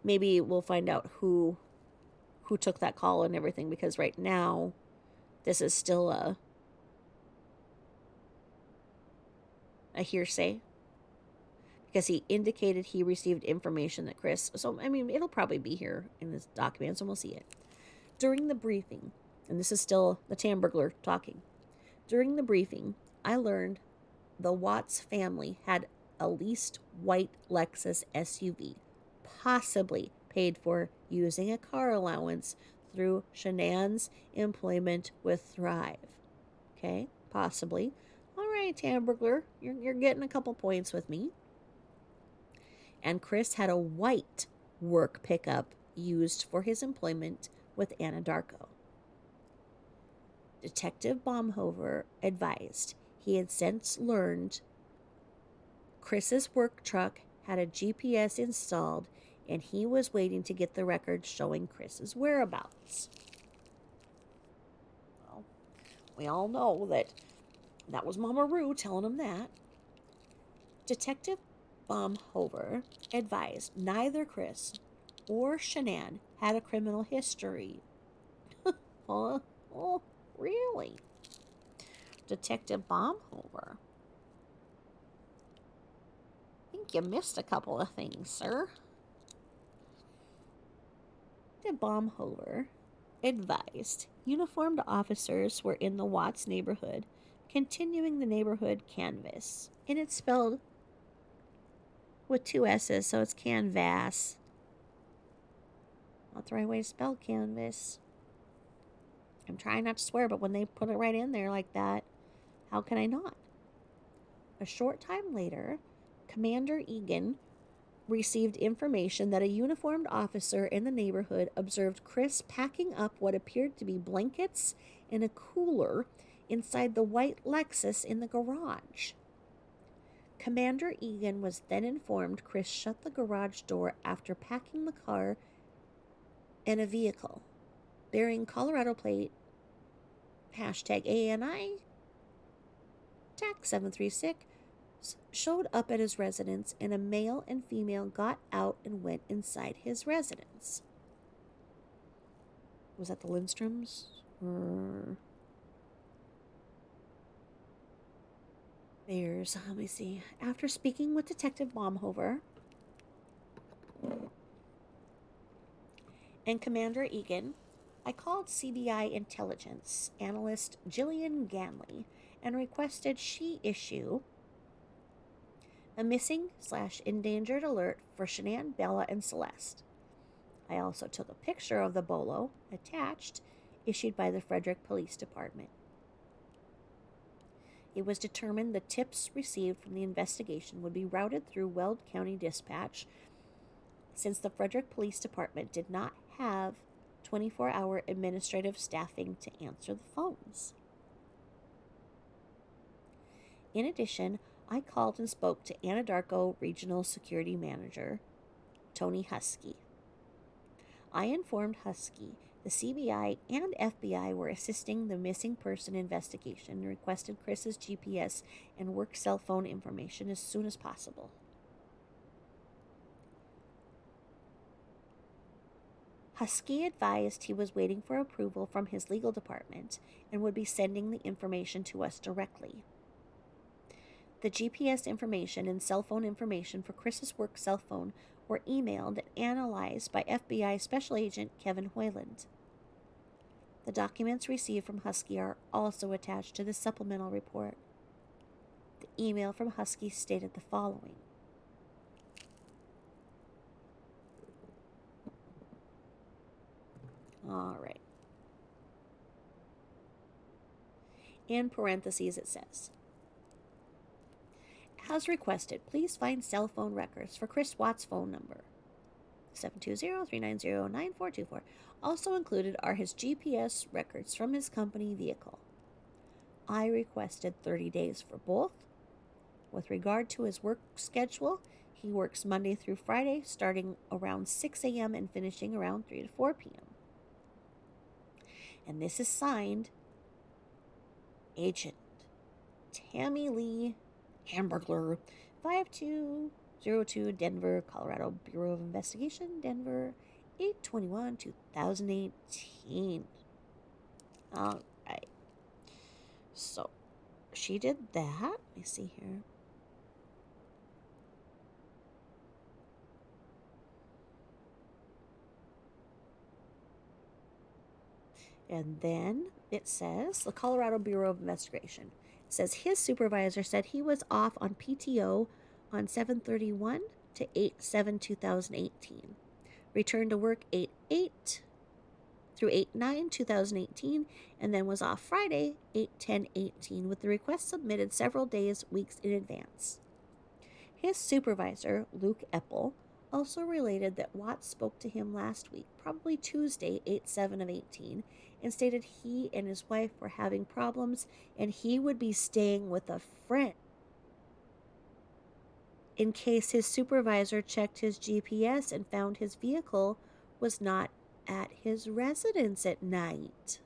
Maybe we'll find out who took that call and everything, because right now this is still a hearsay, because he indicated he received information that Chris, so I mean it'll probably be here in this document, so we'll see it. During the briefing, and this is still the Tamburglar talking. During the briefing, I learned the Watts family had a leased white Lexus SUV, possibly paid for using a car allowance through Shanann's employment with Thrive. Okay, possibly. All right, Tamburglar, you're getting a couple points with me. And Chris had a white work pickup used for his employment with Anadarko. Detective Baumhover advised he had since learned Chris's work truck had a GPS installed and he was waiting to get the records showing Chris's whereabouts. Well, we all know that was Mama Roo telling him that. Detective Baumhover advised neither Chris or Shanann had a criminal history. Oh, really? Detective Baumhover, I think you missed a couple of things, sir. Detective Baumhover advised uniformed officers were in the Watts neighborhood, continuing the neighborhood canvass. And it's spelled with two S's, so it's canvas. Not the right way to spell canvas. I'm trying not to swear, but when they put it right in there like that, how can I not? A short time later, Commander Egan received information that a uniformed officer in the neighborhood observed Chris packing up what appeared to be blankets and a cooler inside the white Lexus in the garage. Commander Egan was then informed Chris shut the garage door after packing the car and a vehicle bearing Colorado plate #ANI TAC 736 showed up at his residence, and a male and female got out and went inside his residence. Was that the Lindstroms? Or Bears? Let me see. After speaking with Detective Baumhover and Commander Egan, I called CBI intelligence analyst Jillian Ganley and requested she issue a missing/endangered alert for Shanann, Bella, and Celeste. I also took a picture of the bolo attached, issued by the Frederick Police Department. It was determined the tips received from the investigation would be routed through Weld County Dispatch, since the Frederick Police Department did not have 24-hour administrative staffing to answer the phones. In addition, I called and spoke to Anadarko Regional Security Manager, Tony Husky. I informed Husky the CBI and FBI were assisting the missing person investigation and requested Chris's GPS and work cell phone information as soon as possible. Husky advised he was waiting for approval from his legal department and would be sending the information to us directly. The GPS information and cell phone information for Chris's work cell phone were emailed and analyzed by FBI Special Agent Kevin Hoyland. The documents received from Husky are also attached to the supplemental report. The email from Husky stated the following. All right. In parentheses it says, as requested, please find cell phone records for Chris Watt's phone number, 720-390-9424. Also included are his GPS records from his company vehicle. I requested 30 days for both. With regard to his work schedule, he works Monday through Friday, starting around 6 a.m. and finishing around 3 to 4 p.m. And this is signed Agent Tammy Lee Hamburglar, 5202 Denver, Colorado Bureau of Investigation, Denver, 8/21/2018. All right. So she did that. Let me see here. And then it says the Colorado Bureau of Investigation. It says his supervisor said he was off on PTO on 7/31 to 8/7/2018. Returned to work 8/8 through 8/9/2018, and then was off Friday 8/10/18 with the request submitted several days, weeks in advance. His supervisor, Luke Eppel, also related that Watts spoke to him last week, probably Tuesday 8/7/18, and stated he and his wife were having problems and he would be staying with a friend in case his supervisor checked his GPS and found his vehicle was not at his residence at night.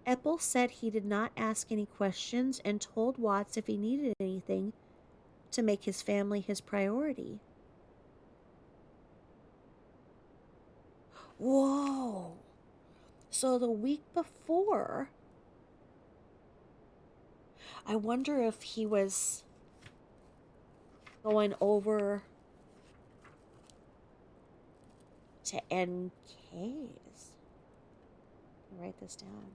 Eppel said he did not ask any questions and told Watts if he needed anything to make his family his priority. Whoa! So the week before, I wonder if he was going over to NK's. I'll write this down.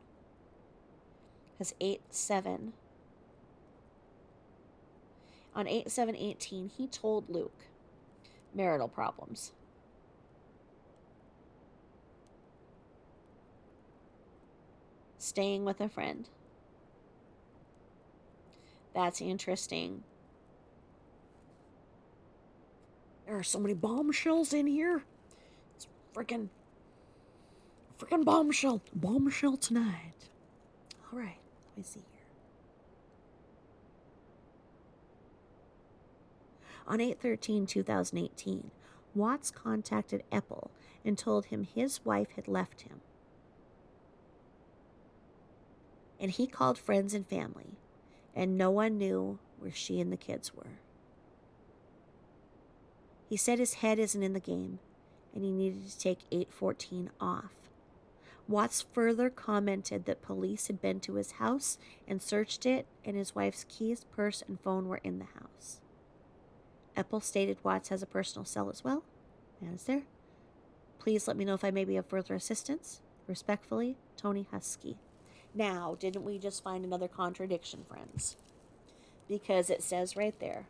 Because 8/7. On 8/7/18, he told Luke marital problems. Staying with a friend. That's interesting. There are so many bombshells in here. It's freaking bombshell. Bombshell tonight. All right, let me see here. On 8/13/2018, Watts contacted Eppel and told him his wife had left him. And he called friends and family, and no one knew where she and the kids were. He said his head isn't in the game, and he needed to take 8/14 off. Watts further commented that police had been to his house and searched it, and his wife's keys, purse, and phone were in the house. Eppel stated Watts has a personal cell as well. That is there. Please let me know if I may be of further assistance. Respectfully, Tony Husky. Now, didn't we just find another contradiction, friends? Because it says right there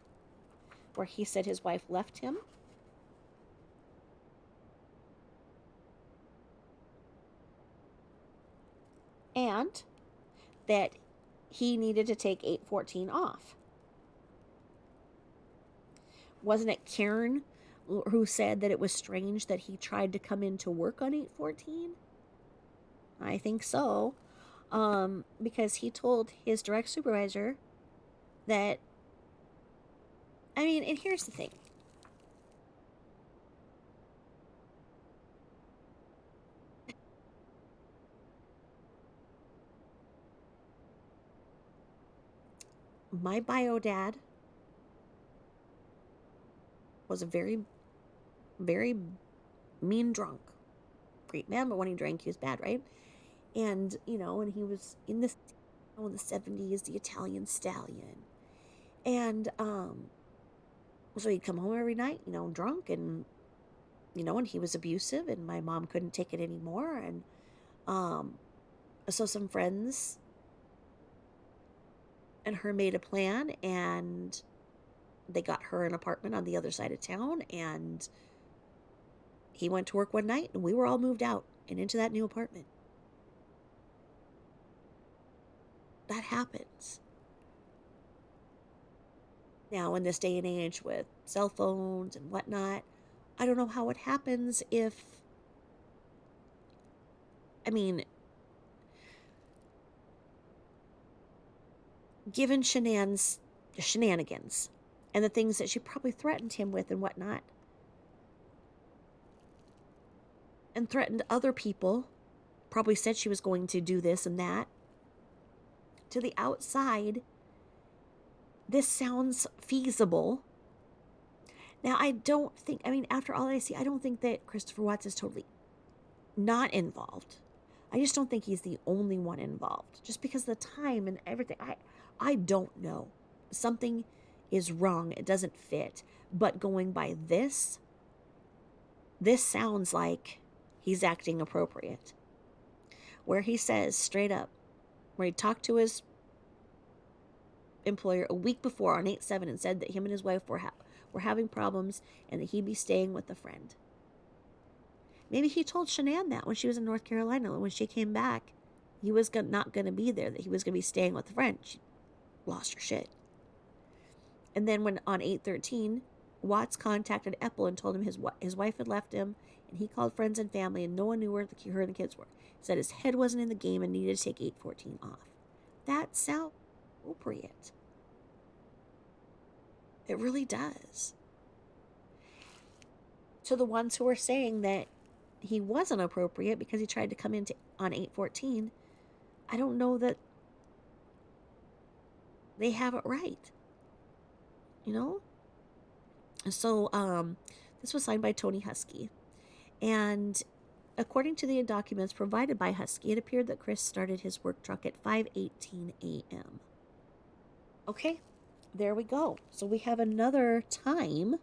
where he said his wife left him. And that he needed to take 8/14 off. Wasn't it Karen who said that it was strange that he tried to come in to work on 8/14? I think so. Because he told his direct supervisor that, I mean, and here's the thing. My bio dad was a very, very mean drunk. Great man, but when he drank, he was bad, right? And, and he was in the 70s, the Italian stallion. And so he'd come home every night, drunk, and he was abusive, and my mom couldn't take it anymore. And um, so some friends and her made a plan, and they got her an apartment on the other side of town, and he went to work one night, and we were all moved out and into that new apartment. That happens. Now, in this day and age with cell phones and whatnot, I don't know how it happens if, I mean, given shenanigans and the things that she probably threatened him with and whatnot, and threatened other people, probably said she was going to do this and that. To the outside, this sounds feasible. Now, I don't think, I mean, after all I see, I don't think that Christopher Watts is totally not involved. I just don't think he's the only one involved. Just because of the time and everything. I don't know. Something is wrong. It doesn't fit. But going by this sounds like he's acting appropriate. Where he says straight up, where he talked to his employer a week before on 8/7 and said that him and his wife were having problems and that he'd be staying with a friend. Maybe he told Shanann that when she was in North Carolina. When she came back, he was not going to be there, that he was going to be staying with a friend. She lost her shit. And then when on 8/13, Watts contacted Epple and told him his wife had left him, and he called friends and family, and no one knew where her and the kids were. He said his head wasn't in the game and needed to take 8/14 off. That sounds appropriate. It really does. To the ones who are saying that he wasn't appropriate because he tried to come in on 8/14, I don't know that they have it right. You know? So, this was signed by Tony Husky. And according to the documents provided by Husky, it appeared that Chris started his work truck at 5:18 a.m. Okay, there we go. So we have another time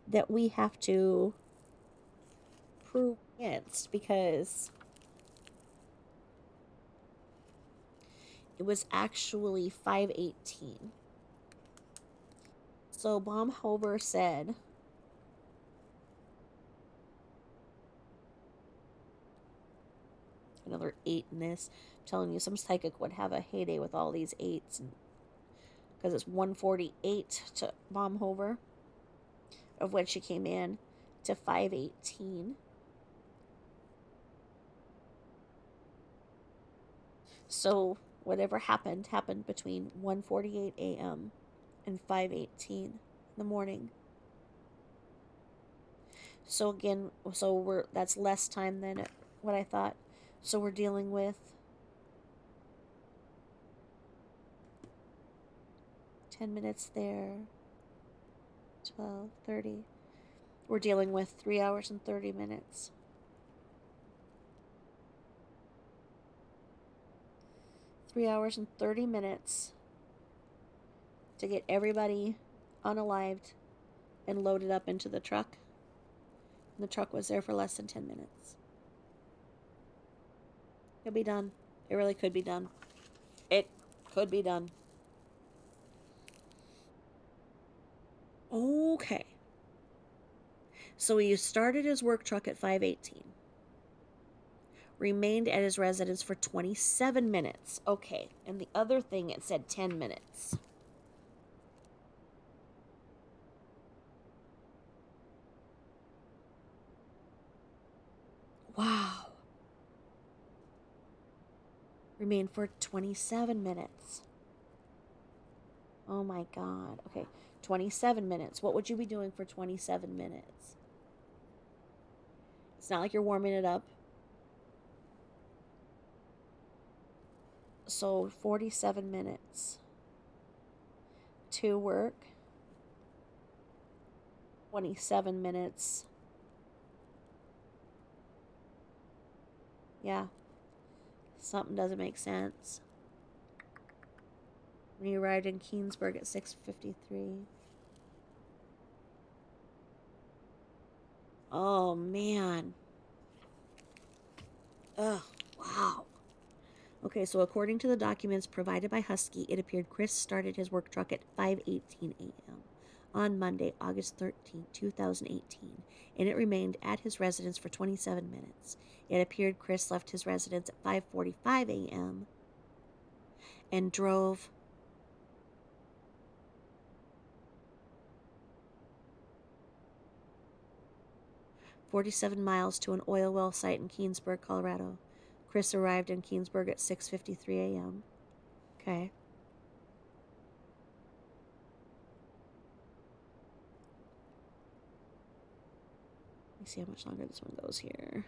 that we have to prove against, because it was actually 5:18. So Baumhover said another 8 in this. I'm telling you, some psychic would have a heyday with all these 8s, because it's 148 to Baumhover, of when she came in, to 5:18. So whatever happened between 1:48 a.m. and 5:18 in the morning. So again, that's less time than what I thought. So we're dealing with 10 minutes there, 12:30. We're dealing with 3 hours and 30 minutes. 3 hours and 30 minutes to get everybody unalived and loaded up into the truck. And the truck was there for less than 10 minutes. Could be done. It really could be done. It could be done. Okay. So he started his work truck at 5:18. Remained at his residence for 27 minutes. Okay. And the other thing, it said 10 minutes. Wow. Remained for 27 minutes. Oh my God. Okay, 27 minutes. What would you be doing for 27 minutes? It's not like you're warming it up. So 47 minutes to work, 27 minutes. Yeah, something doesn't make sense. When you arrived in Keensburg at 6:53. Oh man. Ugh, wow. Okay, so according to the documents provided by Husky, it appeared Chris started his work truck at 5:18 a.m. on Monday, August 13, 2018, and it remained at his residence for 27 minutes. It appeared Chris left his residence at 5:45 a.m. and drove 47 miles to an oil well site in Keensburg, Colorado. Chris arrived in Keensburg at 6:53 a.m. Okay. Let me see how much longer this one goes here.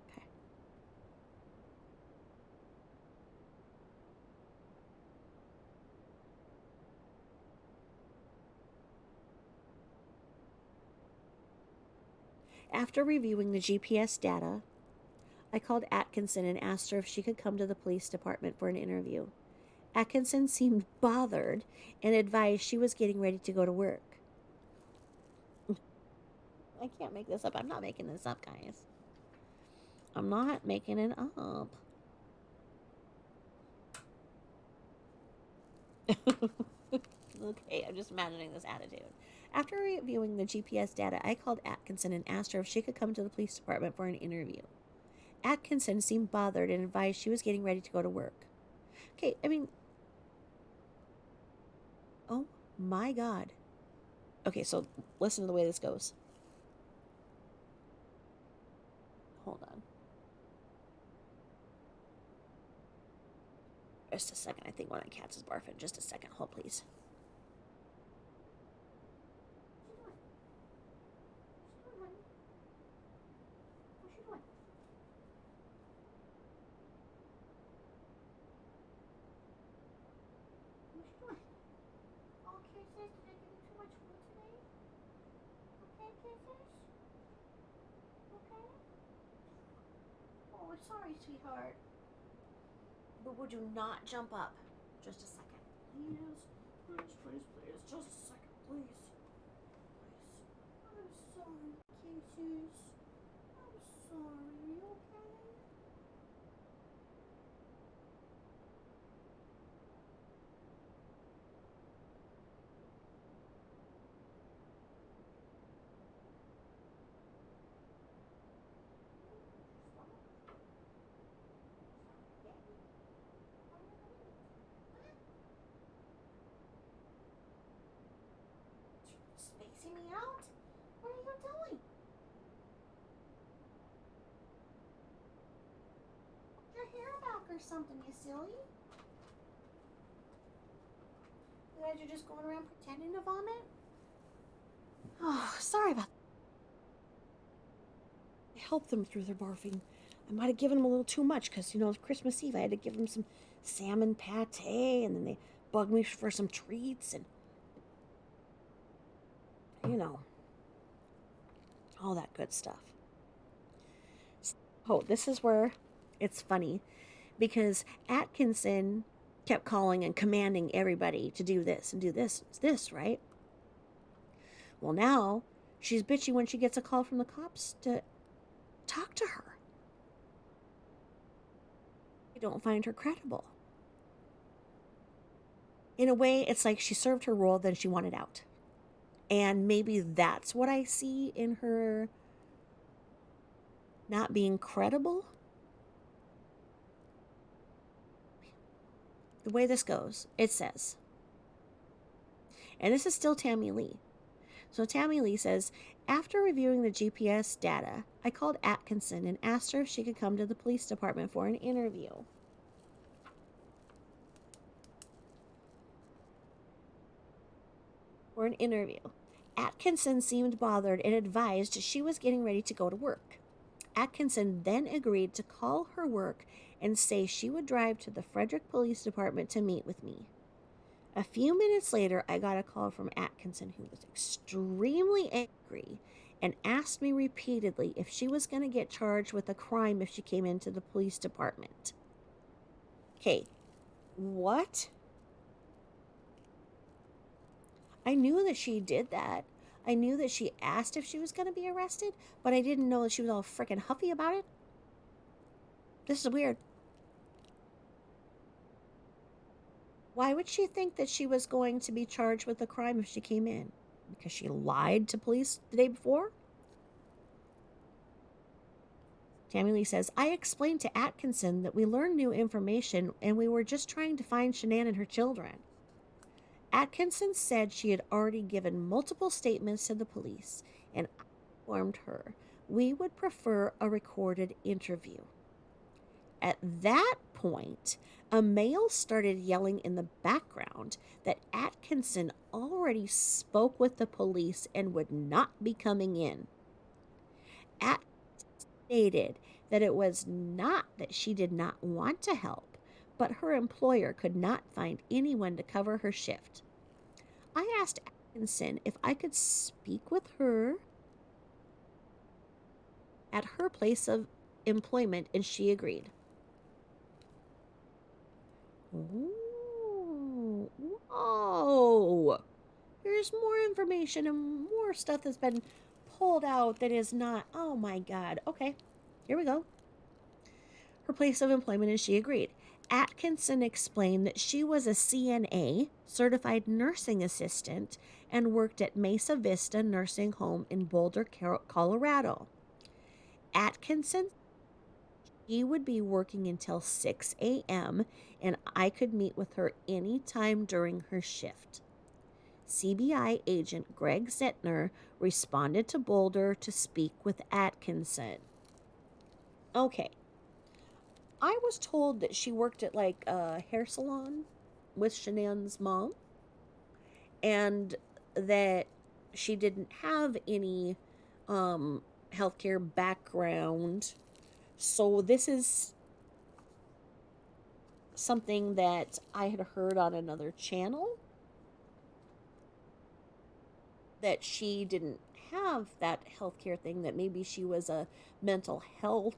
Okay. After reviewing the GPS data, I called Atkinson and asked her if she could come to the police department for an interview. Atkinson seemed bothered and advised she was getting ready to go to work. I can't make this up. I'm not making this up, guys. I'm not making it up. Okay, I'm just imagining this attitude. After reviewing the GPS data, I called Atkinson and asked her if she could come to the police department for an interview. Atkinson seemed bothered and advised she was getting ready to go to work. Okay, I mean, oh my God. Okay, so listen to the way this goes. Hold on. Just a second. I think one of the cats is barfing. Just a second. Hold, please. Oh, sorry, sweetheart. But would you not jump up? Just a second. Please. Please. Just a second, please. I'm sorry, kisses. I'm sorry. Are you okay? Spacing me out? What are you doing? Your hair back or something, you silly? You guys are just going around pretending to vomit? Oh, sorry about that. I helped them through their barfing. I might have given them a little too much because, it's Christmas Eve. I had to give them some salmon pate, and then they bugged me for some treats, and, all that good stuff. Oh, this is where it's funny because Atkinson kept calling and commanding everybody to do this and do this, right? Well, now she's bitchy when she gets a call from the cops to talk to her. I don't find her credible. In a way, it's like she served her role, then she wanted out. And maybe that's what I see in her not being credible. The way this goes, it says, and this is still Tammy Lee. So Tammy Lee says, after reviewing the GPS data, I called Atkinson and asked her if she could come to the police department for an interview. Atkinson seemed bothered and advised she was getting ready to go to work. Atkinson then agreed to call her work and say she would drive to the Frederick Police Department to meet with me. A few minutes later, I got a call from Atkinson, who was extremely angry and asked me repeatedly if she was going to get charged with a crime if she came into the police department. Okay, what? I knew that she did that. I knew that she asked if she was going to be arrested, but I didn't know that she was all freaking huffy about it. This is weird. Why would she think that she was going to be charged with a crime if she came in? Because she lied to police the day before? Tammy Lee says, I explained to Atkinson that we learned new information and we were just trying to find Shanann and her children. Atkinson said she had already given multiple statements to the police, and I informed her we would prefer a recorded interview. At that point, a male started yelling in the background that Atkinson already spoke with the police and would not be coming in. Atkinson stated that it was not that she did not want to help, but her employer could not find anyone to cover her shift. I asked Atkinson if I could speak with her at her place of employment, and she agreed. Oh, whoa. Here's more information and more stuff that's been pulled out that is not. Oh my God. Okay, here we go. Her place of employment, and she agreed. Atkinson explained that she was a CNA, certified nursing assistant, and worked at Mesa Vista Nursing Home in Boulder, Colorado. Atkinson, she would be working until 6 a.m., and I could meet with her anytime during her shift. CBI agent Greg Zettner responded to Boulder to speak with Atkinson. Okay. I was told that she worked at like a hair salon with Shanann's mom, and that she didn't have any healthcare background. So this is something that I had heard on another channel, that she didn't have that healthcare thing, that maybe she was a mental health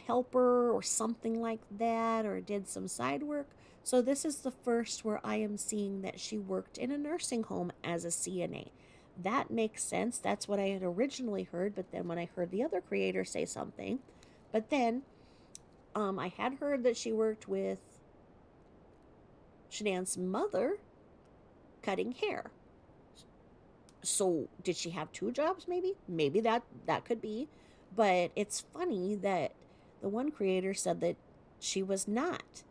helper or something like that, or did some side work. So this is the first where I am seeing that she worked in a nursing home as a CNA. That makes sense. That's what I had originally heard, but then when I heard the other creator say something, but then I had heard that she worked with Shanann's mother cutting hair. So did she have two jobs? Maybe that could be. But it's funny that the one creator said that she was not.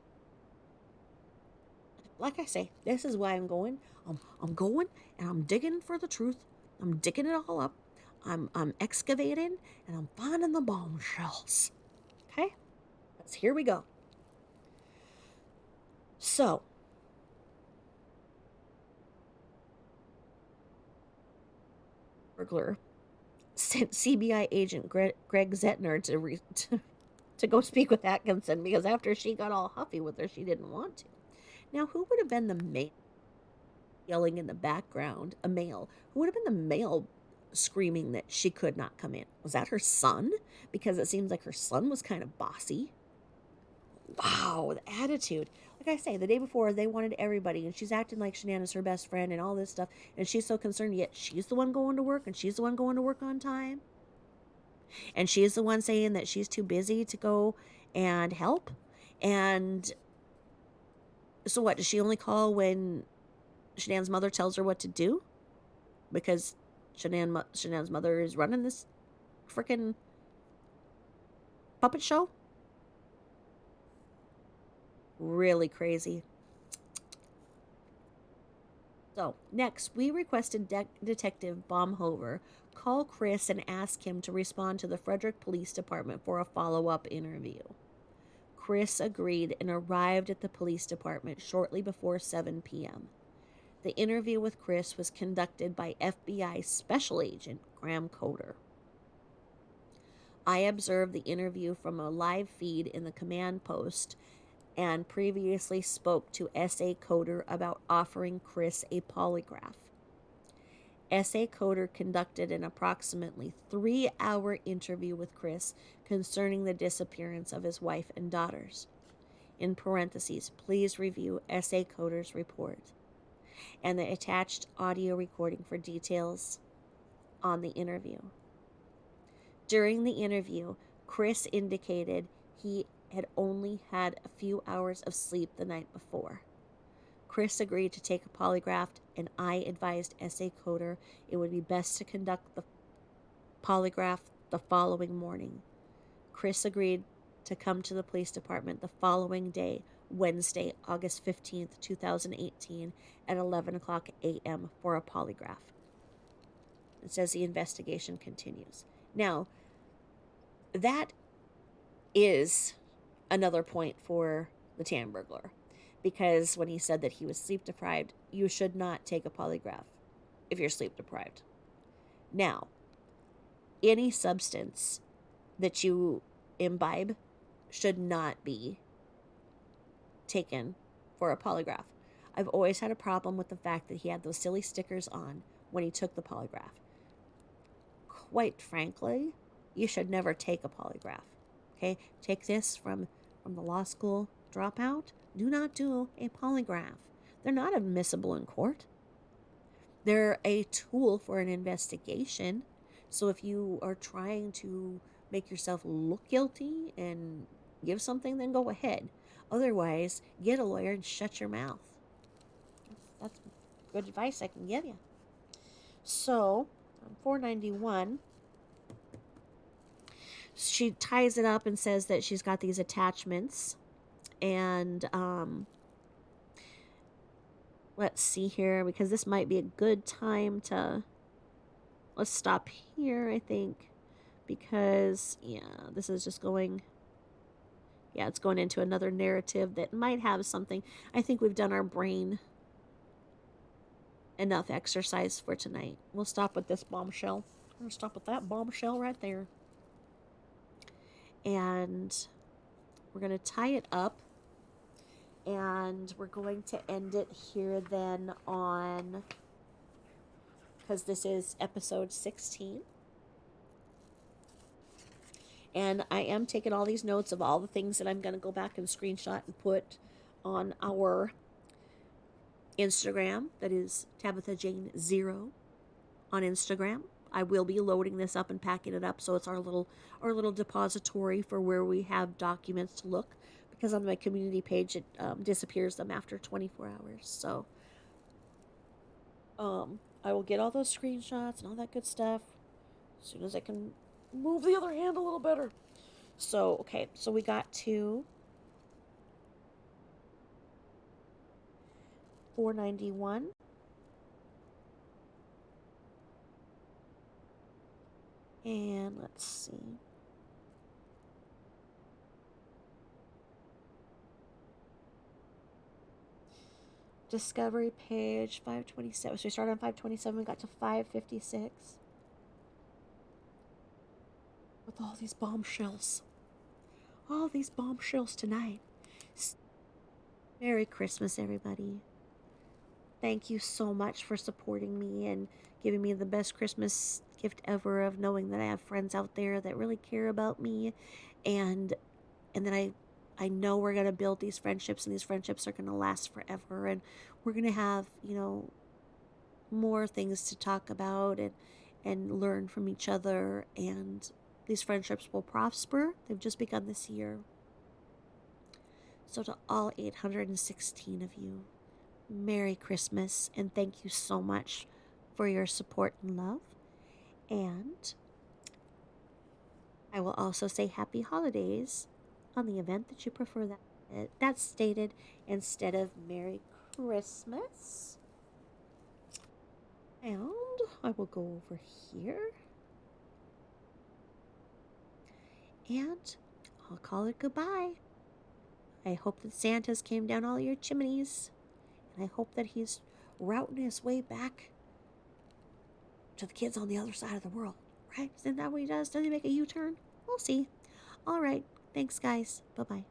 Like I say, this is why I'm going. I'm going and I'm digging for the truth. I'm digging it all up. I'm excavating and I'm finding the bombshells. Okay? So here we go. So burglar sent CBI agent Greg Zettner to go speak with Atkinson, because after she got all huffy with her, she didn't want to. Now, who would have been the male yelling in the background? A male. Who would have been the male screaming that she could not come in? Was that her son? Because it seems like her son was kind of bossy. Wow, the attitude. Like I say, the day before, they wanted everybody, and she's acting like Shanann is her best friend and all this stuff, and she's so concerned, yet she's the one going to work, and she's the one going to work on time. And she's the one saying that she's too busy to go and help. And so what, does she only call when Shanann's mother tells her what to do? Because Shanann's mother is running this freaking puppet show? Really crazy. So, next, we requested Detective Baumhover call Chris and ask him to respond to the Frederick Police Department for a follow up interview. Chris agreed and arrived at the police department shortly before 7 p.m. The interview with Chris was conducted by FBI Special Agent Graham Coder. I observed the interview from a live feed in the command post and previously spoke to SA Coder about offering Chris a polygraph. SA Coder conducted an approximately 3-hour interview with Chris concerning the disappearance of his wife and daughters. In parentheses, please review SA Coder's report and the attached audio recording for details on the interview. During the interview, Chris indicated he had only had a few hours of sleep the night before. Chris agreed to take a polygraph, and I advised SA Coder it would be best to conduct the polygraph the following morning. Chris agreed to come to the police department the following day, Wednesday, August 15th, 2018, at 11 o'clock a.m. for a polygraph. It says the investigation continues. Now, that is another point for the Tamburglar, because when he said that he was sleep deprived, you should not take a polygraph if you're sleep deprived. Now, any substance that you imbibe should not be taken for a polygraph. I've always had a problem with the fact that he had those silly stickers on when he took the polygraph. Quite frankly, you should never take a polygraph. Okay? Take this from the law school dropout. Do not do a polygraph. They're not admissible in court. They're a tool for an investigation. So if you are trying to make yourself look guilty and give something, then go ahead. Otherwise, get a lawyer and shut your mouth. That's good advice I can give you. So, on 491, she ties it up and says that she's got these attachments. And let's see here, because this might be a good time to... Let's stop here, I think, because, yeah, this is just going... Yeah, it's going into another narrative that might have something. I think we've done our brain enough exercise for tonight. We'll stop with this bombshell. We'll stop with that bombshell right there. And we're going to tie it up. And we're going to end it here then on... Because this is episode 16. And I am taking all these notes of all the things that I'm going to go back and screenshot and put on our Instagram. That is Tabitha Jane 0 on Instagram. I will be loading this up and packing it up, so it's our little depository for where we have documents to look. Because on my community page, it disappears them after 24 hours. So I will get all those screenshots and all that good stuff as soon as I can move the other hand a little better. So, okay, so we got to 491. And let's see. Discovery page 527. So we started on 527, we got to 556. With all these bombshells. All these bombshells tonight. Merry Christmas, everybody. Thank you so much for supporting me and giving me the best Christmas gift ever of knowing that I have friends out there that really care about me, and that I know we're going to build these friendships, and these friendships are going to last forever, and we're going to have, more things to talk about and learn from each other, and these friendships will prosper. They've just begun this year. So to all 816 of you, Merry Christmas, and thank you so much for your support and love. And I will also say Happy Holidays on the event that you prefer that's stated instead of Merry Christmas. I will go over here. And I'll call it goodbye. I hope that Santa's came down all your chimneys. And I hope that he's routing his way back to the kids on the other side of the world. Right? Isn't that what he does? Does he make a U-turn? We'll see. All right. Thanks, guys. Bye-bye.